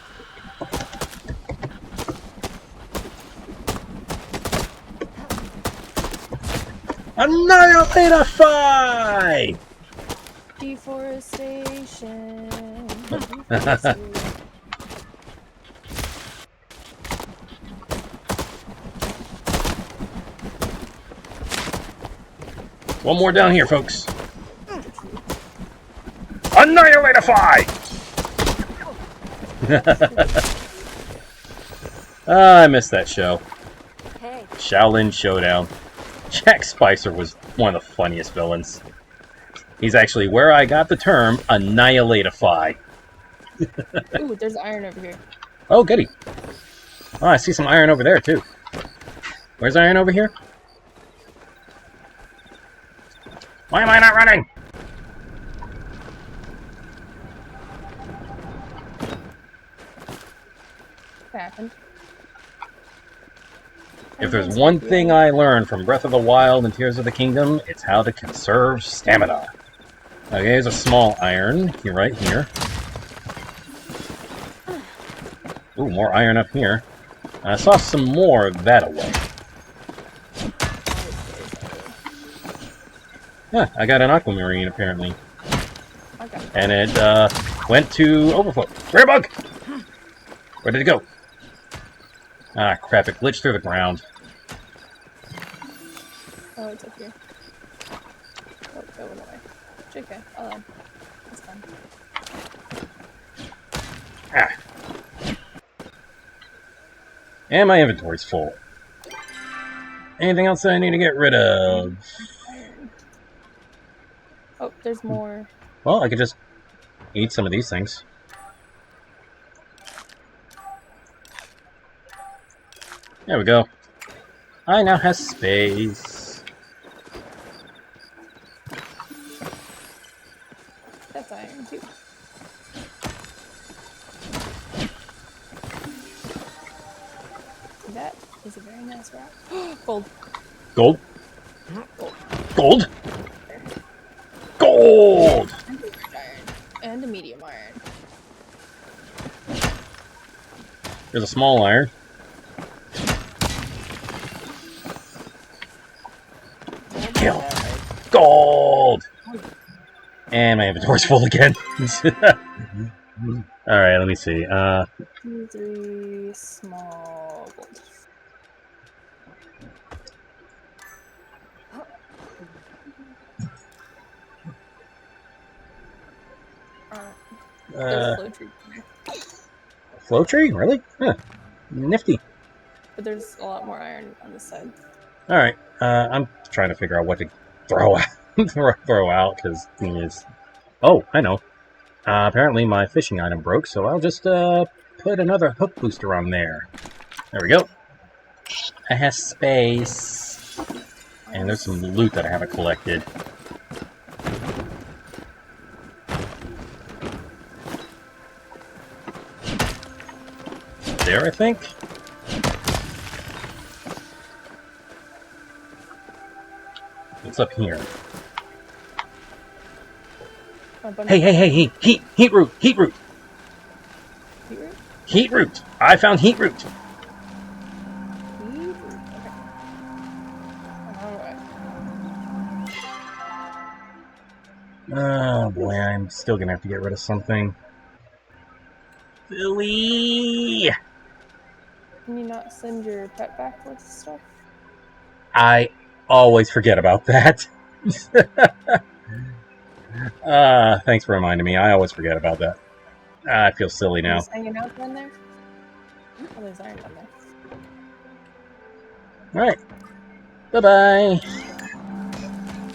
Annihilate! Deforestation. One more down here, folks. Annihilatify! I missed that show. Hey, Shaolin Showdown. Jack Spicer was one of the funniest villains. He's actually where I got the term Annihilatify. Ooh, there's iron over here. Oh, goody. Oh, I see some iron over there, too. Where's iron over here? Why am I not running? What happened? If there's one thing I learned from Breath of the Wild and Tears of the Kingdom, it's how to conserve stamina. Okay, here's a small iron. Here, right here. Ooh, more iron up here. I saw some more that away. Huh, I got an aquamarine, apparently. Okay. And it, went to overflow. Rare bug! Where did it go? Ah, crap, it glitched through the ground. Oh, it's up here. Oh, that went away. It's okay. That's fine. Ah. And my inventory's full. Anything else that I need to get rid of? Oh, there's more. Well, I could just eat some of these things. There we go. I now have space. That's iron too. That is a very nice rock. Gold. Gold? Gold. Gold? Gold! And a large iron. And a medium iron. There's a small iron. Kill. Gold! And my inventory's full again. Alright, let me see. 2, 3 small gold. There's a flow tree in there. Flow tree? Really? Huh. Nifty. But there's a lot more iron on this side. Alright, I'm trying to figure out what to throw out, throw out, because the thing is... Oh, I know. Apparently my fishing item broke, so I'll just, put another hook booster on there. There we go. I have space. And there's some loot that I haven't collected. There, I think. What's up here? Hey! Heat root! Heat root? Heat root! I found heat root! Heat root, okay. Oh boy, I'm still gonna have to get rid of something. Billy! Can you not send your pet back with stuff? I always forget about that. Thanks for reminding me. I always forget about that. I feel silly now. Just hanging out down there? Oh, there's iron down there. Alright. Bye-bye.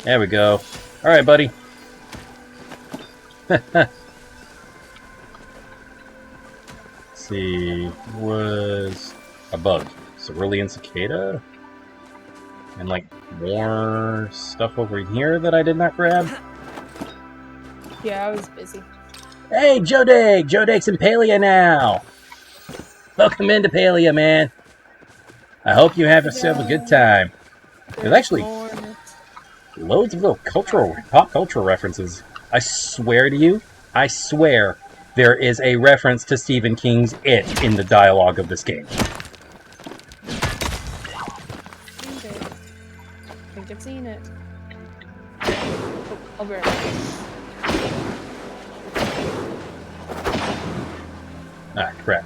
There we go. Alright, buddy. Let's see. Was a bug. Cerulean cicada? And like more stuff over here that I did not grab? Yeah, I was busy. Hey, Jodag! Jodag's in Palia now! Welcome into Palia, man. I hope you have yourself a good time. There's actually loads of little pop cultural references. I swear to you, I swear, there is a reference to Stephen King's It in the dialogue of this game. Okay. I think I've seen it. Oh, I'll be right back. Ah, crap.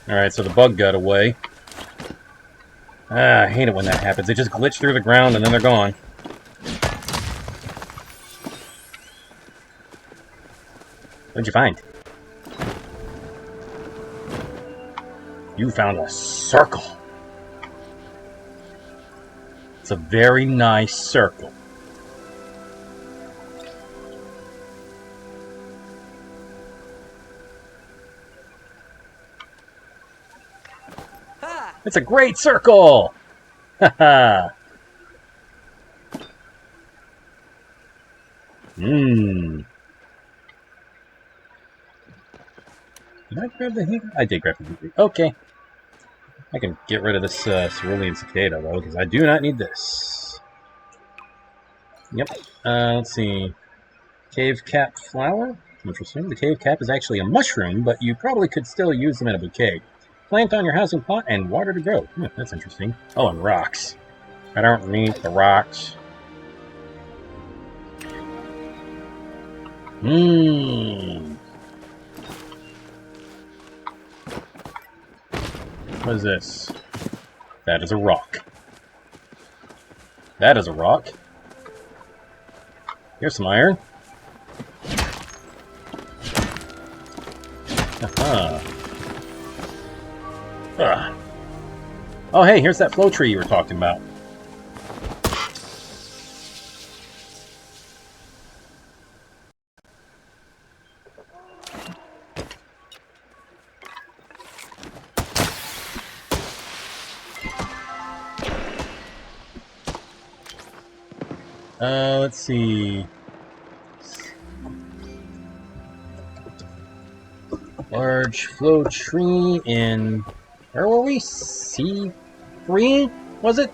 Alright, so the bug got away. Ah, I hate it when that happens. They just glitch through the ground and then they're gone. What'd you find? You found a circle. It's a very nice circle. It's a great circle! Haha! Mmm. Did I grab the heat? I did grab the heat. Okay. I can get rid of this cerulean cicada, though, because I do not need this. Yep. Let's see. Cave cap flower? Interesting. The cave cap is actually a mushroom, but you probably could still use them in a bouquet. Plant on your housing plot and water to grow. That's interesting. Oh, and rocks. I don't need the rocks. Mmm. What is this? That is a rock. That is a rock. Here's some iron. Aha. Oh, hey, here's that flow tree you were talking about. Let's see. Large flow tree in... Where were we? C3? Was it?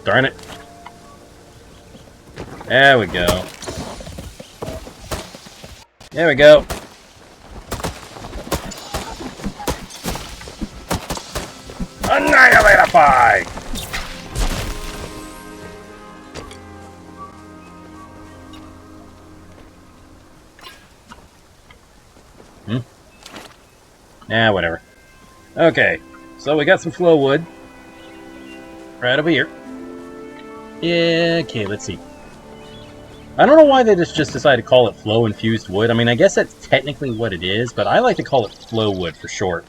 Darn it. There we go. There we go. Annihilatify! Whatever. Okay, so we got some flow wood. Right over here. Yeah, okay, let's see. I don't know why they just decided to call it flow infused wood. I mean, I guess that's technically what it is, but I like to call it flow wood for short.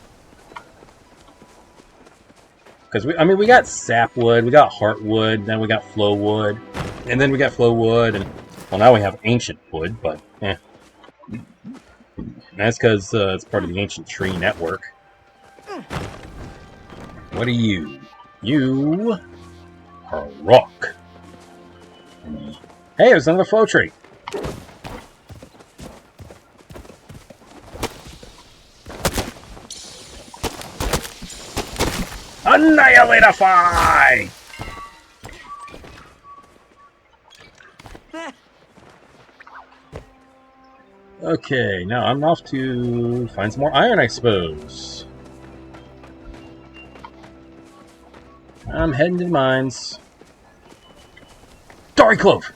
Because we got sapwood, we got heartwood, then we got flow wood. And then we got flow wood, and well, now we have ancient wood, but that's because it's part of the ancient tree network. What are you? You are a rock. Hey, there's another flow tree. Annihilatify! Okay, now I'm off to find some more iron, I suppose. I'm heading to the mines. Dory Clove!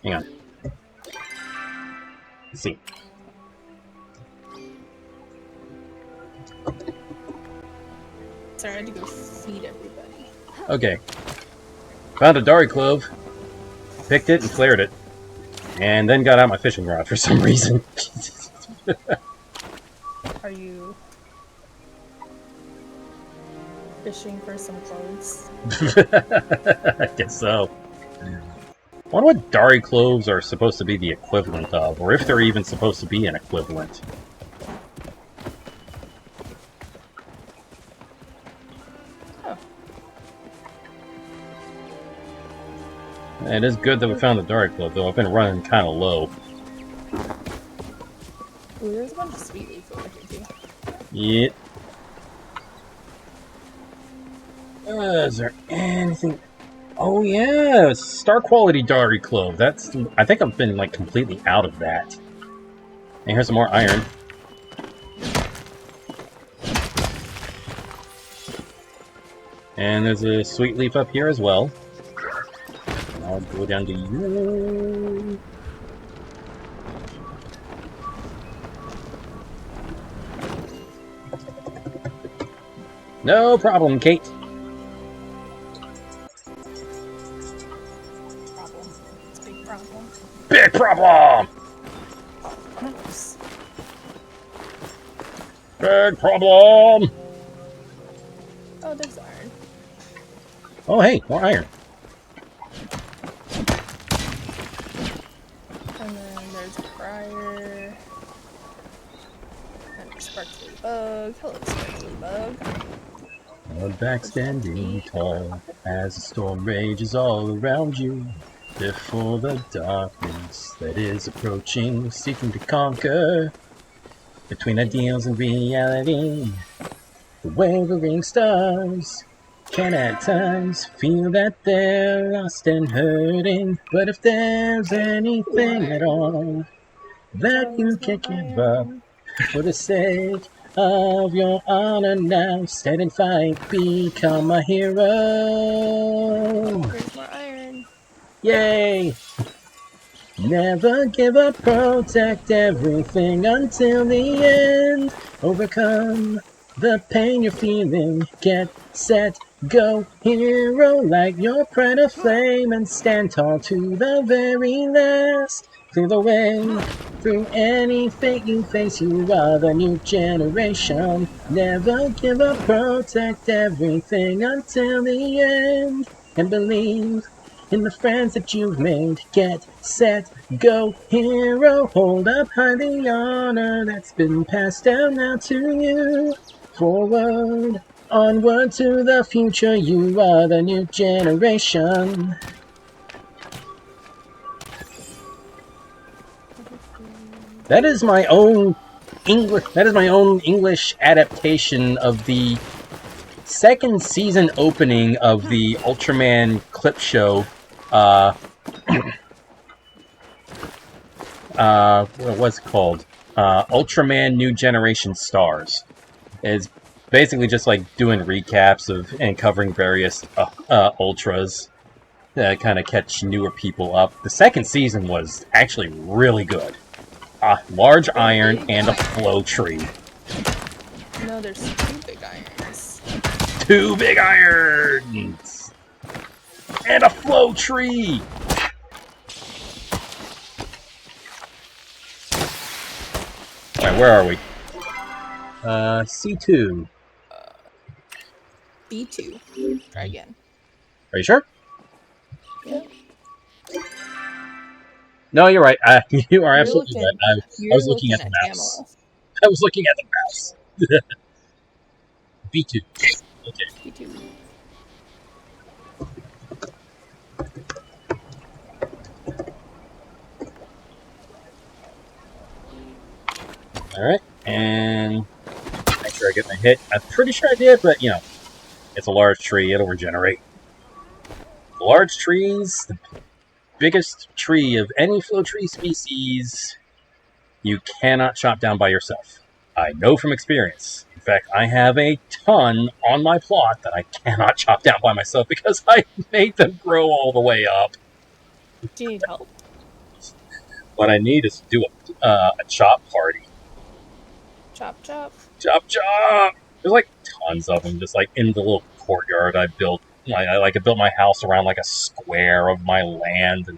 Hang on. Let's see. Sorry, I had to go feed everybody. Okay. Found a Dory Clove, picked it and flared it, and then got out my fishing rod for some reason. Are you fishing for some clothes? I guess so. I wonder what Dory Cloves are supposed to be the equivalent of, or if they're even supposed to be an equivalent. Oh. It is good that we found the Dory Clove, though I've been running kind of low. Ooh, there's a bunch of sweet leaf over here too. Yeah. Is there anything? Oh yeah, star quality Dory Clove. That's. I think I've been like completely out of that. And here's some more iron. And there's a sweet leaf up here as well. I'll go down to you. No problem, Kate. Problem. It's a big problem. Big problem! Oops. Big problem! Oh, there's iron. Oh hey, more iron. And then there's a briar. And a sparkly bug. Hello, sparkly bug. Held back standing tall as the storm rages all around you. Before the darkness that is approaching, seeking to conquer. Between ideals and reality, the wavering stars can at times feel that they're lost and hurting. But if there's anything at all that you can give up for the sake of your honor now, stand and fight, become a hero. There's more iron. Yay! Never give up, protect everything until the end. Overcome the pain you're feeling, get set, go, hero, light your pride of flame and stand tall to the very last. Clear the way through any fate you face, you are the new generation. Never give up, protect everything until the end. And believe in the friends that you've made, get set, go, hero, hold up high the honor that's been passed down now to you. Forward, onward to the future, you are the new generation. That is my own English adaptation of the second season opening of the Ultraman clip show. What was it called? Ultraman New Generation Stars. It's basically just like doing recaps of and covering various ultras that kind of catch newer people up. The second season was actually really good. Large iron and a flow tree. No, there's two big irons. 2 big irons! And a flow tree! Alright, where are we? C2. B2. Try again. Are you sure? Yeah. No, you're right. You are You're absolutely looking. right. I You're was looking looking at the at mouse. Tamala. I was looking at the mouse. B2. Okay. B2. Alright, and make sure I get my hit. I'm pretty sure I did, but, it's a large tree. It'll regenerate. Large trees, the biggest tree of any flow tree species, you cannot chop down by yourself. I know from experience. In fact, I have a ton on my plot that I cannot chop down by myself because I made them grow all the way up. Do you need help? What I need is to do a chop party. Chop, chop. Chop, chop! There's like tons of them, just like in the little courtyard I built. I built my house around like a square of my land, and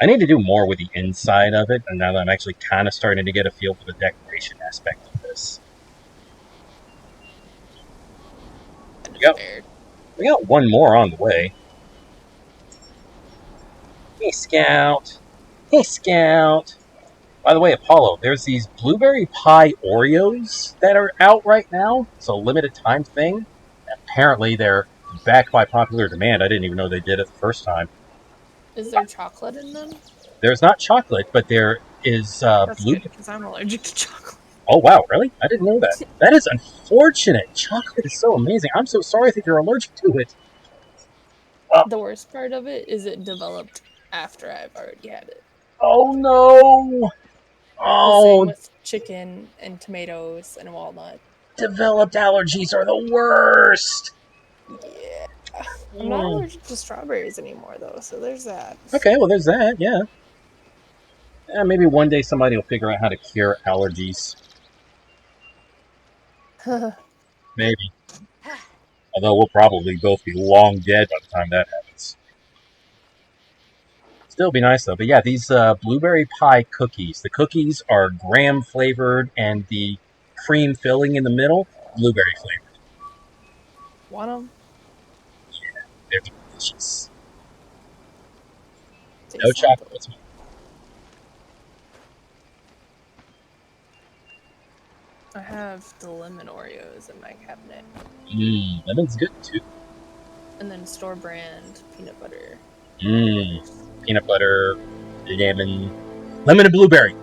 I need to do more with the inside of it. And now that I'm actually kind of starting to get a feel for the decoration aspect of this, we got one more on the way. Hey, Scout. Hey, Scout. By the way, Apollo, there's these blueberry pie Oreos that are out right now. It's a limited time thing. Apparently, they're backed by popular demand. I didn't even know they did it the first time. Is there chocolate in them? There's not chocolate, but there is That's blue. good because I'm allergic to chocolate. Oh, wow, really? I didn't know that. That is unfortunate. Chocolate is so amazing. I'm so sorry that you're allergic to it. The worst part of it is it developed after I've already had it. Oh, no. The same Oh, with chicken and tomatoes and walnut. developed allergies are the worst. Yeah. I'm not allergic to strawberries anymore, though, so there's that. Okay, well, there's that, yeah. Maybe one day somebody will figure out how to cure allergies. Maybe. Although we'll probably both be long dead by the time that happens. Still be nice, though. But yeah, these blueberry pie cookies. The cookies are graham flavored, and the cream filling in the middle, blueberry flavored. Want them? Yeah, they're delicious. Taste No chocolate. sample. I have the lemon Oreos in my cabinet. Lemon's good, too. And then store brand peanut butter. Peanut butter, lemon and blueberry.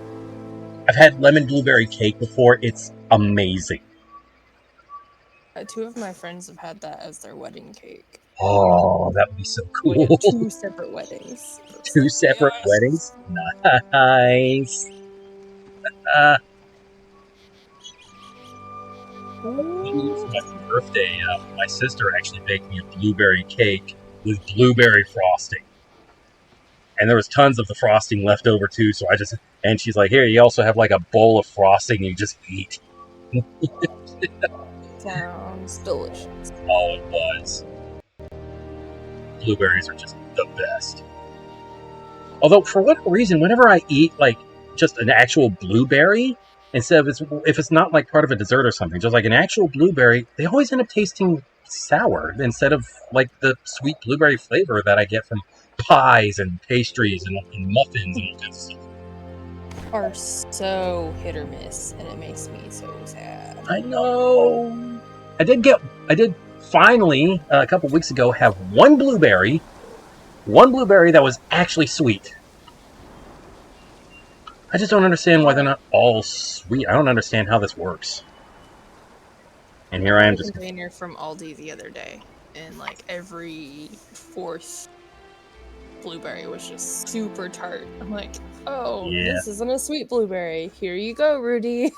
I've had lemon blueberry cake before. It's amazing. 2 of my friends have had that as their wedding cake. Oh, that would be so cool. We had 2 separate weddings. 2 separate weddings? Nice. For my birthday, my sister actually baked me a blueberry cake with blueberry frosting. And there was tons of the frosting left over too, so and she's like, here, you also have like a bowl of frosting you just eat. Sounds delicious. Oh, it was. Blueberries are just the best. Although, for whatever reason, whenever I eat like just an actual blueberry, instead of if it's not like part of a dessert or something, just like an actual blueberry, they always end up tasting sour instead of like the sweet blueberry flavor that I get from pies and pastries and muffins and all kinds of stuff. Are so hit or miss, and it makes me so sad. I know. I did finally a couple weeks ago have one blueberry that was actually sweet. I just don't understand why they're not all sweet. I don't understand how this works. And here I am just... a container from Aldi the other day, and like every 4th blueberry was just super tart. I'm like, oh, yeah. This isn't a sweet blueberry. Here you go, Rudy.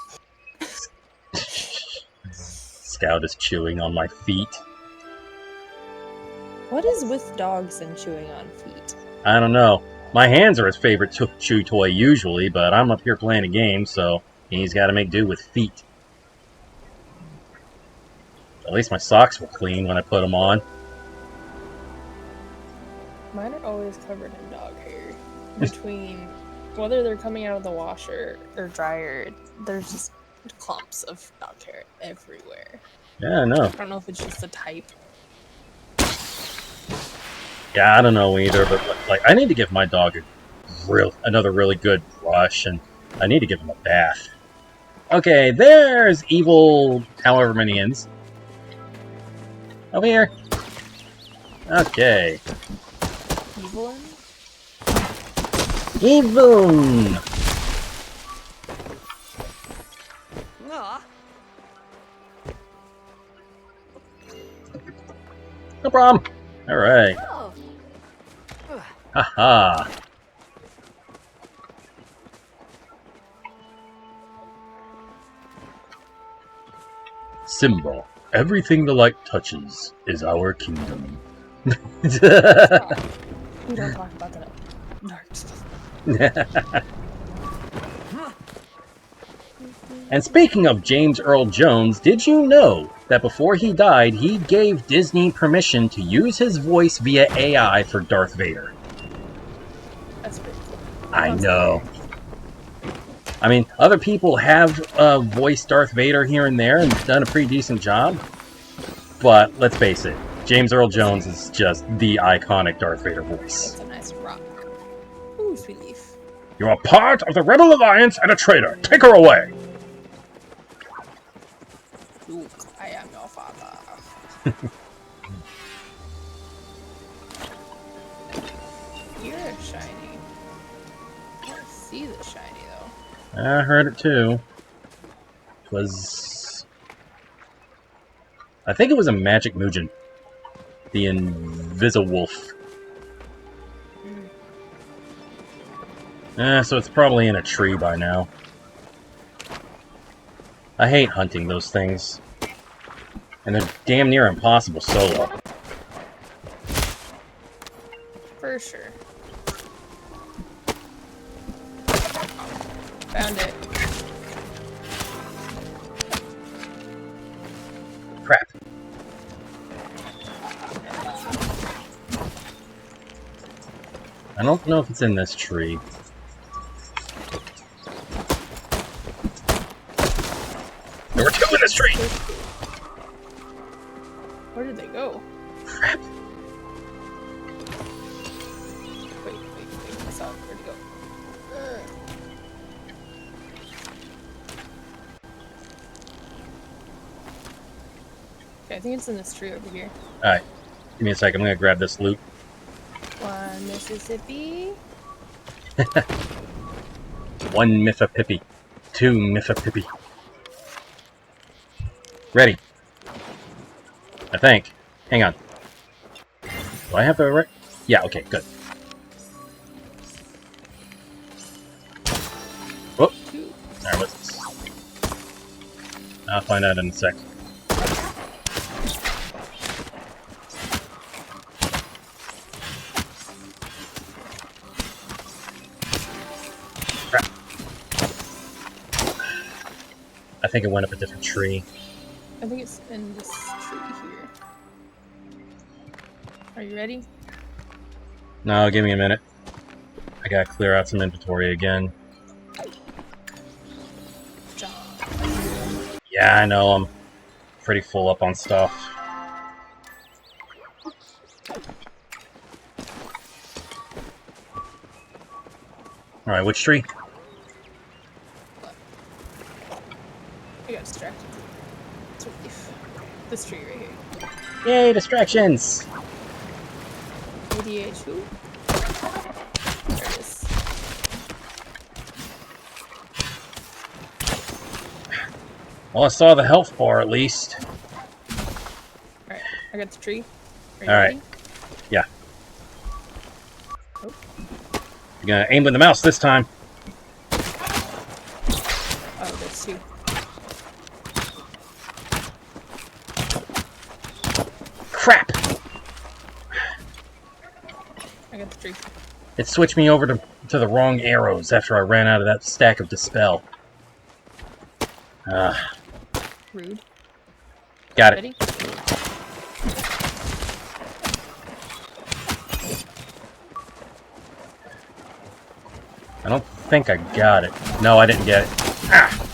Scout is chewing on my feet. What is with dogs and chewing on feet? I don't know. My hands are his favorite chew toy usually, but I'm up here playing a game, so he's got to make do with feet. At least my socks were clean when I put them on. Mine are always covered in dog hair. Between whether they're coming out of the washer or dryer, there's just clumps of dog hair everywhere. Yeah, I know. I don't know if it's just the type. Yeah, I don't know either, but like, I need to give my dog another really good brush, and I need to give him a bath. Okay, there's evil however many ends. Over here. Okay. Evelyn? Evil! Aw. No problem. Alright. Oh. Haha. Simba, everything the light touches is our kingdom. We don't talk about that dark stuff. And speaking of James Earl Jones, did you know that before he died, he gave Disney permission to use his voice via AI for Darth Vader? That's pretty cool. I know. I mean, other people have voiced Darth Vader here and there and done a pretty decent job. But let's face it, James Earl Jones is just the iconic Darth Vader voice. That's a nice rock. Ooh, sweet leaf. You are part of the Rebel Alliance and a traitor. Take her away. Luke, I am your father. You're shiny. I don't see the shiny though. I heard it too. It was... I think it was a magic Mugen. The Invisilwolf. So it's probably in a tree by now. I hate hunting those things. And they're damn near impossible solo. For sure. Found it. Crap. I don't know if it's in this tree. There were two in this tree! Where did they go? Crap. Wait. I saw it. Where'd it go? Okay, I think it's in this tree over here. Alright. Give me a sec. I'm gonna grab this loot. One Mississippi. One Miffa-Pippi. Two Miffa-Pippi. Ready. I think. Hang on. Do I have the right... Yeah, okay, good. Whoop. Alright, what's this? I'll find out in a sec. Crap. I think it went up a different tree. I think it's in this tree here. Are you ready? No, give me a minute. I gotta clear out some inventory again. John. Yeah, I know, I'm pretty full up on stuff. Alright, which tree? I got distracted. It's a leaf. This tree right here. Yay, distractions! ADH who? There it is. Well, I saw the health bar at least. Alright, I got the tree. Are you Alright. ready? Yeah. Oh. You're gonna aim with the mouse this time. Oh, there's two. Crap! I got the tree. It switched me over to the wrong arrows after I ran out of that stack of Dispel. Rude. Got it. Ready? I don't think I got it. No, I didn't get it. Ah!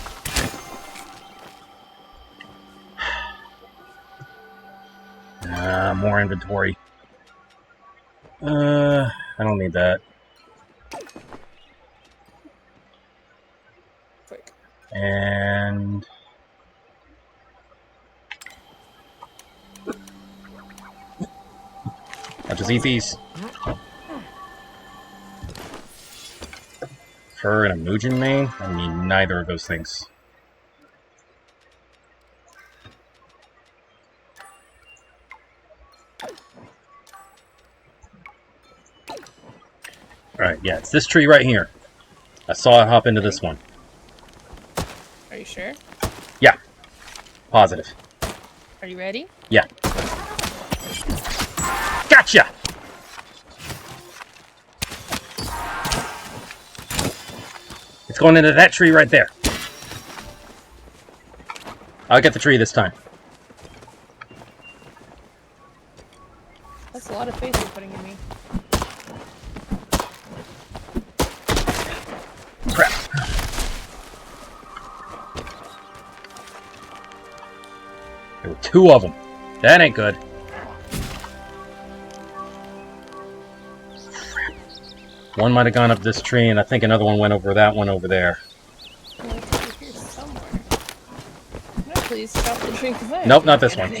More inventory. I don't need that. Quick. And... I'll just eat these. Fur and a Mugen mane? I need neither of those things. Alright, yeah, it's this tree right here. I saw it hop into this one. Are you sure? Yeah. Positive. Are you ready? Yeah. Gotcha! It's going into that tree right there. I'll get the tree this time. That's a lot of faith you're putting in me. Crap. There were 2 of them. That ain't good. One might have gone up this tree, and I think another one went over that one over there. Well, it's over here somewhere. No, please stop the tree. Nope, not this one.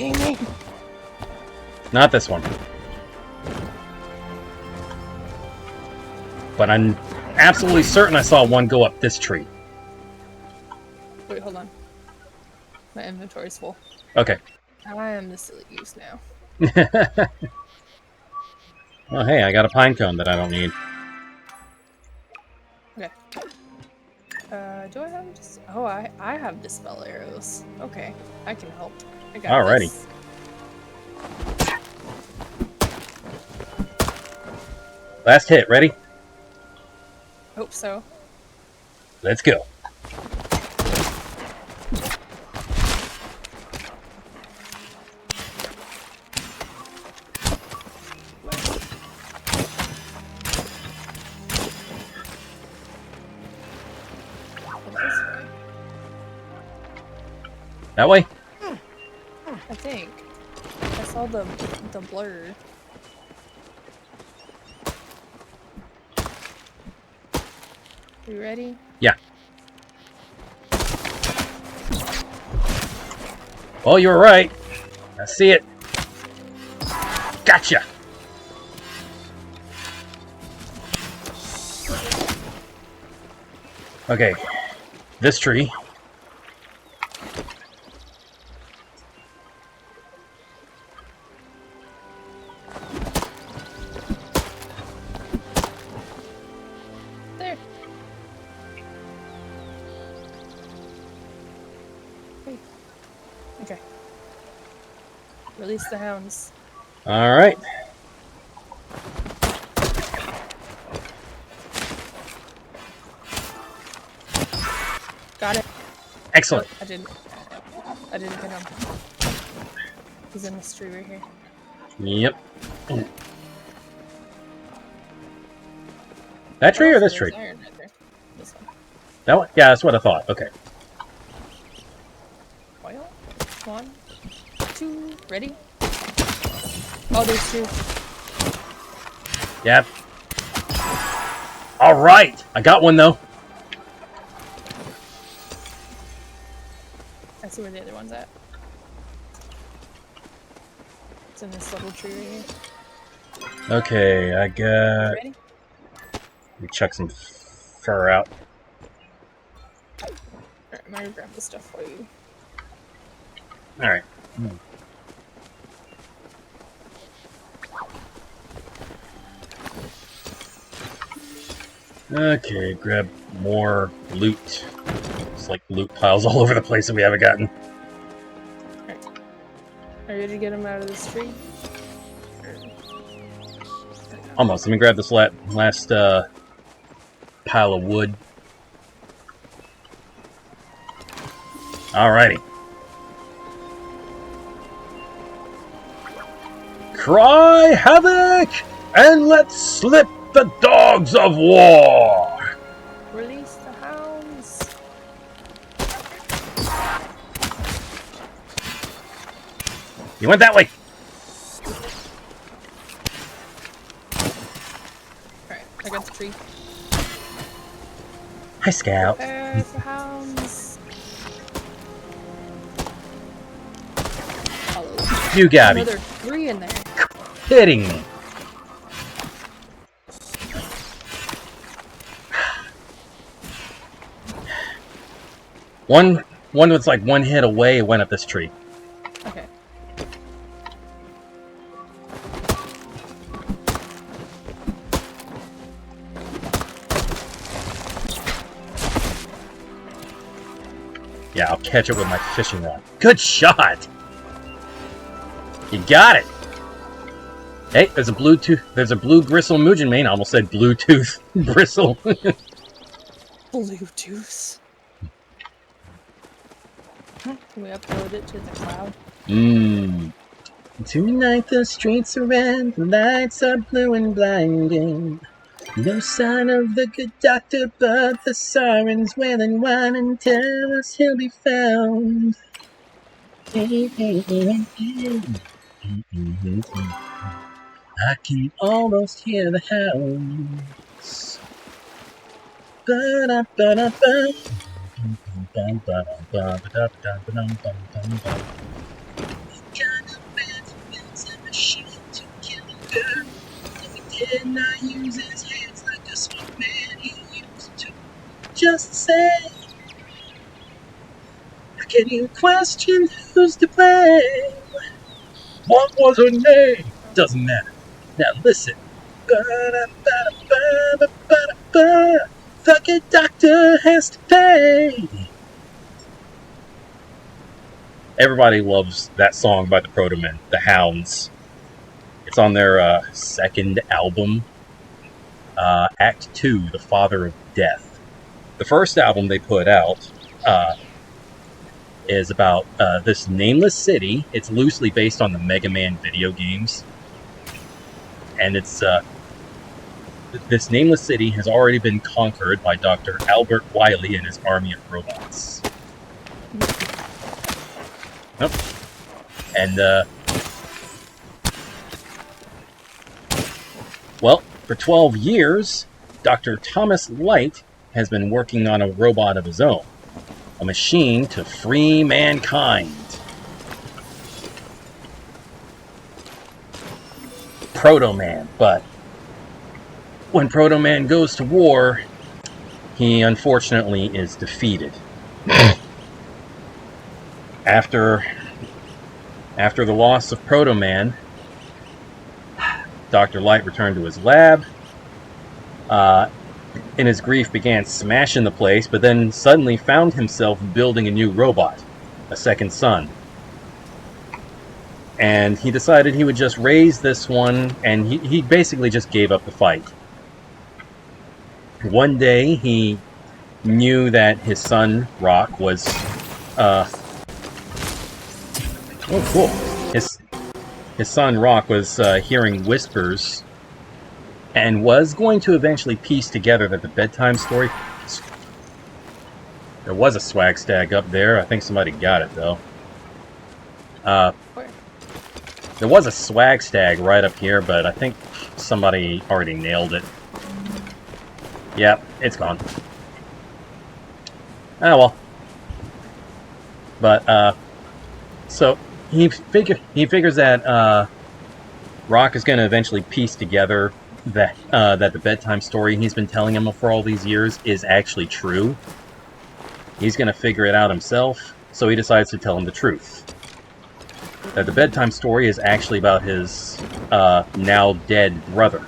Not this one. But I'm absolutely certain I saw one go up this tree. Wait, hold on. My inventory's full. Okay. I am the silly goose now. Well, hey, I got a pine cone that I don't need. Okay. Do I have oh, I have dispel arrows. Okay, I can help. I got Alrighty. this. Last hit, ready? Hope so. Let's go. That way? I think. I saw the blur. You ready? Yeah. Well, you were right. I see it. Gotcha! Okay. This tree. There. Hey. Okay. Release the hounds. Alright. Got it. Excellent. Oh, I didn't get him. He's in this tree right here. Yep. That tree or this tree? There's iron right there. This one. That one? Yeah, that's what I thought. Okay. Well, 1, 2, ready? Oh, there's 2. Yep. Alright! I got one, though. I see where the other one's at. It's in this little tree right here. Okay, I got... Ready? Let me check some fur out. Alright, I'm gonna grab the stuff for you. Alright. Okay, grab more loot. It's like loot piles all over the place that we haven't gotten. Alright. Are you ready to get him out of this tree? Almost. Let me grab this last pile of wood. Alrighty. Cry havoc and let slip the dogs of war. You went that way! Alright, I got the tree. Hi, Scout. Prepare for hounds. Follow. You got me. Another 3 in there. Kidding me. One was like one hit away, went up this tree. Okay. Yeah, I'll catch it with my fishing rod. Good shot! You got it! Hey, there's a blue bristle Mugen mane. I almost said Bluetooth bristle. Bluetooth. Can we upload it to the cloud? Tonight the streets are red, the lights are blue and blinding. No sign of the good doctor, but the sirens wailing whine and tell us he'll be found. I can almost hear the hounds. Ba-da-ba-da-ba. Kind of man builds a machine to kill a girl. If he did not use his hands like a smart man, he used to just say, how can you question who's to blame? What was her name? Doesn't matter. Now listen. Ba-da-ba-da-ba-ba-ba-da-ba. The good doctor has to pay. Everybody loves that song by the Proto-Men, The Hounds. It's on their second album, Act 2, The Father of Death. The first album they put out is about this nameless city. It's loosely based on the Mega Man video games. And it's this nameless city has already been conquered by Dr. Albert Wily and his army of robots. Nope. And, well, for 12 years, Dr. Thomas Light has been working on a robot of his own. A machine to free mankind. Proto-Man, but when Proto-Man goes to war, he unfortunately is defeated. After the loss of Proto-Man, Dr. Light returned to his lab. In his grief, began smashing the place, but then suddenly found himself building a new robot, a second son. And he decided he would just raise this one, and he basically just gave up the fight. One day, he knew that his son, Rock, was... Oh, cool. His son, Rock, was hearing whispers and was going to eventually piece together that the bedtime story... There was a swag stag up there. I think somebody got it, though. Where? There was a swag stag right up here, but I think somebody already nailed it. Yep, it's gone. Oh well. But, so... He figures that Rock is going to eventually piece together that the bedtime story he's been telling him for all these years is actually true. He's going to figure it out himself, so he decides to tell him the truth. That the bedtime story is actually about his now dead brother.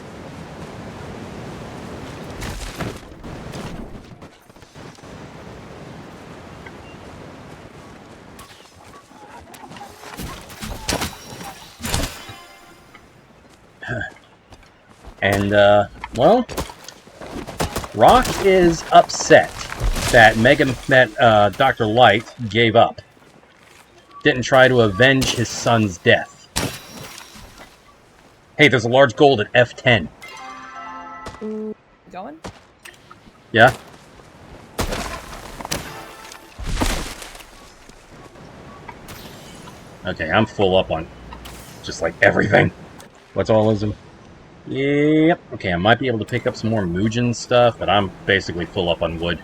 And, well, Rock is upset that Dr. Light gave up. Didn't try to avenge his son's death. Hey, there's a large gold at F10. Going? Yeah? Okay, I'm full up on just like everything. What's all of them? Yep. Okay, I might be able to pick up some more Mugen stuff, but I'm basically full up on wood.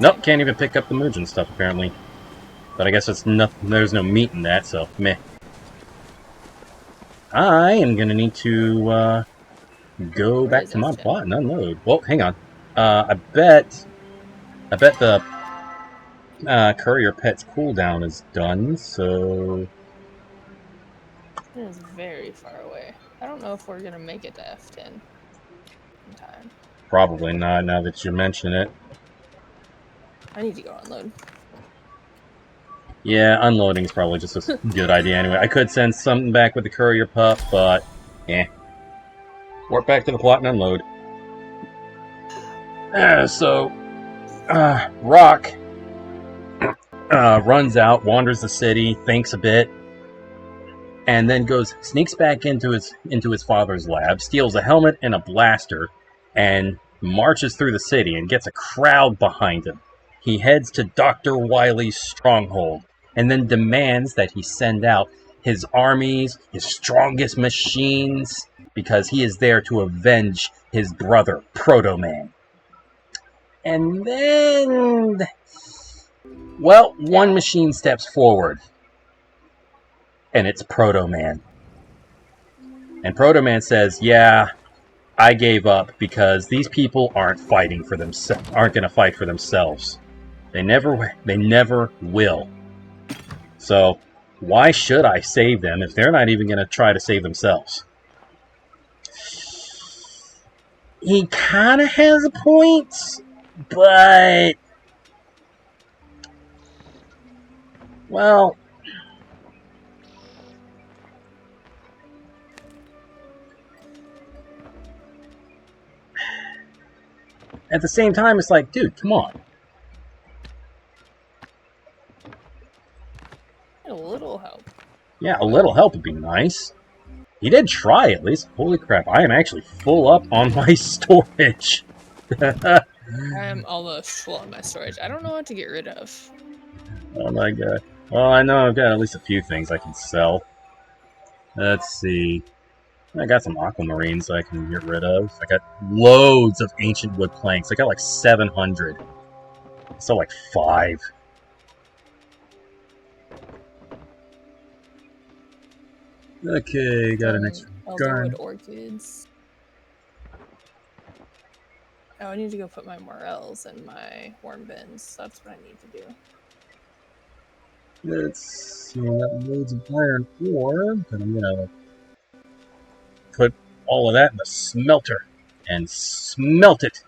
Nope, can't even pick up the Mugen stuff apparently. But I guess it's nothing. There's no meat in that, so meh. I am gonna need to go back to my plot and unload. Well, hang on. I bet the courier pet's cooldown is done. So It is very far away. I don't know if we're gonna make it to F10 in time. Probably not. Now that you mention it. I need to go unload. Yeah, unloading is probably just a good idea anyway. I could send something back with the courier pup, but warp back to the plot and unload. Rock runs out, wanders the city, thinks a bit, and then sneaks back into his father's lab, steals a helmet and a blaster, and marches through the city and gets a crowd behind him. He heads to Dr. Wily's stronghold, and then demands that he send out his armies, his strongest machines, because he is there to avenge his brother, Proto-Man. And then, well, one machine steps forward, and it's Proto-Man. And Proto-Man says, yeah, I gave up because these people aren't going to fight for themselves. They never will. So, why should I save them if they're not even going to try to save themselves? He kind of has a point, but... well... at the same time, it's like, dude, come on. A little help. Yeah, a little help would be nice. He did try at least. Holy crap, I am actually full up on my storage. I am almost full on my storage. I don't know what to get rid of. Oh my god. Well, I know I've got at least a few things I can sell. Let's see. I got some aquamarines I can get rid of. I got loads of ancient wood planks. I got like 700. So like 5. Okay, got an extra Elderwood orchids. Oh, I need to go put my morels in my worm bins. That's what I need to do. Let's see, I got loads of iron ore, but I'm gonna put all of that in the smelter and smelt it.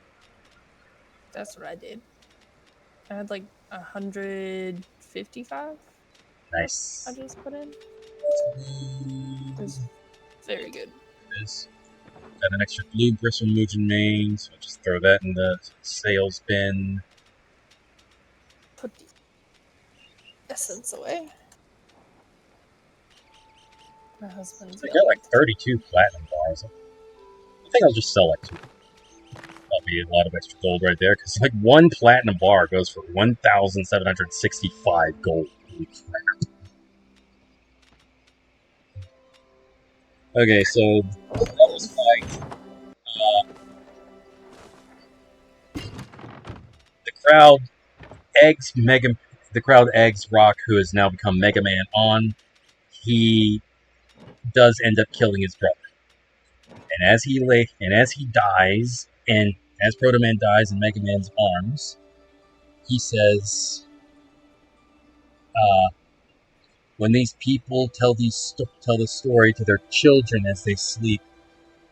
That's what I did. I had like 155. Nice. I just put in. It's very good. It is. Got an extra blue bristle Mugen main, so I'll just throw that in the sales bin. Put the essence away. My husband's. I got like 32 platinum bars. I think I'll just sell like 2. That'll be a lot of extra gold right there, because like 1 platinum bar goes for 1,765 gold. Holy crap. Okay, so that was fight. The crowd eggs Rock, who has now become Mega Man, on. He does end up killing his brother. And as he dies, and as Proto Man dies in Mega Man's arms, he says, when these people tell the story to their children as they sleep,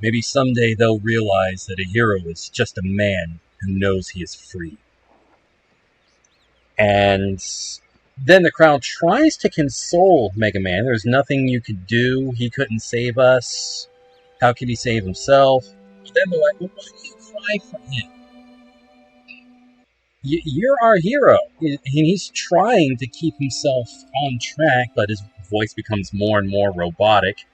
maybe someday they'll realize that a hero is just a man who knows he is free. And then the crowd tries to console Mega Man. There's nothing you could do. He couldn't save us. How could he save himself? But then they're like, well, why do you cry for him? You're our hero. And he's trying to keep himself on track, but his voice becomes more and more robotic.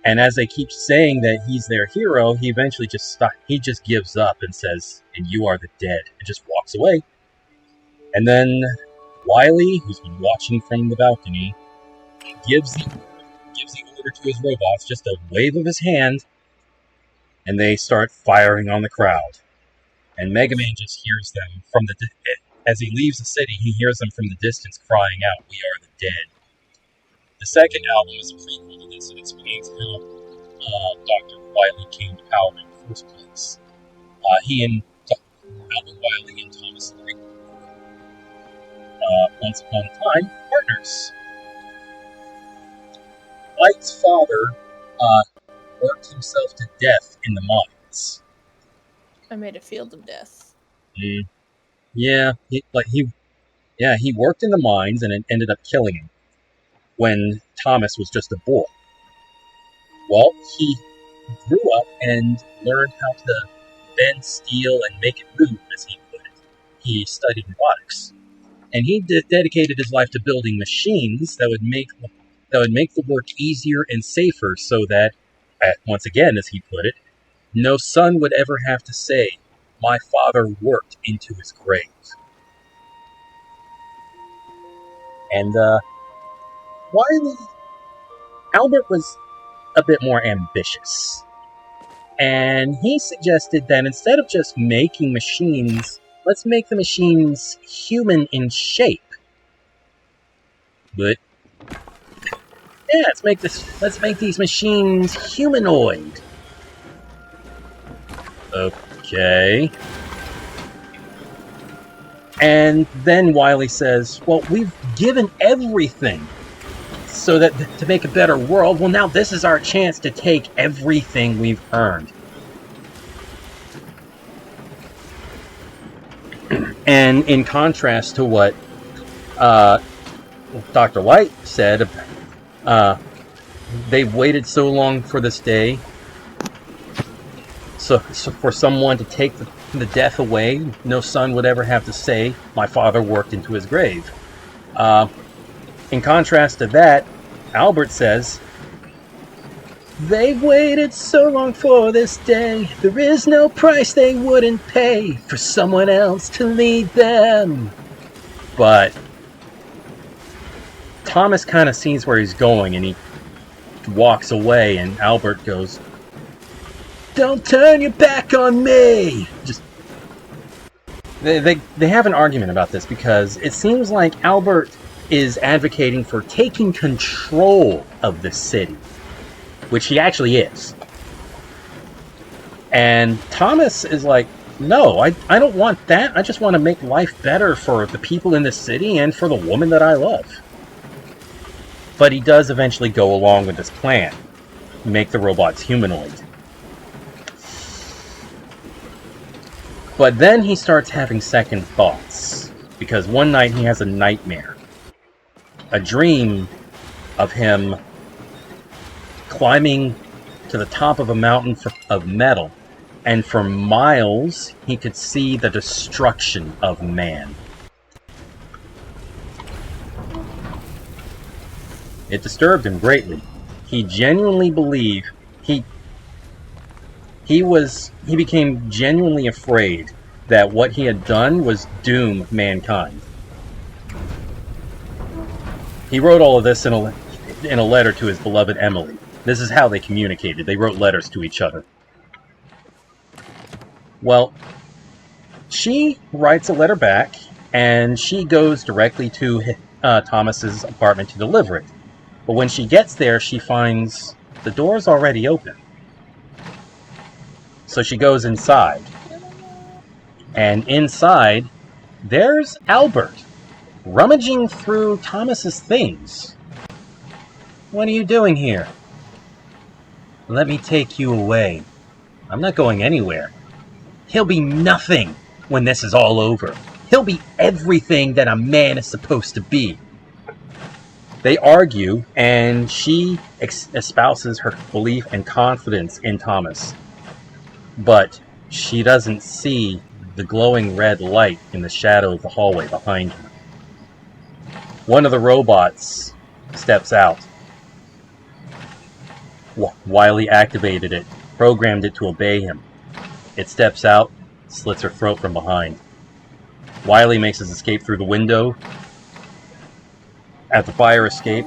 And as they keep saying that he's their hero, he eventually just gives up and says, and you are the dead, and just walks away. And then Wily, who's been watching from the balcony, gives the order gives the order to his robots, just a wave of his hand, and they start firing on the crowd. And Mega Man just hears them from as he leaves the city, he hears them from the distance crying out, "We are the dead." The second album is a prequel to this and explains how Dr. Wily came to power in the first place. He and Albert Wily and Thomas Lurk, once upon a time, partners. Light's father worked himself to death in the mines. I made a field of death. Yeah, he worked in the mines and it ended up killing him when Thomas was just a boy. Well, he grew up and learned how to bend steel and make it move, as he put it. He studied robotics, and he dedicated his life to building machines that would make the work easier and safer, so that, once again, as he put it, no son would ever have to say, "My father worked into his grave." And Albert was a bit more ambitious. And he suggested that instead of just making machines, let's make the machines human in shape. But yeah, let's make these machines humanoid. Okay. And then Wily says, "Well, we've given everything so that to make a better world. Well, now this is our chance to take everything we've earned." And in contrast to what Dr. Light said, they've waited so long for this day, so for someone to take the death away, no son would ever have to say, "My father worked into his grave." In contrast to that, Albert says, "They've waited so long for this day, there is no price they wouldn't pay for someone else to lead them." But Thomas kind of sees where he's going, and he walks away, and Albert goes, "Don't turn your back on me!" They have an argument about this, because it seems like Albert is advocating for taking control of the city, which he actually is. And Thomas is like, "No, I don't want that. I just want to make life better for the people in the city and for the woman that I love." But he does eventually go along with this plan, make the robots humanoid. But then he starts having second thoughts, because one night he has a nightmare. A dream of him climbing to the top of a mountain of metal, and for miles he could see the destruction of man. It disturbed him greatly. He genuinely believed he became genuinely afraid that what he had done was doom mankind. He wrote all of this in a letter to his beloved Emily. This is how they communicated. They wrote letters to each other. Well, she writes a letter back, and she goes directly to Thomas's apartment to deliver it. But when she gets there, she finds the door's already open. So she goes inside. And inside, there's Albert, rummaging through Thomas's things. "What are you doing here?" "Let me take you away. I'm not going anywhere. He'll be nothing when this is all over. He'll be everything that a man is supposed to be." They argue, and she espouses her belief and confidence in Thomas. But she doesn't see the glowing red light in the shadow of the hallway behind her. One of the robots steps out. Wily activated it, programmed it to obey him. It steps out, slits her throat from behind. Wily makes his escape through the window. At the fire escape,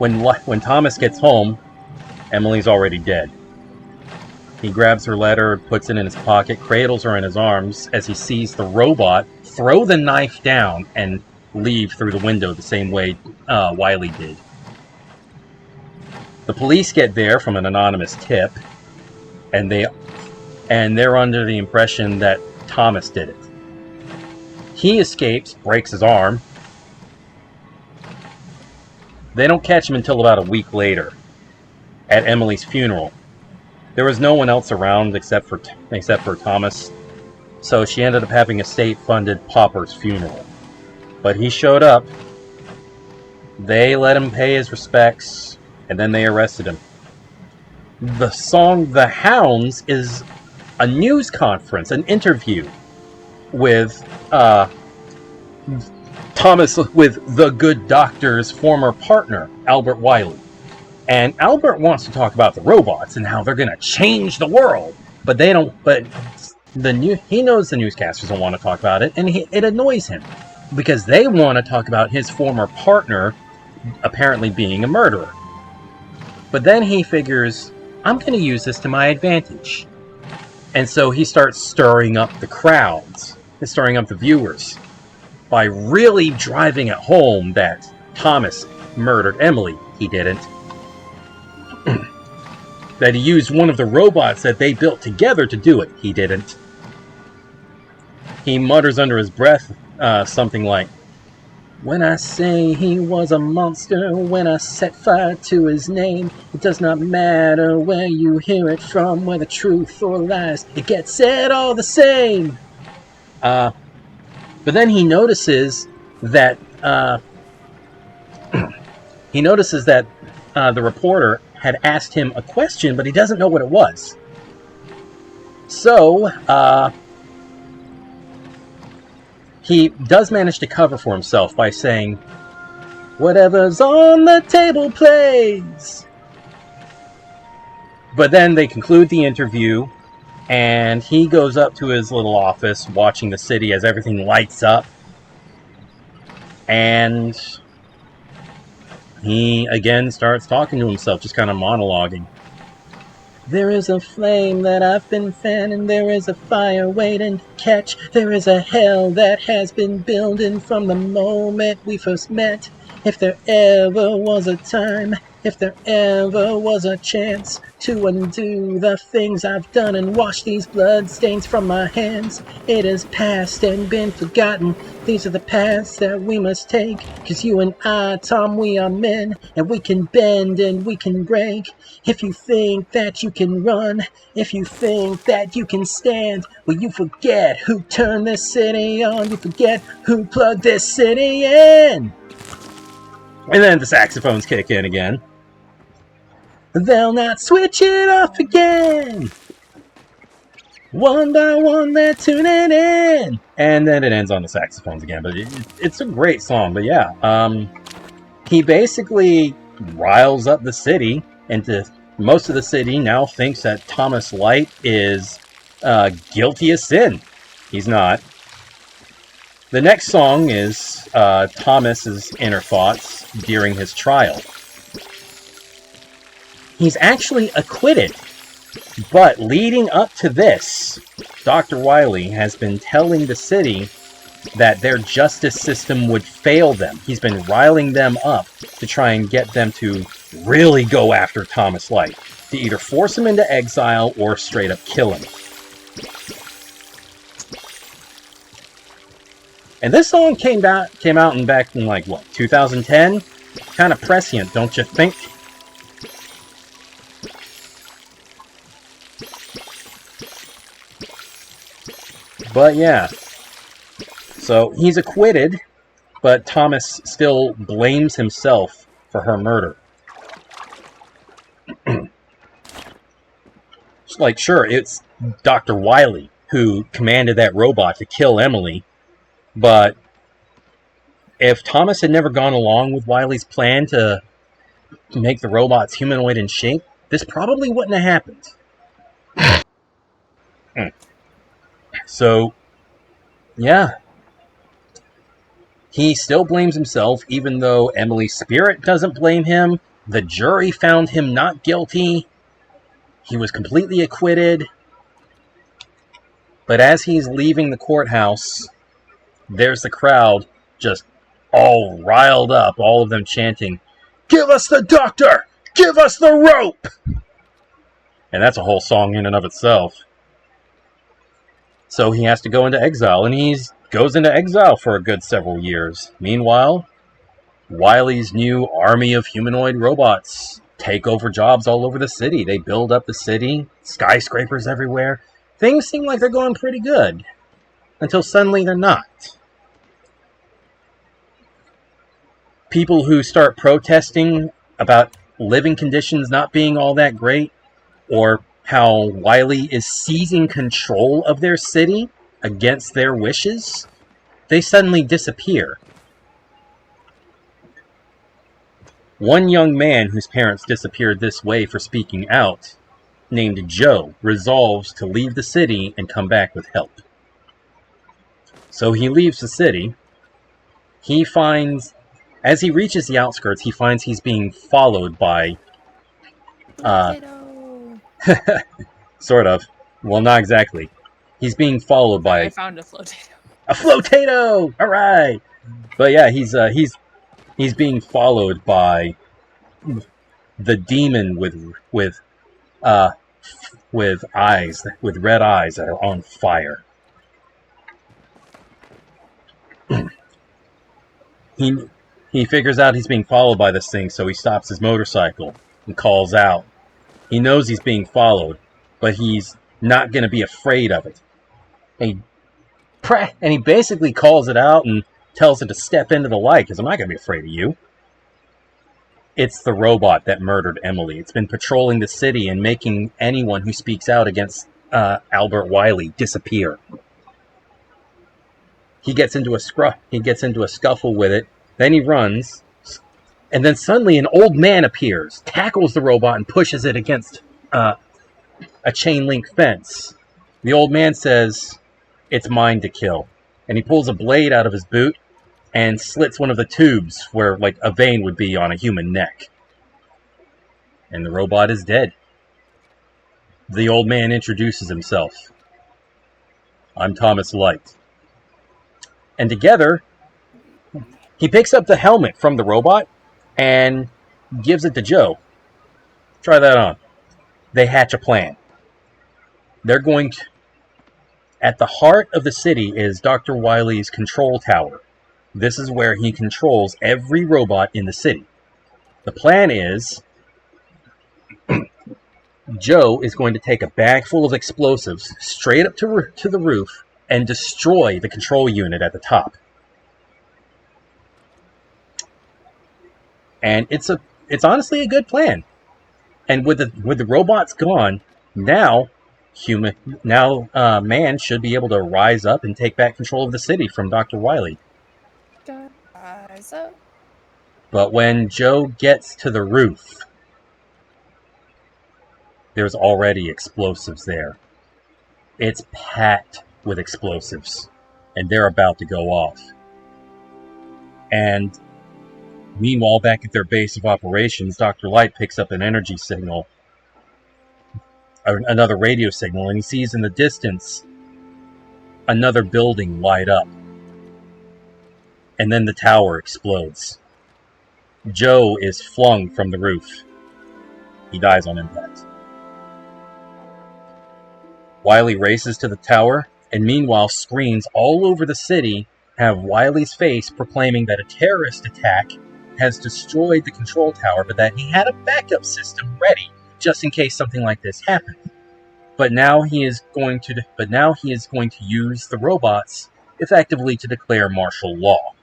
When Thomas gets home, Emily's already dead. He grabs her letter, puts it in his pocket, cradles her in his arms as he sees the robot throw the knife down and leave through the window the same way Wiley did. The police get there from an anonymous tip, and they're under the impression that Thomas did it. He escapes, breaks his arm. They don't catch him until about a week later at Emily's funeral. There was no one else around except for Thomas, so she ended up having a state-funded pauper's funeral. But he showed up. They let him pay his respects, and then they arrested him. The song "The Hounds" is a news conference, an interview with Thomas, with the good doctor's former partner, Albert Wiley. And Albert wants to talk about the robots and how they're going to change the world, but they don't. But he knows the newscasters don't want to talk about it, and it annoys him because they want to talk about his former partner apparently being a murderer. But then he figures, I'm going to use this to my advantage. And so he starts stirring up the crowds, and stirring up the viewers, by really driving it home that Thomas murdered Emily. He didn't. That he used one of the robots that they built together to do it. He didn't. He mutters under his breath something like, "When I say he was a monster, when I set fire to his name, it does not matter where you hear it from, whether truth or lies, it gets said all the same." But then he notices that the reporter had asked him a question, but he doesn't know what it was. So he does manage to cover for himself by saying, "Whatever's on the table plays." But then they conclude the interview, and he goes up to his little office watching the city as everything lights up. And he again starts talking to himself, just kind of monologuing. "There is a flame that I've been fanning, there is a fire waiting to catch, there is a hell that has been building from the moment we first met. If there ever was a time, if there ever was a chance to undo the things I've done and wash these blood stains from my hands, it is past and been forgotten. These are the paths that we must take, 'cause you and I, Tom, we are men, and we can bend and we can break. If you think that you can run, if you think that you can stand, well, you forget who turned this city on, you forget who plugged this city in." And then the saxophones kick in again. "They'll not switch it off again. One by one, they're tuning in." And then it ends on the saxophones again. But it's a great song. But yeah, he basically riles up the city, and most of the city now thinks that Thomas Light is guilty as sin. He's not. The next song is Thomas's inner thoughts during his trial. He's actually acquitted, but leading up to this, Dr. Wiley has been telling the city that their justice system would fail them. He's been riling them up to try and get them to really go after Thomas Light, to either force him into exile or straight up kill him. And this song came out back in like, what, 2010? Kind of prescient, don't you think? But yeah. So he's acquitted, but Thomas still blames himself for her murder. Like, sure, it's Dr. Wiley who commanded that robot to kill Emily, but if Thomas had never gone along with Wiley's plan to make the robots humanoid in shape, this probably wouldn't have happened. So, yeah. He still blames himself, even though Emily's spirit doesn't blame him. The jury found him not guilty. He was completely acquitted. But as he's leaving the courthouse, there's the crowd just all riled up, all of them chanting, "Give us the doctor! Give us the rope!" And that's a whole song in and of itself. So he has to go into exile, and he goes into exile for a good several years. Meanwhile, Wily's new army of humanoid robots take over jobs all over the city. They build up the city, skyscrapers everywhere. Things seem like they're going pretty good, until suddenly they're not. People who start protesting about living conditions not being all that great, or how Wily is seizing control of their city against their wishes, they suddenly disappear. One young man whose parents disappeared this way for speaking out, named Joe, resolves to leave the city and come back with help. So he leaves the city. He finds, as he reaches the outskirts, he finds he's being followed by sort of. Well, not exactly. He's being followed by... I found a flotato. A flotato! Alright! But yeah, he's being followed by the demon with eyes, with red eyes that are on fire. He figures out he's being followed by this thing, so he stops his motorcycle and calls out. He knows he's being followed, but he's not going to be afraid of it. And he basically calls it out and tells it to step into the light, because I'm not going to be afraid of you. It's the robot that murdered Emily. It's been patrolling the city and making anyone who speaks out against Albert Wily disappear. He gets into a scuffle with it, then he runs, and then suddenly an old man appears, tackles the robot, and pushes it against a chain link fence. The old man says, "It's mine to kill." And he pulls a blade out of his boot and slits one of the tubes where like a vein would be on a human neck. And the robot is dead. The old man introduces himself. "I'm Thomas Light." And together, he picks up the helmet from the robot and gives it to Joe. "Try that on." They hatch a plan. They're going to... At the heart of the city is Dr. Wily's control tower. This is where he controls every robot in the city. The plan is Joe is going to take a bag full of explosives straight up to the roof and destroy the control unit at the top. And it's honestly a good plan. And with the robots gone, now man should be able to rise up and take back control of the city from Dr. Wily. Rise up. But when Joe gets to the roof, there's already explosives there. It's packed with explosives, and they're about to go off. And meanwhile, back at their base of operations, Dr. Light picks up an energy signal, or another radio signal, and he sees in the distance another building light up. And then the tower explodes. Joe is flung from the roof. He dies on impact. Wily races to the tower, and meanwhile screens all over the city have Wily's face proclaiming that a terrorist attack has destroyed the control tower, but that he had a backup system ready just in case something like this happened. But now he is going to use the robots effectively to declare martial law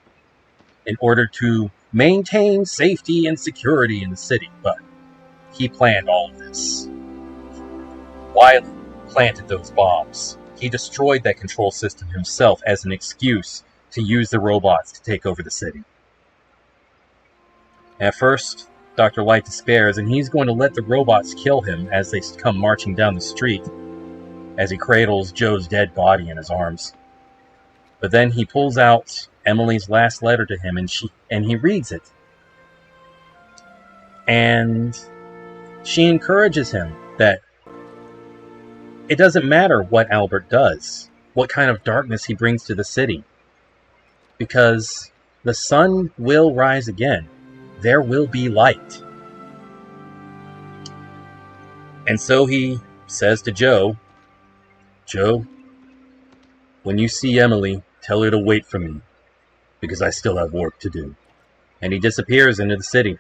in order to maintain safety and security in the city. But he planned all of this. Wily planted those bombs. He destroyed that control system himself as an excuse to use the robots to take over the city. At first, Dr. Light despairs, and he's going to let the robots kill him as they come marching down the street, as he cradles Joe's dead body in his arms. But then he pulls out Emily's last letter to him, and he reads it. And she encourages him that it doesn't matter what Albert does, what kind of darkness he brings to the city, because the sun will rise again. There will be light. And so he says to Joe, Joe, when you see Emily, tell her to wait for me, because I still have work to do. And he disappears into the city.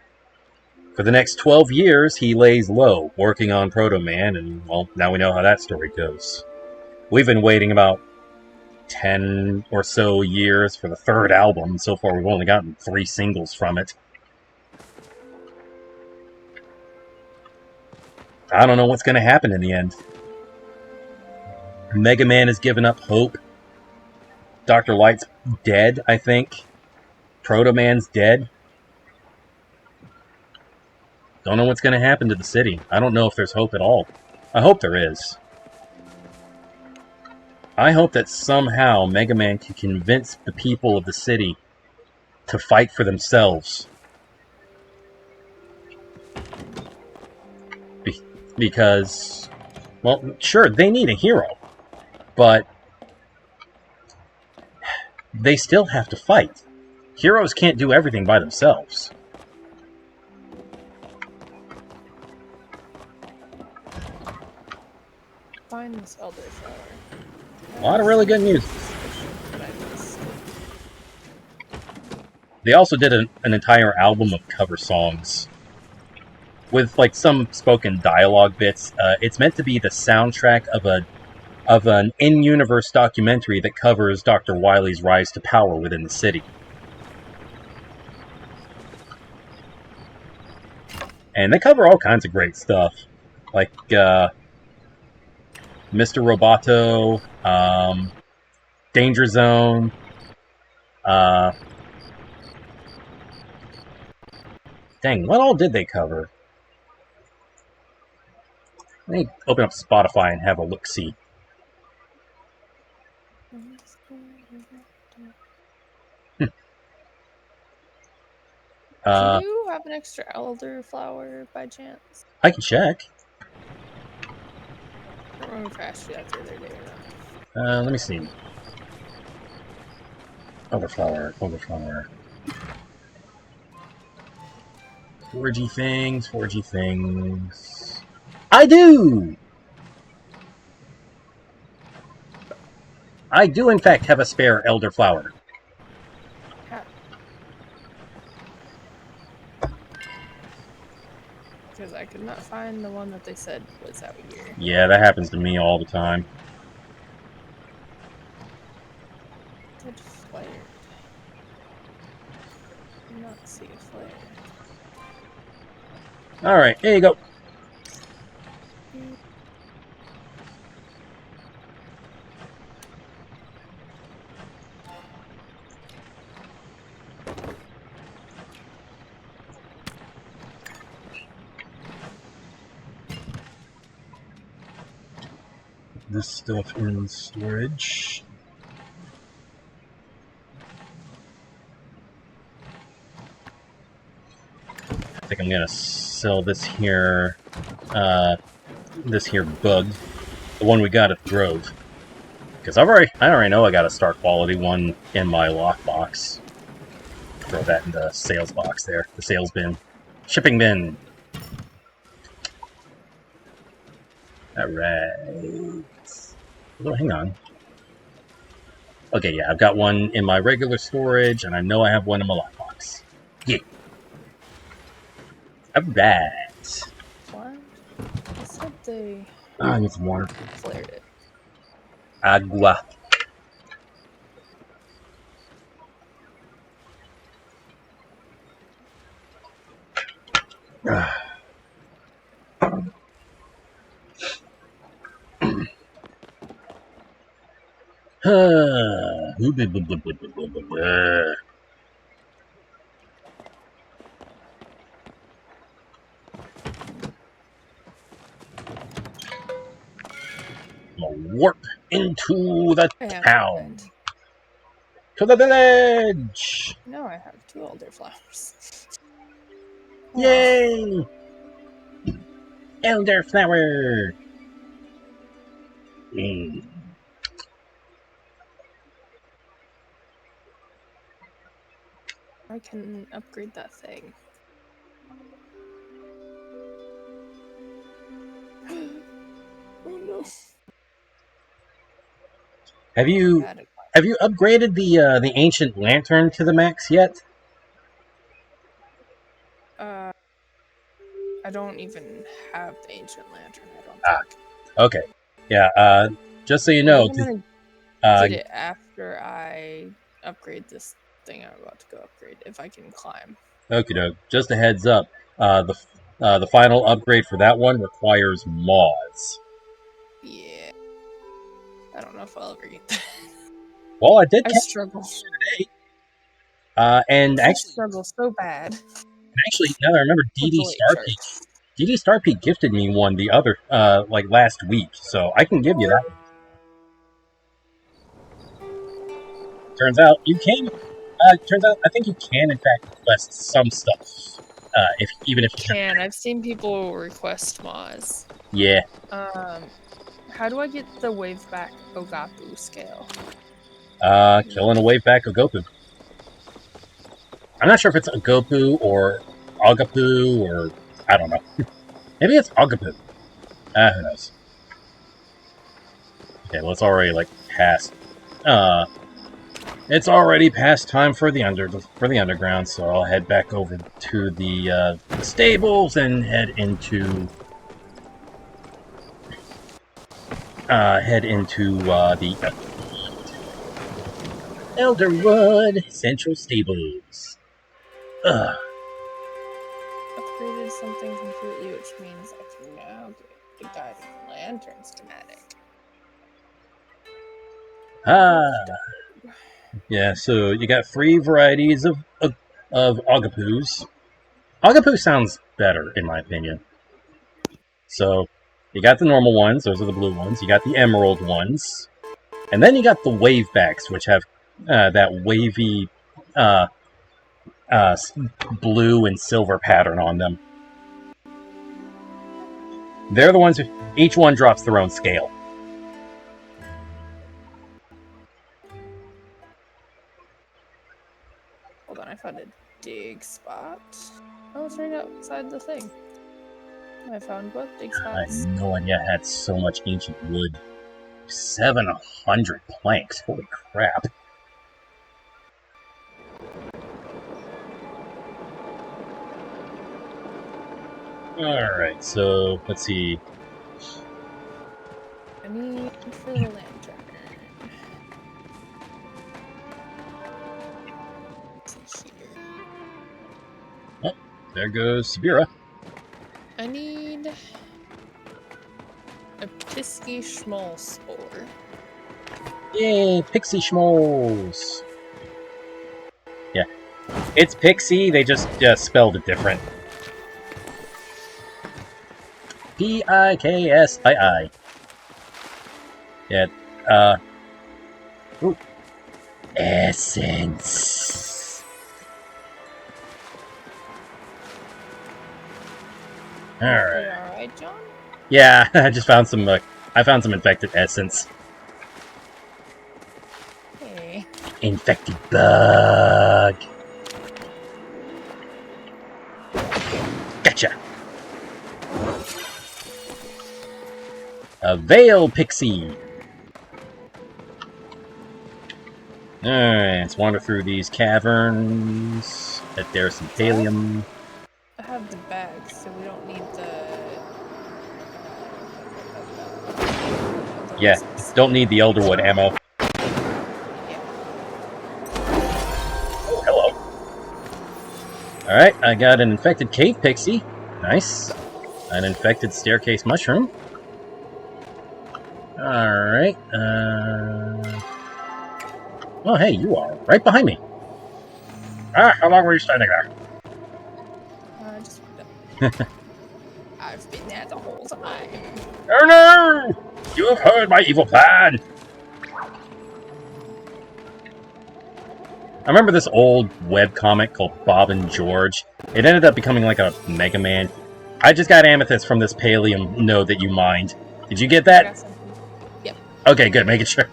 For the next 12 years, he lays low, working on Proto Man, and, well, now we know how that story goes. We've been waiting about 10 or so years for the third album. So far, we've only gotten 3 singles from it. I don't know what's going to happen in the end. Mega Man has given up hope. Dr. Light's dead, I think. Proto Man's dead. Don't know what's going to happen to the city. I don't know if there's hope at all. I hope there is. I hope that somehow Mega Man can convince the people of the city to fight for themselves. Because, well, sure, they need a hero. But they still have to fight. Heroes can't do everything by themselves. Find this elder flower. A lot of really good music. They also did an entire album of cover songs with like some spoken dialogue bits. It's meant to be the soundtrack of an in-universe documentary that covers Dr. Wily's rise to power within the city. And they cover all kinds of great stuff, like Mr. Roboto, Danger Zone. Dang, what all did they cover? Let me open up Spotify and have a look-see. Do you have an extra elder flower by chance? I can check. I don't remember if I asked you that the other day or not. Let me see. Elderflower. 4G things. I do! I do, in fact, have a spare elderflower. Because I could not find the one that they said was out here. Yeah, that happens to me all the time. It flared. I did not see a flare. Alright, here you go. This stuff in storage. I think I'm gonna sell this here bug, the one we got at the Grove, because I already know I got a star quality one in my lockbox. Throw that in the sales box there, the sales bin, shipping bin. All right. Oh, hang on. Okay, yeah, I've got one in my regular storage, and I know I have one in my lockbox. Yeah. Alright. What? I said they I need some water. flared it. Agua. Warp into the town. To the village! No, I have 2 elder flowers. Yay! Elderflower! Mm. I can upgrade that thing. Oh no. Have you upgraded the ancient lantern to the max yet? I don't even have the ancient lantern, I don't Ah, think. okay. Yeah, just so you I know, think I'm gonna get it after I upgrade this thing I'm about to go upgrade, if I can climb. okie doke. Just a heads up. The final upgrade for that one requires moths. Yeah. I don't know if I'll ever get that. Well, I did I catch struggle. today. And I struggle so bad actually, now that I remember, with the weight charts. DD Starpeak gifted me one the other, like last week, so I can give you that one. Turns out you can. Turns out I think you can in fact request some stuff, if even if you turn. I've seen people request Moz. Yeah. How do I get the wave back Ogapu scale? Killing a wave back Gopu. I'm not sure if it's Gopu or Agapu or I don't know. Maybe it's Agapu. Who knows? Okay, well it's already like past. It's already past time for the underground, so I'll head back over to the stables and head into the Elderwood Central Stables. Ugh. Upgraded something completely, which means I can now get the guiding lantern schematic. Yeah, so you got 3 varieties of Agapus. Agapu sounds better, in my opinion. So, you got the normal ones, those are the blue ones. You got the emerald ones. And then you got the wavebacks, which have that wavy blue and silver pattern on them. They're the ones who, each one drops their own scale. Hold on, I found a dig spot. Oh, it's right outside the thing. I found both dig I spots. had no idea I had so much ancient wood. 700 planks, holy crap. Alright, so let's see. I need for the lantern. Oh, there goes Sabira. I need a Pisky Schmoll spore. Yay, Pixie Schmolls. Yeah, it's Pixie, they just spelled it different. Piksii. Yeah, ooh. Essence. Alright. Alright, John? Yeah, I just found some, I found some infected essence. Hey. Infected bug. Gotcha. A Veil Pixie. Alright, let's wander through these caverns. Bet there's some pallium. I have the bag, so we don't need the... Yeah, don't need the Elderwood ammo. Yeah. Oh, hello. Alright, I got an infected cave pixie. Nice. An infected staircase mushroom. Alright, oh, hey, you are right behind me. Ah, how long were you standing there? I just wanted to... I've been there the whole time. Oh no! You have heard my evil plan! I remember this old webcomic called Bob and George. It ended up becoming like a Mega Man. I just got amethyst from this pallium node that you mined. Did you get I that? got something. Yep. Okay, good. Making sure.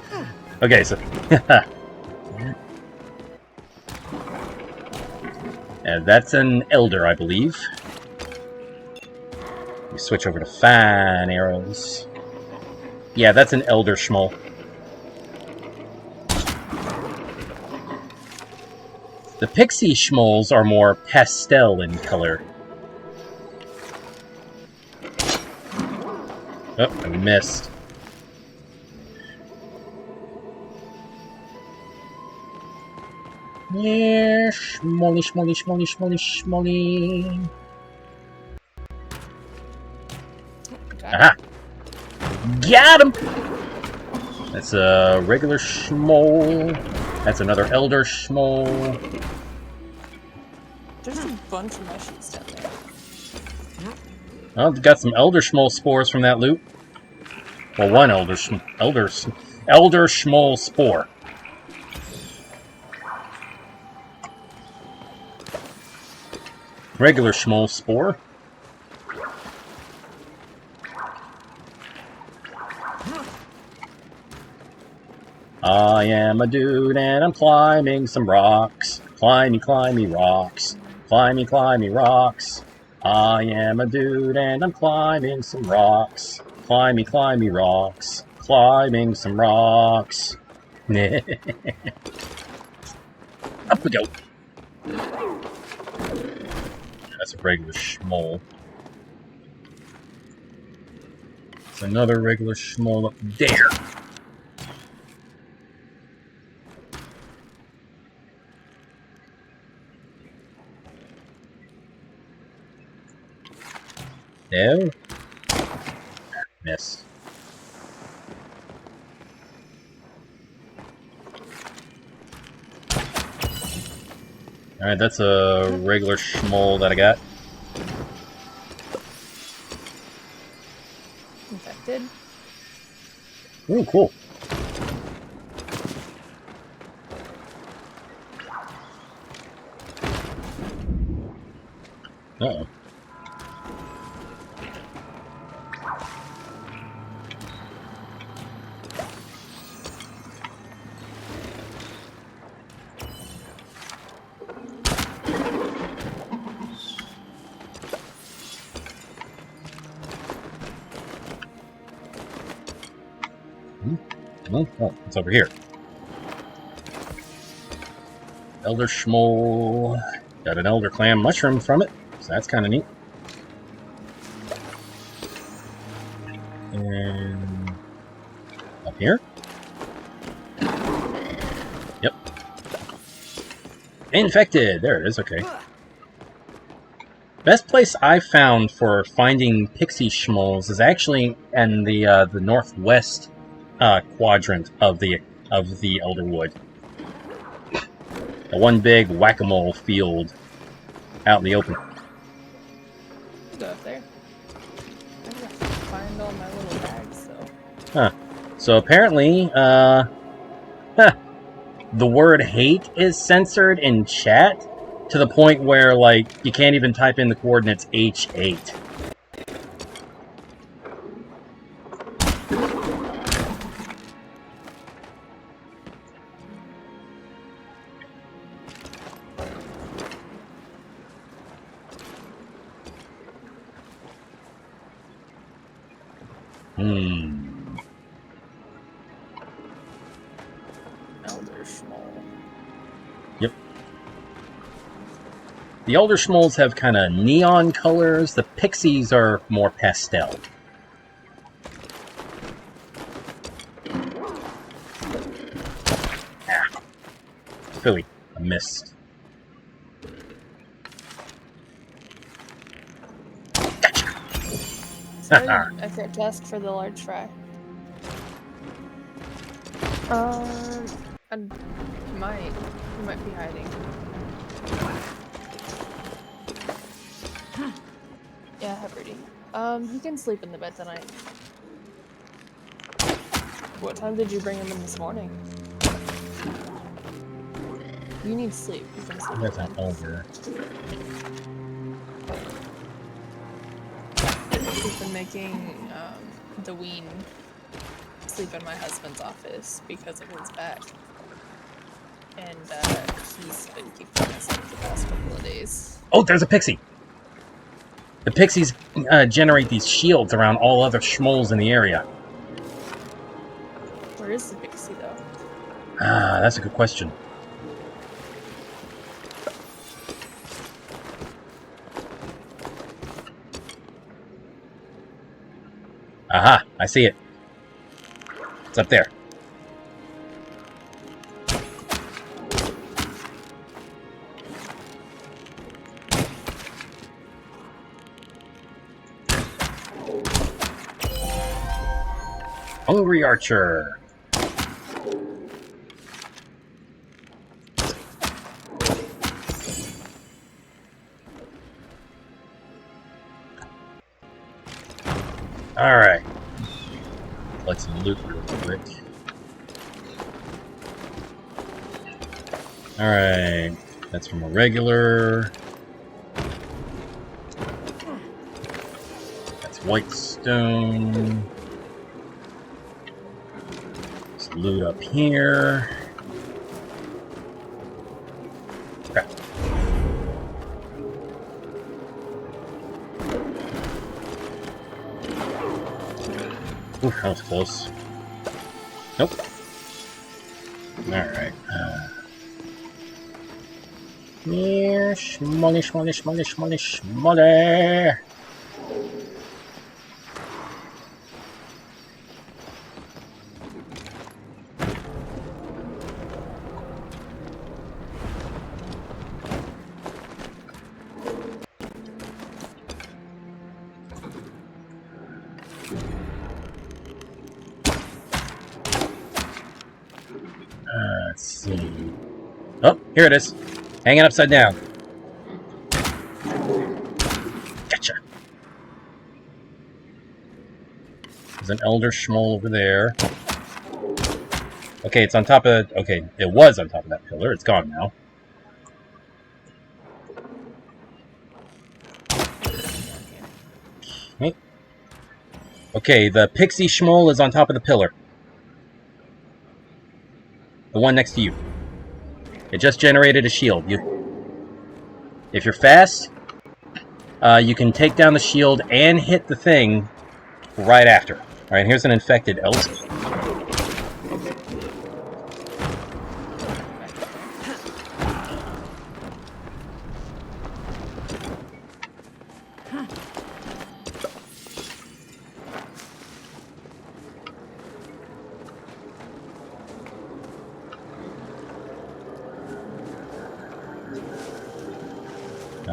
Okay, so... and that's an elder, I believe. We switch over to fine arrows. Yeah, that's an elder schmull. The pixie schmolls are more pastel in color. Oh, I missed. Yeah, schmolly, schmolly, schmolly, schmolly, schmolly. Aha! Got him! That's a regular schmoll. That's another elder schmoll. There's a bunch of mushies down there. Well, got some elder schmoll spores from that loot. Well, one elder schmoll spore. Regular schmoll spore. I am a dude and I'm climbing some rocks. Climby, climby rocks. Climby, climby rocks. I am a dude and I'm climbing some rocks. Climby, climby rocks. Climbing some rocks. Up we go. That's a regular schmoll. It's another regular schmoll up there. No. Missed. Alright, that's a regular schmoll that I got. Infected. Ooh, cool. Uh-oh. Oh, it's over here. Elder schmoll. Got an elder clam mushroom from it, so that's kind of neat. And up here. Yep. Infected. There it is. Okay. Best place I found for finding pixie schmolls is actually in the northwest quadrant of the Elderwood. The one big whack-a-mole field out in the open. Go up there. I gotta find all my little bags though. Huh. So apparently, the word hate is censored in chat to the point where, like, you can't even type in the coordinates H8. Elder schmoll. Yep. The Elder Schmolls have kind of neon colors. The Pixies are more pastel. Ah. Philly, I missed. Gotcha. Sorry, I forgot to ask for the large fry. I might be hiding. Yeah, have Rudy. He can sleep in the bed tonight. What time did you bring him in this morning? You need sleep. You can sleep. That's an elder. We've been making the ween sleep in my husband's office because of his back. And he's been keeping us up the past couple of days. Oh, there's a pixie! The pixies generate these shields around all other schmoles in the area. Where is the pixie, though? Ah, that's a good question. Aha, I see it. It's up there. Hungry archer. Alright. Let's loot real quick. Alright. That's from a regular. That's white stone. Let's loot up here. Crap. Ooh, that was close. Nope. Alright. Yeah, schmolly, schmolly, schmolly, schmolly, schmolly. Let's see. Oh, here it is. Hanging upside down. Gotcha. There's an elder schmoll over there. Okay, it's on top of... Okay, it was on top of that pillar. It's gone now. Okay. Okay, the pixie schmoll is on top of the pillar. The one next to you. It just generated a shield. If you're fast, you can take down the shield and hit the thing right after. Alright, here's an infected elk.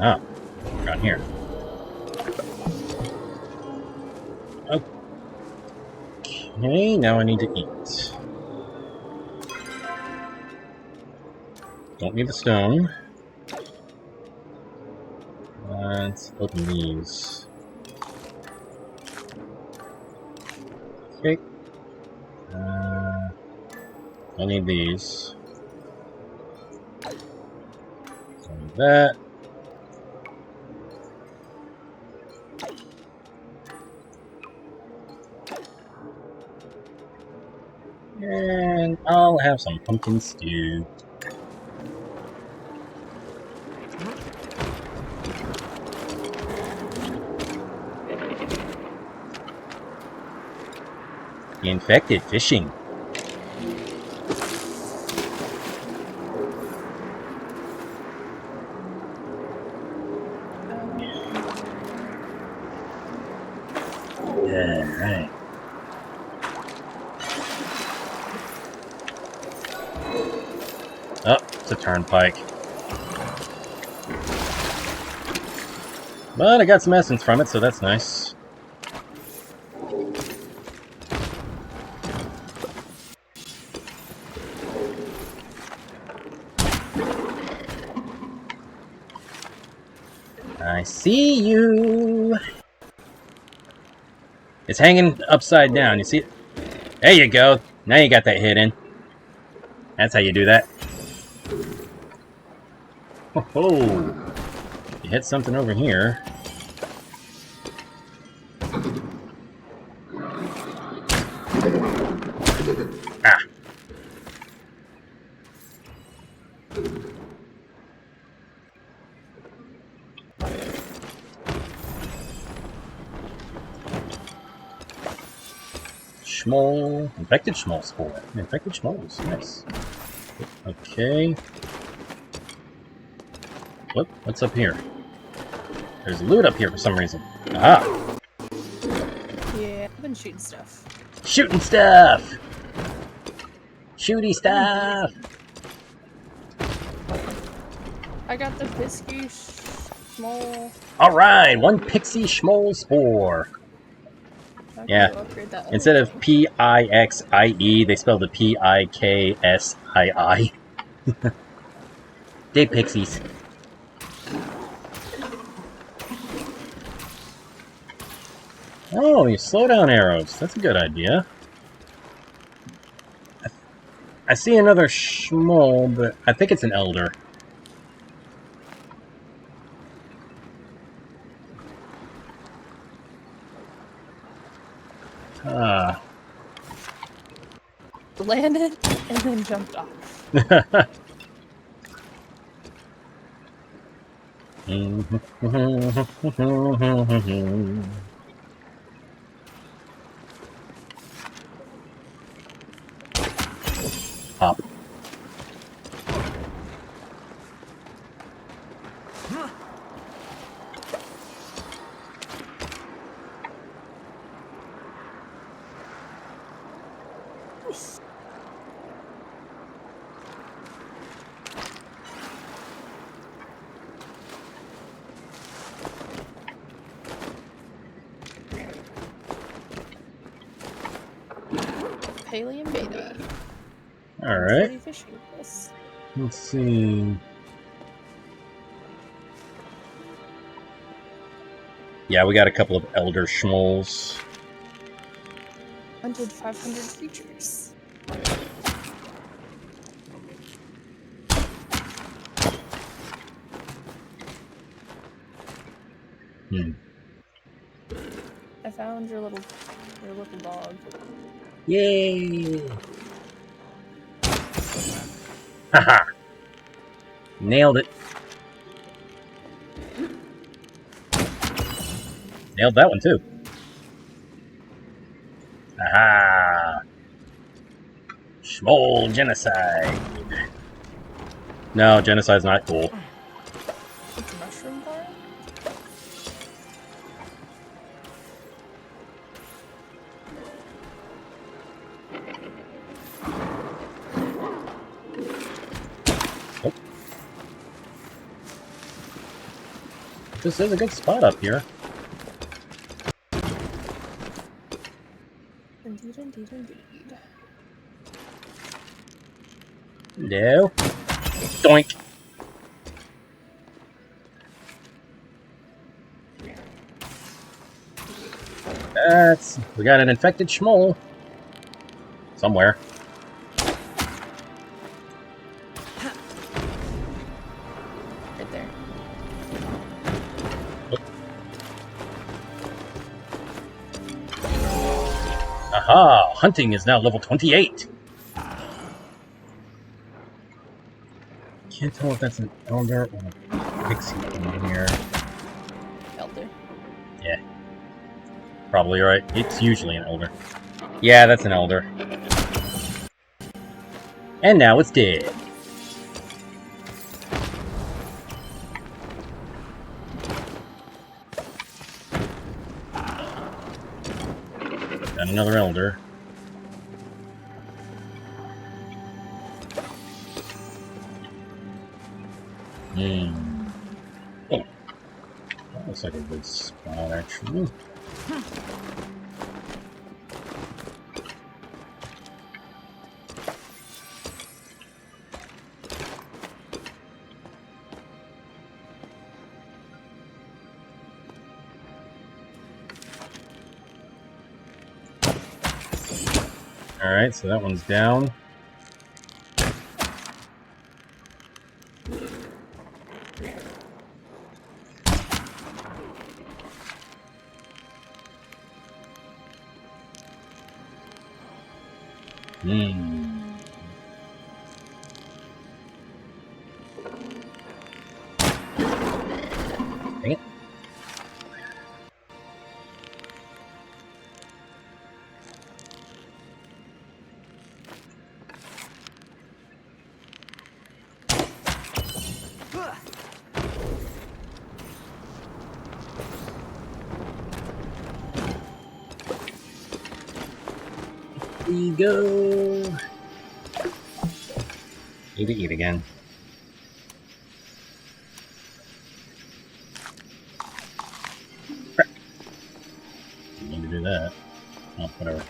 Ah, down here. Okay, now I need to eat. Don't need the stone. Let's open these. Okay. Don't need these. Don't need that. And I'll have some pumpkin stew. Infected fishing. Alright. Oh, it's a turnpike. But I got some essence from it, so that's nice. I see you. It's hanging upside down. You see it? There you go. Now you got that hidden. That's how you do that. Oh, you hit something over here. Ah. Schmoll. Infected Schmoll spore. Infected Schmolls. Nice. Okay. What's up here? There's loot up here for some reason. Ah! Yeah, I've been shooting stuff. Shooting stuff! Shooty stuff! I got the Pisky Small. Alright, one Pixie Schmoll spore. Yeah. Instead of Pixie, they spell the Pikski. They pixies. Oh, you slow down arrows. That's a good idea. I see another Schmoll, but I think it's an Elder. Landed and then jumped off. Hop. Paleo Beta. Alright. Let's see. Yeah, we got a couple of Elder Schmolls. Hunted 500 creatures. I found your little dog. Yay! Haha! Nailed it. Nailed that one too. Aha! Schmoll genocide. No, genocide's not cool. It's a mushroom bar? Oh. This is a good spot up here. Indeed, indeed, indeed. No. Doink. We got an infected Schmoll. Somewhere. Right there. Aha! Hunting is now level 28. Can't tell if that's an Elder or a Pixie in here. Elder. Yeah. Probably right. It's usually an Elder. Yeah, that's an Elder. And now it's dead. Got another Elder. Oh. That looks like a good spot, actually. Alright, so that one's down. Hmm. Dang it. We go. Need to eat again. Crap. Didn't need to do that. Oh, whatever.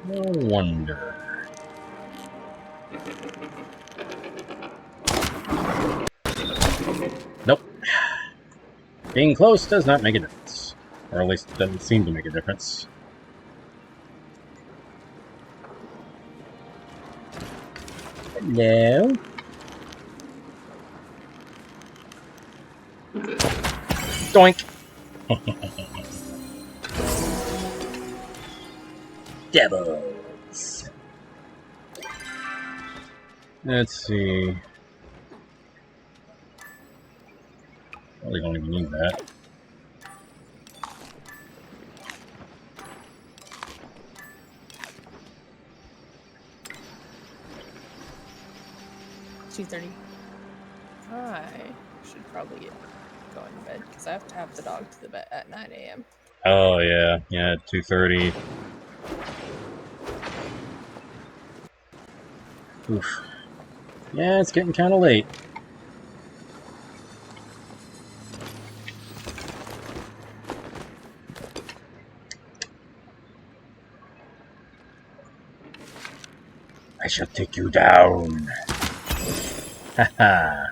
No wonder. Nope. Being close does not make a difference. Or at least doesn't seem to make a difference. Hello? Doink! Devils! Let's see. Probably don't even need that. $2:30. I should probably get going to bed because I have to have the dog to the vet at 9 a.m. Oh yeah, 2:30. Oof. Yeah, it's getting kind of late. I shall take you down. Haha.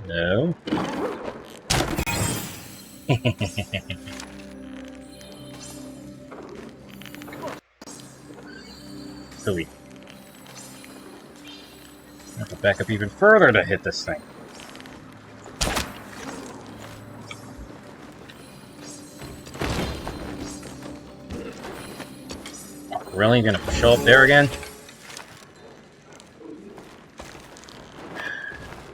No. Silly. I have to back up even further to hit this thing. Oh, really? Gonna show up there again?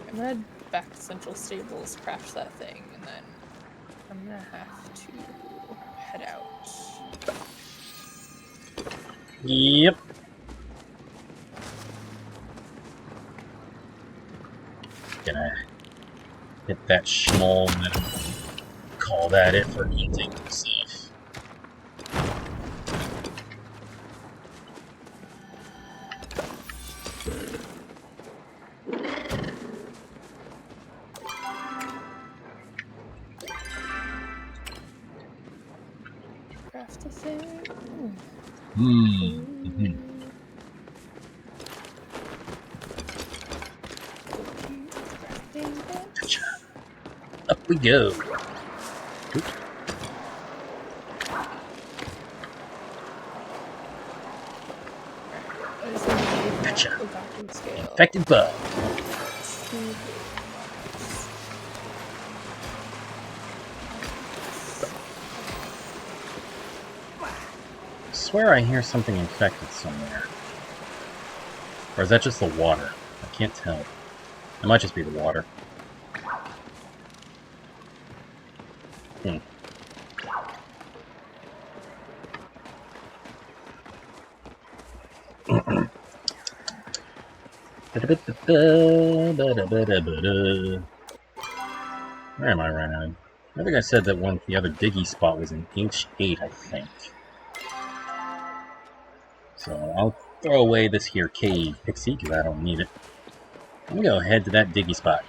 I'm gonna head back to Central Stables, crash that thing, and then I'm gonna have to head out. Yep. Gonna hit that schmoll and then call that it for hunting stuff. Craft a thing. Mm-hmm. Gotcha. Up we go. Oop. Gotcha. Infected bug. I swear I hear something infected somewhere. Or is that just the water? I can't tell. It might just be the water. Hmm. Where am I right now? I think I said that the other diggy spot was in H8, I think. So I'll throw away this here cave pixie because I don't need it. I'm gonna go head to that diggy spot.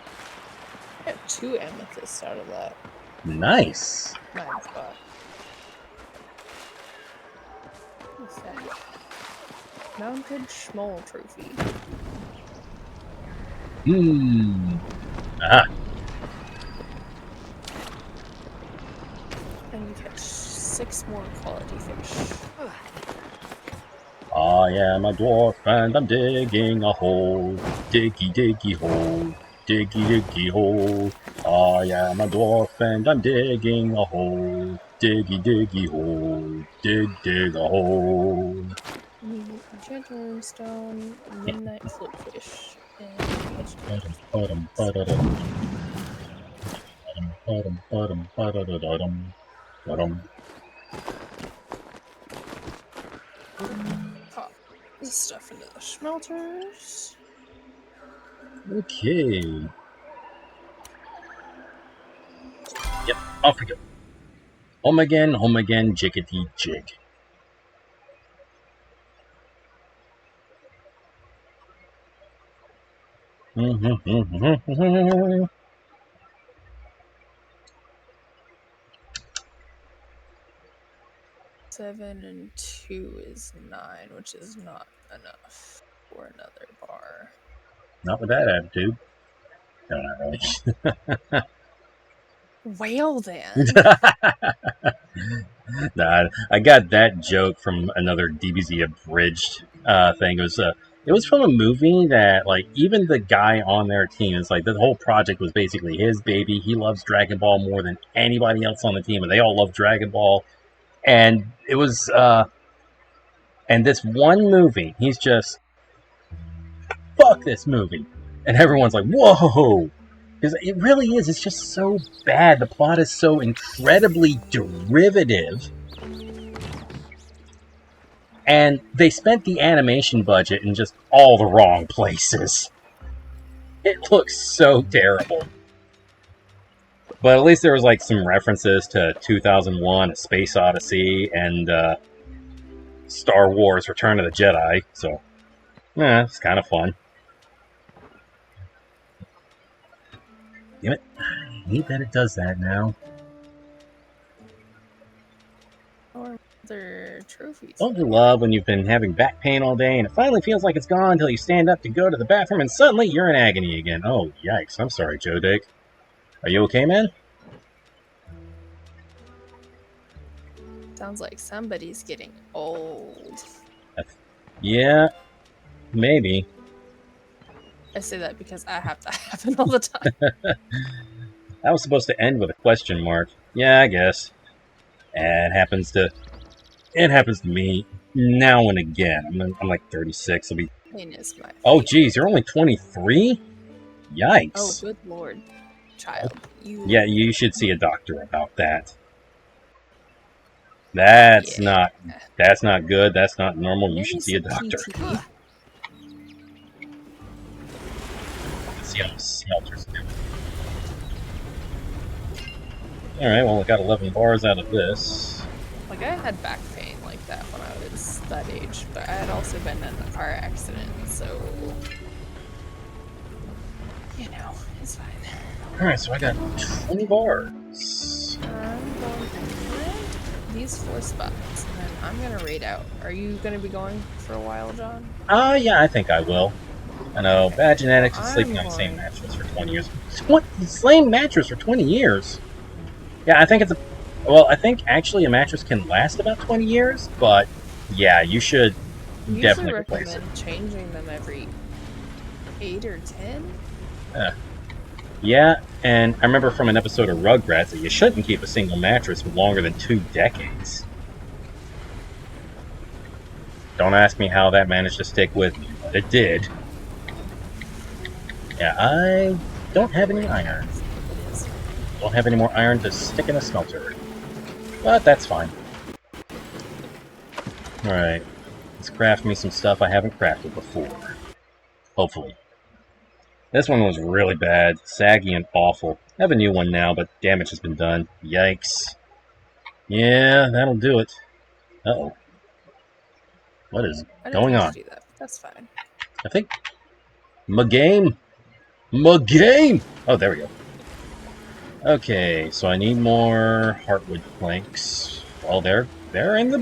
I got 2 amethysts out of that. Nice. 9 spot. What's that? Mounted Schmoll trophy. Hmm. Aha. And you catch 6 more quality fish. I am a dwarf and I'm digging a hole. Diggy, diggy hole. Diggy, diggy hole. I am a dwarf and I'm digging a hole. Diggy, diggy hole. Dig, dig a hole. Enchanted stone, midnight floatfish, and catch Ba-dum, ba-dum, ba-da-dum. Ba-dum, ba-dum, ba-da-da-da-dum. Ba-dum. pop this stuff into the smelters. Okay. Yep, off we go. Home again, jiggity jig. Mm-hmm. 7 and 2 is 9, which is not enough for another bar. Not with that attitude. No, not really. Well then. Nah, I got that joke from another DBZ abridged thing. It was from a movie that, like, even the guy on their team is like, the whole project was basically his baby. He loves Dragon Ball more than anybody else on the team, and they all love Dragon Ball. And it was, and this one movie, he's just, fuck this movie. And everyone's like, whoa! Because it really is. It's just so bad. The plot is so incredibly derivative. And they spent the animation budget in just all the wrong places. It looks so terrible. But at least there was like some references to 2001, A Space Odyssey, and Star Wars: Return of the Jedi. So, yeah, it's kind of fun. Damn it! I hate that it does that now. Or other trophies. Don't you love when you've been having back pain all day and it finally feels like it's gone until you stand up to go to the bathroom and suddenly you're in agony again? Oh, yikes. I'm sorry, Joe Dick. Are you okay, man? Sounds like somebody's getting old. Yeah, maybe. I say that because I have that happen all the time. That was supposed to end with a question mark. Yeah, I guess. It happens to me now and again. I'm like 36. I'll be. Pain is my Oh, fate. geez, you're only 23? Yikes. Oh, good lord. Child. Yeah, you should see a doctor about that. That's not good. That's not normal. You Maybe should see a some doctor. PT. Let's see how the smelters do. Alright, well, I got 11 bars out of this. Like, I had back pain like that when I was that age, but I had also been in a car accident, so... You know, it's fine. Alright, so I got 20 bars. I'm going to raid these 4 spots, and then I'm going to raid out. Are you going to be going for a while, John? Yeah, I think I will. I know, Okay. bad genetics and sleeping on the same mattress for 20 years. What? The same mattress for 20 years? Yeah, I think I think actually a mattress can last about 20 years, but yeah, you should definitely replace it. Recommend changing them every 8 or 10? Yeah, and I remember from an episode of Rugrats that you shouldn't keep a single mattress for longer than 2 decades. Don't ask me how that managed to stick with me, but it did. Yeah, I don't have any iron. Don't have any more iron to stick in a smelter. But that's fine. Alright, let's craft me some stuff I haven't crafted before. Hopefully. This one was really bad, saggy and awful. I have a new one now, but damage has been done. Yikes. Yeah, that'll do it. Uh-oh. What is going on? Do that, but that's fine. I think... My game! Oh, there we go. Okay, so I need more heartwood planks. Well, they're in the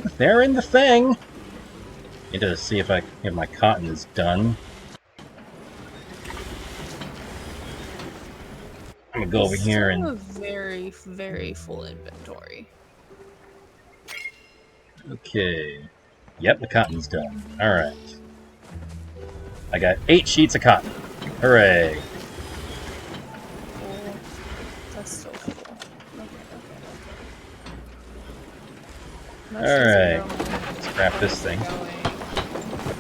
thing. Need to see if my cotton is done. I'm gonna go over here and... a very, very full inventory. Okay. Yep, the cotton's done. Alright. I got 8 sheets of cotton. Hooray. Cool. That's still cool. Okay. Alright. Let's craft this thing.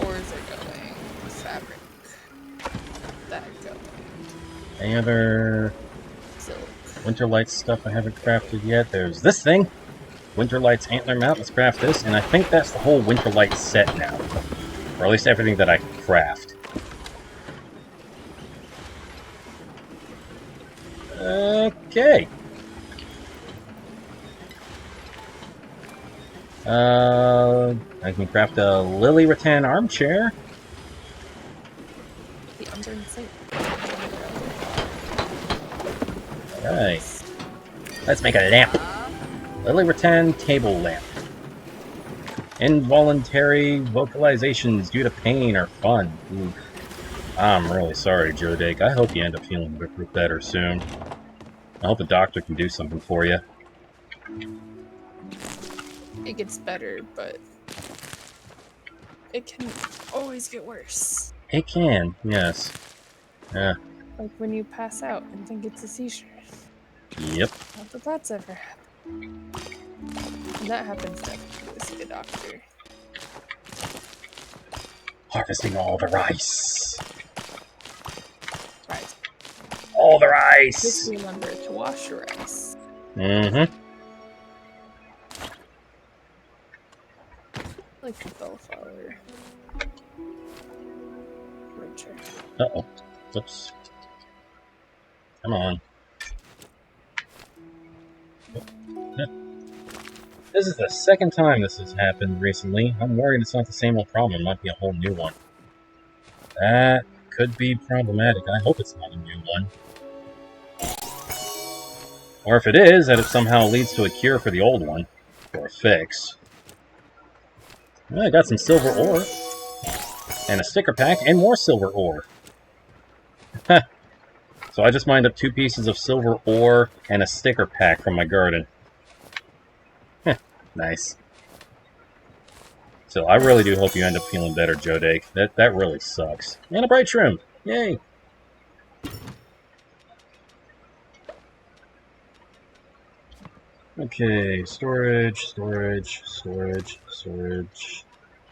Ores are going. Fabric. That going. Any other Silk. Winter Lights stuff I haven't crafted yet? There's this thing. Winter Lights Antler Mount. Let's craft this. And I think that's the whole Winter Lights set now. Or at least everything that I can craft. Okay. I can craft a lily rattan armchair. The umburned sink. Alright. Let's make a lamp. Lily rattan table lamp. Involuntary vocalizations due to pain are fun. Ooh. I'm really sorry, Joe Dake. I hope you end up feeling better soon. I hope the doctor can do something for you. It gets better, but it can always get worse. It can, yes. Yeah. Like when you pass out and think it's a seizure. Yep. Not that that's ever happened. When that happens, definitely go see the doctor. Harvesting all the rice. Right. All the rice! Just remember to wash your rice. Mm-hmm. Like the bellflower. Richer. Uh-oh. Oops. Come on. This is the second time this has happened recently. I'm worried it's not the same old problem. It might be a whole new one. That could be problematic. I hope it's not a new one. Or if it is, that it somehow leads to a cure for the old one. Or a fix. Well, I got some silver ore. And a sticker pack, and more silver ore. So I just mined up 2 pieces of silver ore and a sticker pack from my garden. Nice. So I really do hope you end up feeling better, Joe Dake. That really sucks. And a bright shrimp! Yay! Okay, storage, storage, storage, storage,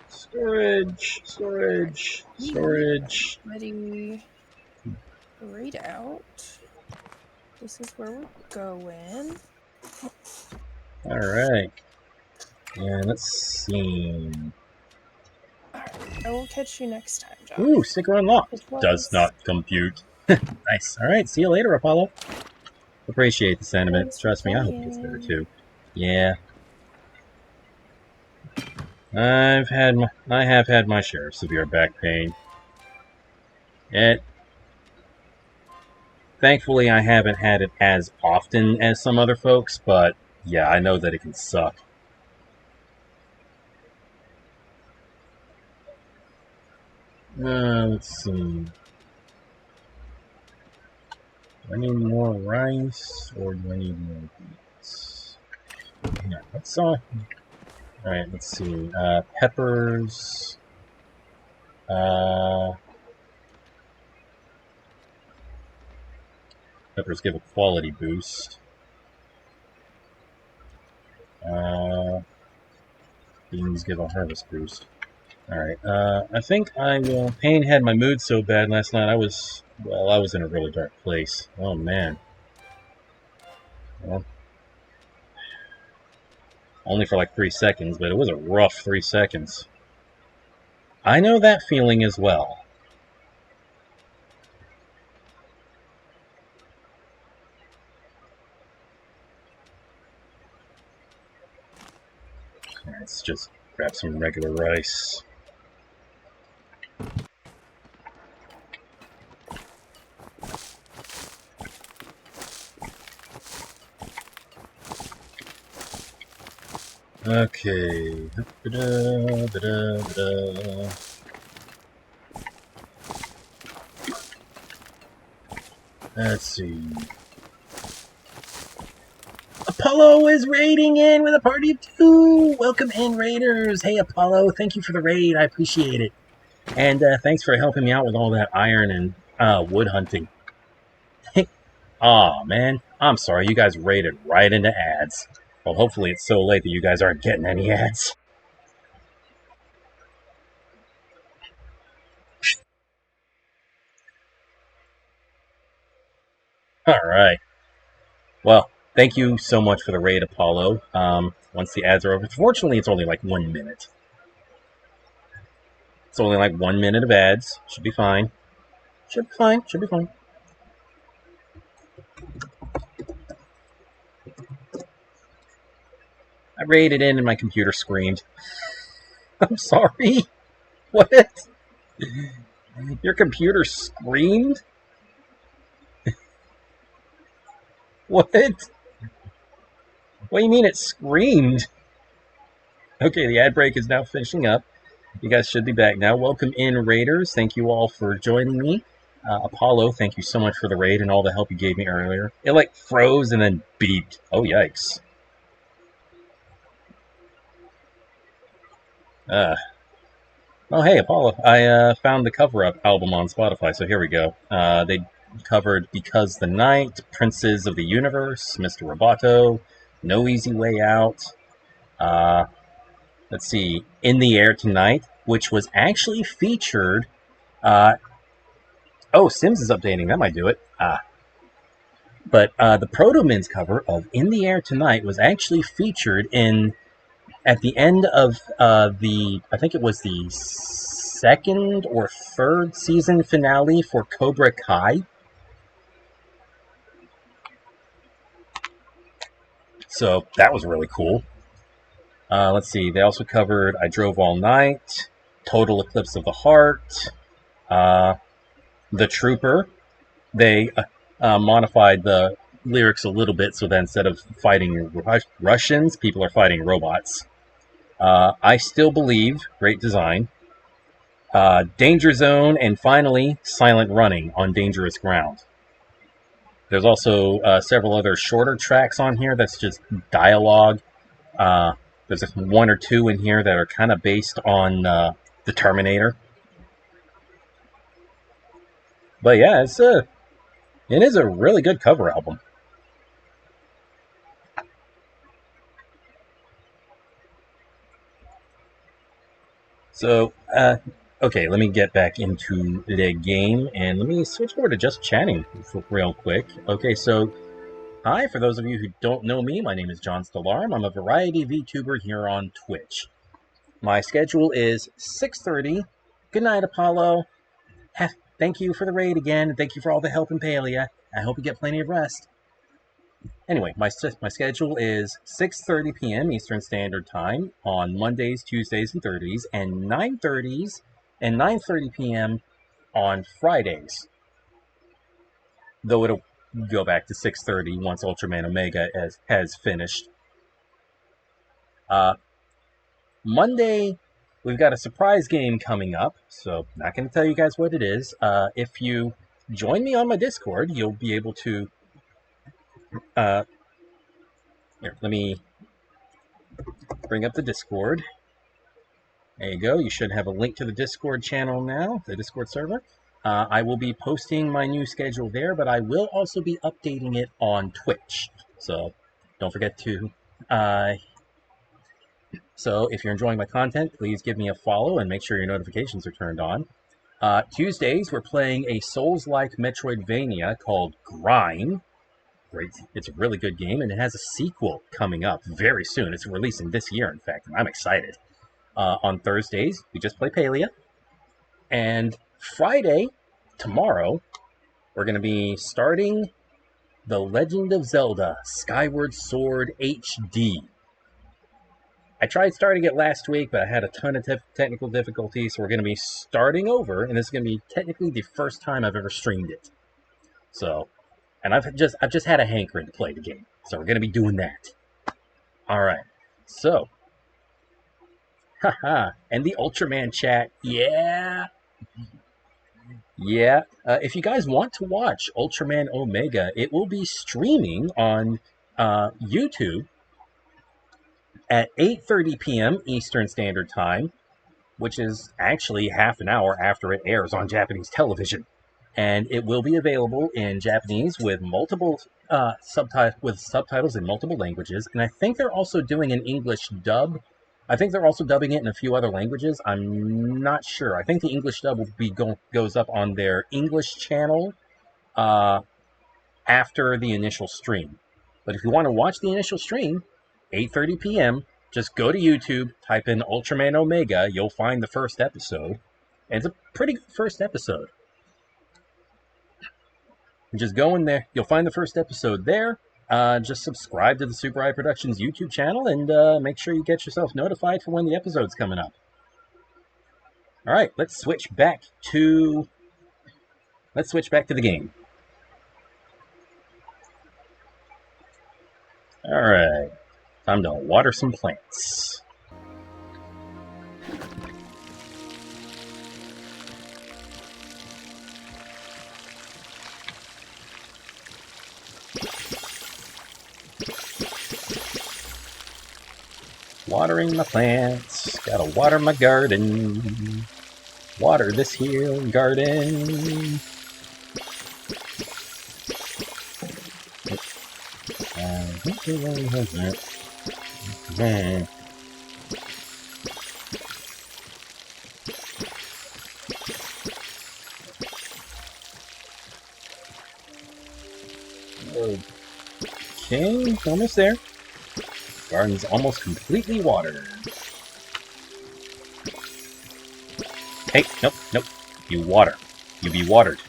storage, storage, storage. Ready. Right out. This is where we're going. Alright. And let's see. Alright, I will catch you next time, Josh. Ooh, sticker unlocked. Does not compute. Nice. Alright, see you later, Apollo. Appreciate the sentiment. Trust me, I hope it gets better too. Yeah. I have had my share of severe back pain. Thankfully, I haven't had it as often as some other folks, but yeah, I know that it can suck. Let's see. Do I need more rice, or do I need more beets? Yeah, let's alright, let's see. Peppers. Peppers give a quality boost. Beans give a harvest boost. Alright, I think I will... Pain had my mood so bad last night, I was in a really dark place. Oh, man. Well, only for like 3 seconds, but it was a rough 3 seconds. I know that feeling as well. Let's just grab some regular rice. Okay. Let's see. Apollo is raiding in with a party of 2. Welcome in, raiders. Hey, Apollo, thank you for the raid. I appreciate it. And thanks for helping me out with all that iron and wood hunting. Aw, man. I'm sorry, you guys raided right into ads. Well, hopefully it's so late that you guys aren't getting any ads. Alright. Well, thank you so much for the raid, Apollo. Once the ads are over, fortunately it's only like 1 minute. It's only like 1 minute of ads. Should be fine. Should be fine. Should be fine. I raided in and my computer screamed. I'm sorry. What? Your computer screamed? What? What do you mean it screamed? Okay, the ad break is now finishing up. You guys should be back now. Welcome in, raiders. Thank you all for joining me. Apollo, thank you so much for the raid and all the help you gave me earlier. It like froze and then beeped. Oh, yikes. Oh, hey, Apollo. I found the cover-up album on Spotify, so here we go. They covered Because the Night, Princes of the Universe, Mr. Roboto, No Easy Way Out. Let's see, In the Air Tonight, which was actually featured. Sims is updating. That might do it. But the Proto Min's cover of In the Air Tonight was actually featured at the end of I think it was the second or third season finale for Cobra Kai. So that was really cool. Let's see. They also covered I Drove All Night, Total Eclipse of the Heart, The Trooper. They modified the lyrics a little bit so that instead of fighting Russians, people are fighting robots. I Still Believe, great design. Danger Zone, and finally, Silent Running on Dangerous Ground. There's also several other shorter tracks on here that's just dialogue. There's 1 or 2 in here that are kind of based on the Terminator. But yeah, it is a really good cover album. So, okay, let me get back into the game, and let me switch over to just chatting real quick. Okay, so, hi, for those of you who don't know me, my name is John Stellarum. I'm a variety VTuber here on Twitch. My schedule is 6:30. Good night, Apollo. Thank you for the raid again, and thank you for all the help in Palia. I hope you get plenty of rest. Anyway, my schedule is 6:30 p.m. Eastern Standard Time on Mondays, Tuesdays, and Thursdays, and 9:30 p.m. on Fridays. Though it'll go back to 6:30 once Ultraman Omega has finished. Monday, we've got a surprise game coming up, so not going to tell you guys what it is. If you join me on my Discord, you'll be able to... Here, let me bring up the Discord. There you go. You should have a link to the Discord channel now, the Discord server. I will be posting my new schedule there, but I will also be updating it on Twitch. So don't forget to... So if you're enjoying my content, please give me a follow and make sure your notifications are turned on. Tuesdays, we're playing a Souls-like Metroidvania called Grime. Great. It's a really good game, and it has a sequel coming up very soon. It's releasing this year, in fact, and I'm excited. On Thursdays, we just play Palia. And Friday, tomorrow, we're going to be starting The Legend of Zelda Skyward Sword HD. I tried starting it last week, but I had a ton of technical difficulties, so we're going to be starting over, and this is going to be technically the first time I've ever streamed it. So, and I've just had a hankering to play the game, so we're going to be doing that. All right, so, haha, and the Ultraman chat, yeah. If you guys want to watch Ultraman Omega, it will be streaming on YouTube at 8:30 p.m. Eastern Standard Time, which is actually half an hour after it airs on Japanese television. And it will be available in Japanese with multiple subtitles in multiple languages. And I think they're also doing an English dub. I think they're also dubbing it in a few other languages. I'm not sure. I think the English dub will be goes up on their English channel after the initial stream. But if you want to watch the initial stream, 8:30 p.m., just go to YouTube, type in Ultraman Omega, you'll find the first episode. And it's a pretty good first episode. Just go in there, you'll find the first episode there. Just subscribe to the Super Eye Productions YouTube channel and make sure you get yourself notified for when the episode's coming up. Alright, let's switch back to the game. Alright, time to water some plants. Watering my plants, gotta water my garden. Water this here garden. Okay, almost there. Garden's almost completely watered. Hey, nope. You water. You be watered.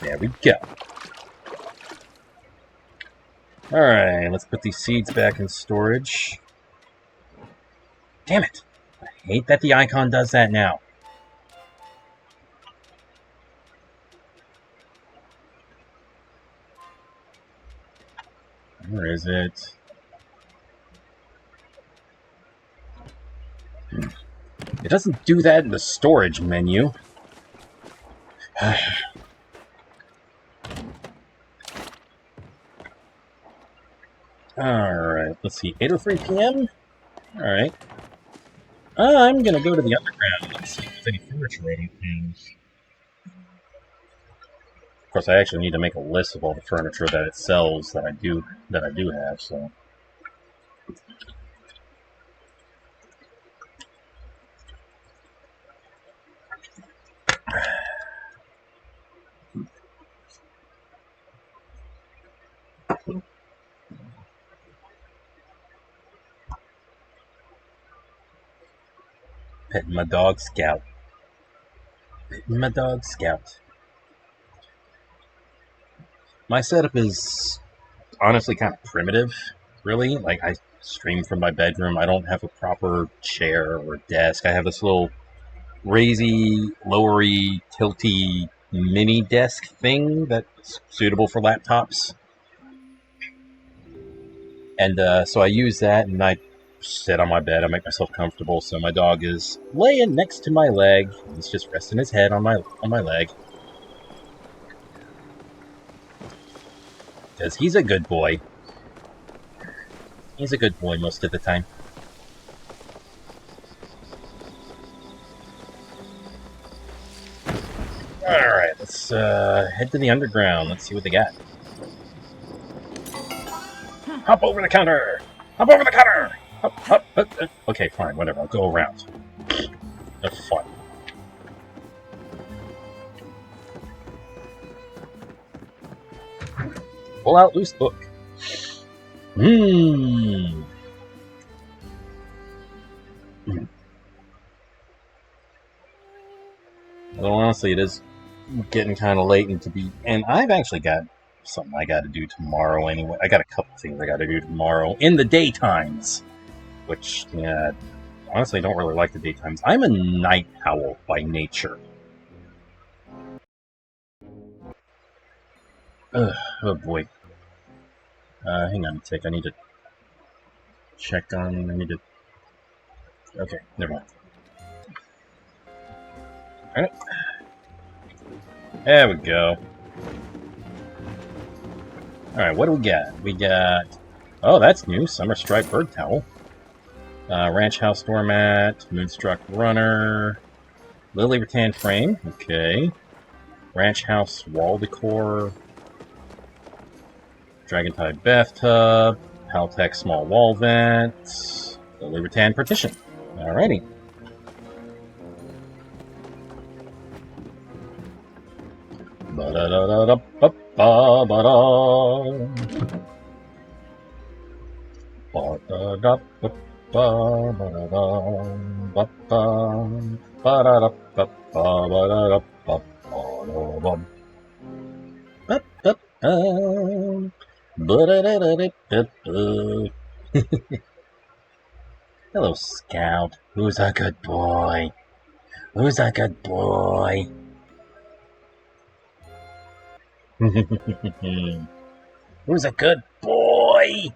There we go. Alright, let's put these seeds back in storage. Damn it! I hate that the icon does that now. Where is it? It doesn't do that in the storage menu. Alright, let's see. 8:03 p.m.? Alright. I'm gonna go to the underground and see if there's any furniture rating things. Of course, I actually need to make a list of all the furniture that it sells that I do have, so. Petting my dog Scout. Petting my dog Scout. My setup is honestly kind of primitive, really. Like, I stream from my bedroom. I don't have a proper chair or desk. I have this little raisey, lowery, tilty mini desk thing that's suitable for laptops. And so I use that, and I sit on my bed. I make myself comfortable. So my dog is laying next to my leg. He's just resting his head on my leg. Because he's a good boy. He's a good boy most of the time. Alright, let's head to the underground. Let's see what they got. Hop over the counter! Hop over the counter! Hop. Okay, fine, whatever. I'll go around. Have fun. Pull out loose book. Well, honestly, it is getting kind of late and I've actually got something I got to do tomorrow anyway. I got a couple things I got to do tomorrow in the daytimes, which, yeah, honestly, I don't really like the daytimes. I'm a night owl by nature. Oh boy. Hang on a sec. I need to check on. Okay, never mind. Alright. There we go. Alright, what do we got? We got... Oh, that's new. Summer Striped Bird Towel. Ranch House Doormat. Moonstruck Runner. Lily Rattan Frame. Okay. Ranch House Wall Decor. Dragon Tide Bathtub. Haltech Small Wall Vent. Lily Rattan Partition. Alrighty. Ba-da-da-da-da-ba-ba-ba-da. Hello, Scout. Who's a good boy? Who's a good boy? Who's a good boy?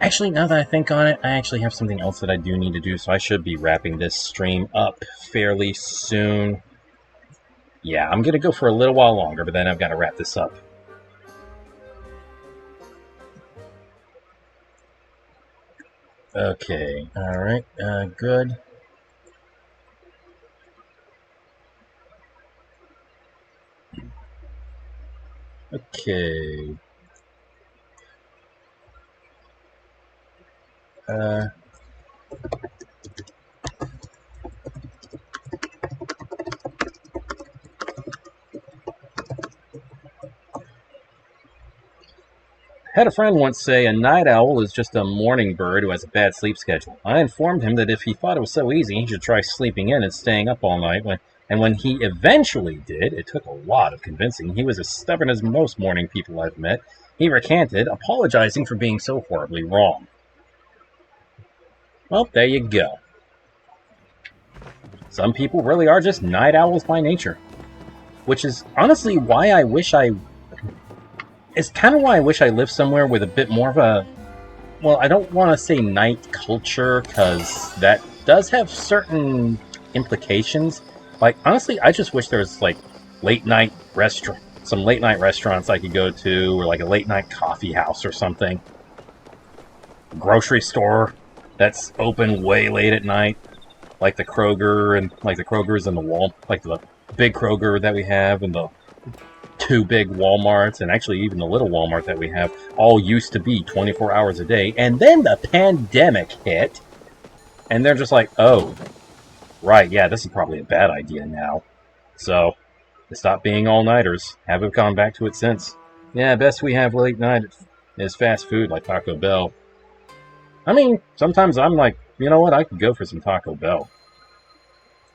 Actually, now that I think on it, I actually have something else that I do need to do, so I should be wrapping this stream up fairly soon. Yeah, I'm going to go for a little while longer, but then I've got to wrap this up. Okay, alright, good. Okay. Had a friend once say a night owl is just a morning bird who has a bad sleep schedule. I informed him that if he thought it was so easy, he should try sleeping in and staying up all night. When he eventually did, it took a lot of convincing. He was as stubborn as most morning people I've met. He recanted, apologizing for being so horribly wrong. Well, there you go. Some people really are just night owls by nature. Which is honestly why I wish I... It's kind of why I wish I lived somewhere with a bit more of a... Well, I don't want to say night culture, because that does have certain implications. Like, honestly, I just wish there was, like, late-night restaurant... Some late-night restaurants I could go to, or, like, a late-night coffee house or something. A grocery store that's open way late at night. Like the Kroger, and, like, the Krogers and the like, the big Kroger that we have, and the... 2 big Walmarts, and actually even the little Walmart that we have, all used to be 24 hours a day, and then the pandemic hit, and they're just like, oh, right, yeah, this is probably a bad idea now. So, they stopped being all-nighters. Haven't gone back to it since. Yeah, best we have late night is fast food like Taco Bell. I mean, sometimes I'm like, you know what, I could go for some Taco Bell.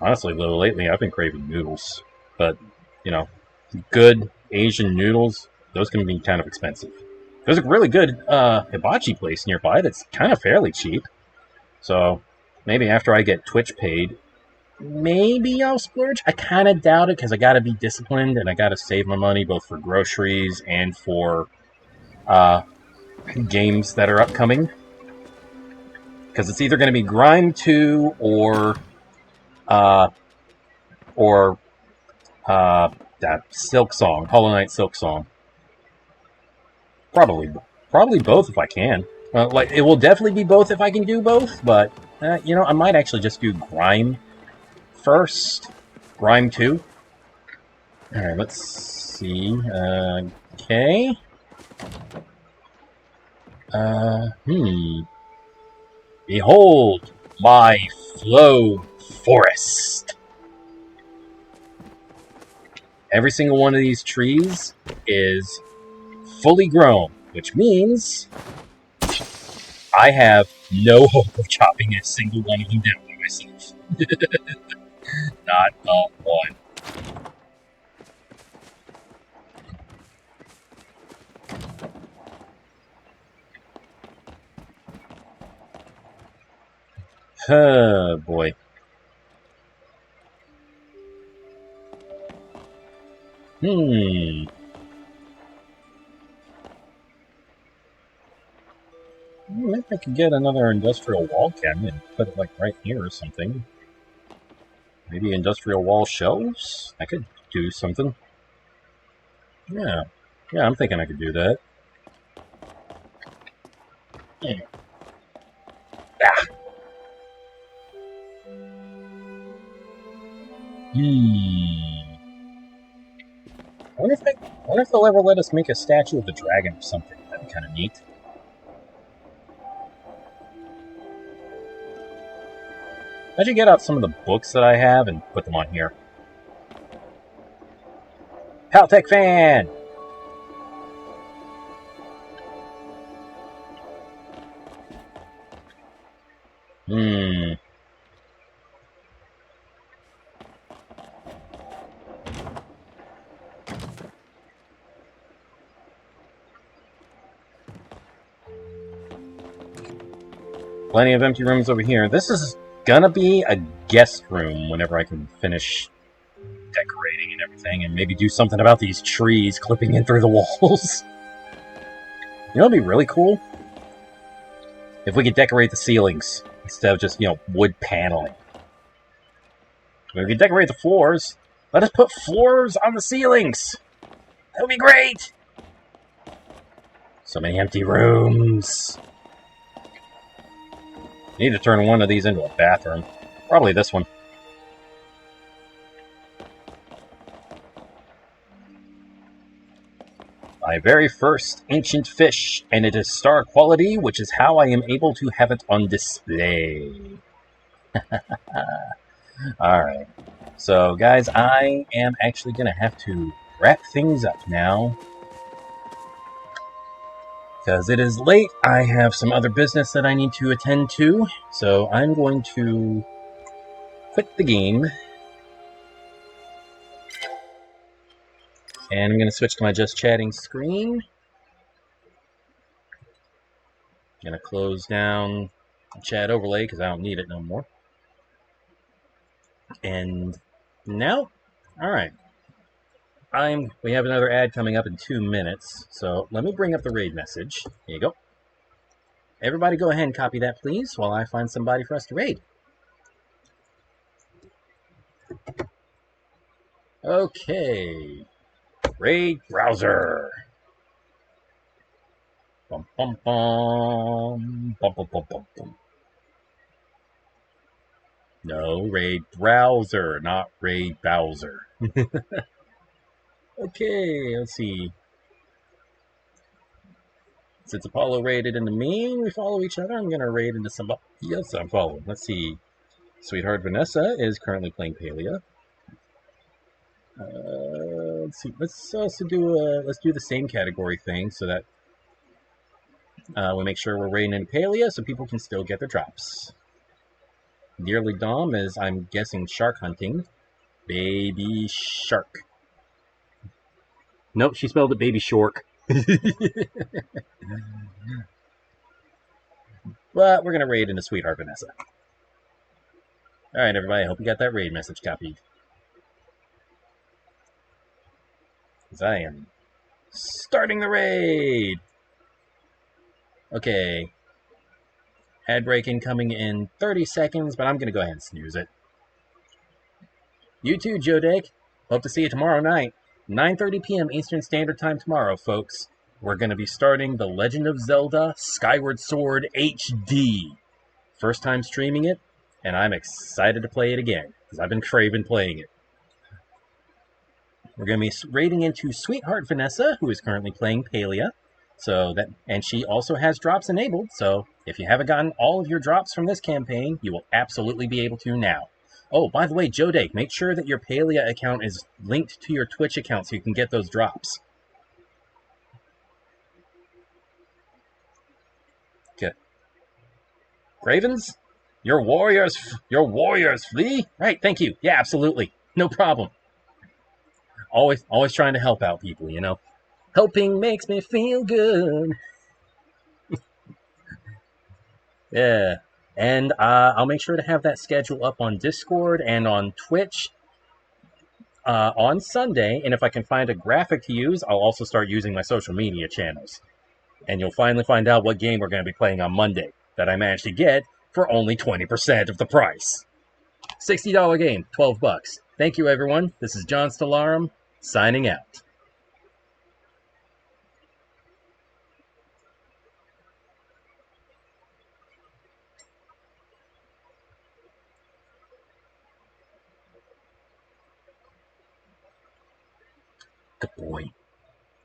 Honestly, though, lately I've been craving noodles, but, you know, good Asian noodles, those can be kind of expensive. There's a really good hibachi place nearby that's kind of fairly cheap. So maybe after I get Twitch paid, maybe I'll splurge. I kind of doubt it because I got to be disciplined and I got to save my money both for groceries and for games that are upcoming. Because it's either going to be Grime 2 or that Silk Song, Hollow Knight Silk Song. Probably both if I can. Like, it will definitely be both if I can do both, but, you know, I might actually just do Grime first. Grime 2. Alright, let's see. Okay. Behold my flow forest. Every single one of these trees is fully grown, which means I have no hope of chopping a single one of them down by myself. Not a one. Oh, boy. Maybe I could get another industrial wall cabinet and put it, like, right here or something. Maybe industrial wall shelves? I could do something. Yeah. Yeah, I'm thinking I could do that. Yeah. Ah. I wonder if they'll ever let us make a statue of the dragon or something. That'd be kind of neat. I should get out some of the books that I have and put them on here. Paltech fan! Plenty of empty rooms over here. This is gonna be a guest room whenever I can finish decorating and everything, and maybe do something about these trees clipping in through the walls. You know what'd be really cool? If we could decorate the ceilings instead of just, wood paneling. If we could decorate the floors, let us put floors on the ceilings! That would be great! So many empty rooms. Need to turn one of these into a bathroom. Probably this one. My very first ancient fish, and it is star quality, which is how I am able to have it on display. Alright. So, guys, I am actually going to have to wrap things up now. Because it is late, I have some other business that I need to attend to, so I'm going to quit the game. And I'm going to switch to my just chatting screen. I'm going to close down the chat overlay because I don't need it no more. And now, alright. We have another ad coming up in 2 minutes, so let me bring up the raid message. Here you go. Everybody go ahead and copy that, please, while I find somebody for us to raid. Okay. Raid browser. Bum, bum, bum. Bum, bum, bum, bum, bum. No, raid browser, not raid Bowser. Okay, let's see. Since Apollo raided into me, we follow each other. I'm going to raid into somebody else I'm following. Let's see. Sweetheart Vanessa is currently playing Palia. Let's see. Let's also do the same category thing so that we make sure we're raiding into Palia so people can still get their drops. Dearly Dom is, I'm guessing, shark hunting. Baby shark. Nope, she spelled it baby shork. But we're going to raid into Sweetheart Vanessa. Alright, everybody. I hope you got that raid message copied. Because I am starting the raid. Okay. Ad break incoming in 30 seconds, but I'm going to go ahead and snooze it. You too, Joe Dick. Hope to see you tomorrow night. 9:30 p.m. Eastern Standard Time tomorrow, folks. We're going to be starting The Legend of Zelda Skyward Sword HD. First time streaming it, and I'm excited to play it again, because I've been craving playing it. We're going to be raiding into Sweetheart Vanessa, who is currently playing Palia. And she also has drops enabled, so if you haven't gotten all of your drops from this campaign, you will absolutely be able to now. Oh, by the way, Joe Dake, make sure that your Palia account is linked to your Twitch account so you can get those drops. Okay. Ravens? Your warriors flee? Right, thank you. Yeah, absolutely. No problem. Always trying to help out people, you know. Helping makes me feel good. Yeah. And I'll make sure to have that schedule up on Discord and on Twitch on Sunday. And if I can find a graphic to use, I'll also start using my social media channels. And you'll finally find out what game we're going to be playing on Monday that I managed to get for only 20% of the price. $60 game, $12. Thank you, everyone. This is John Stellarum, signing out.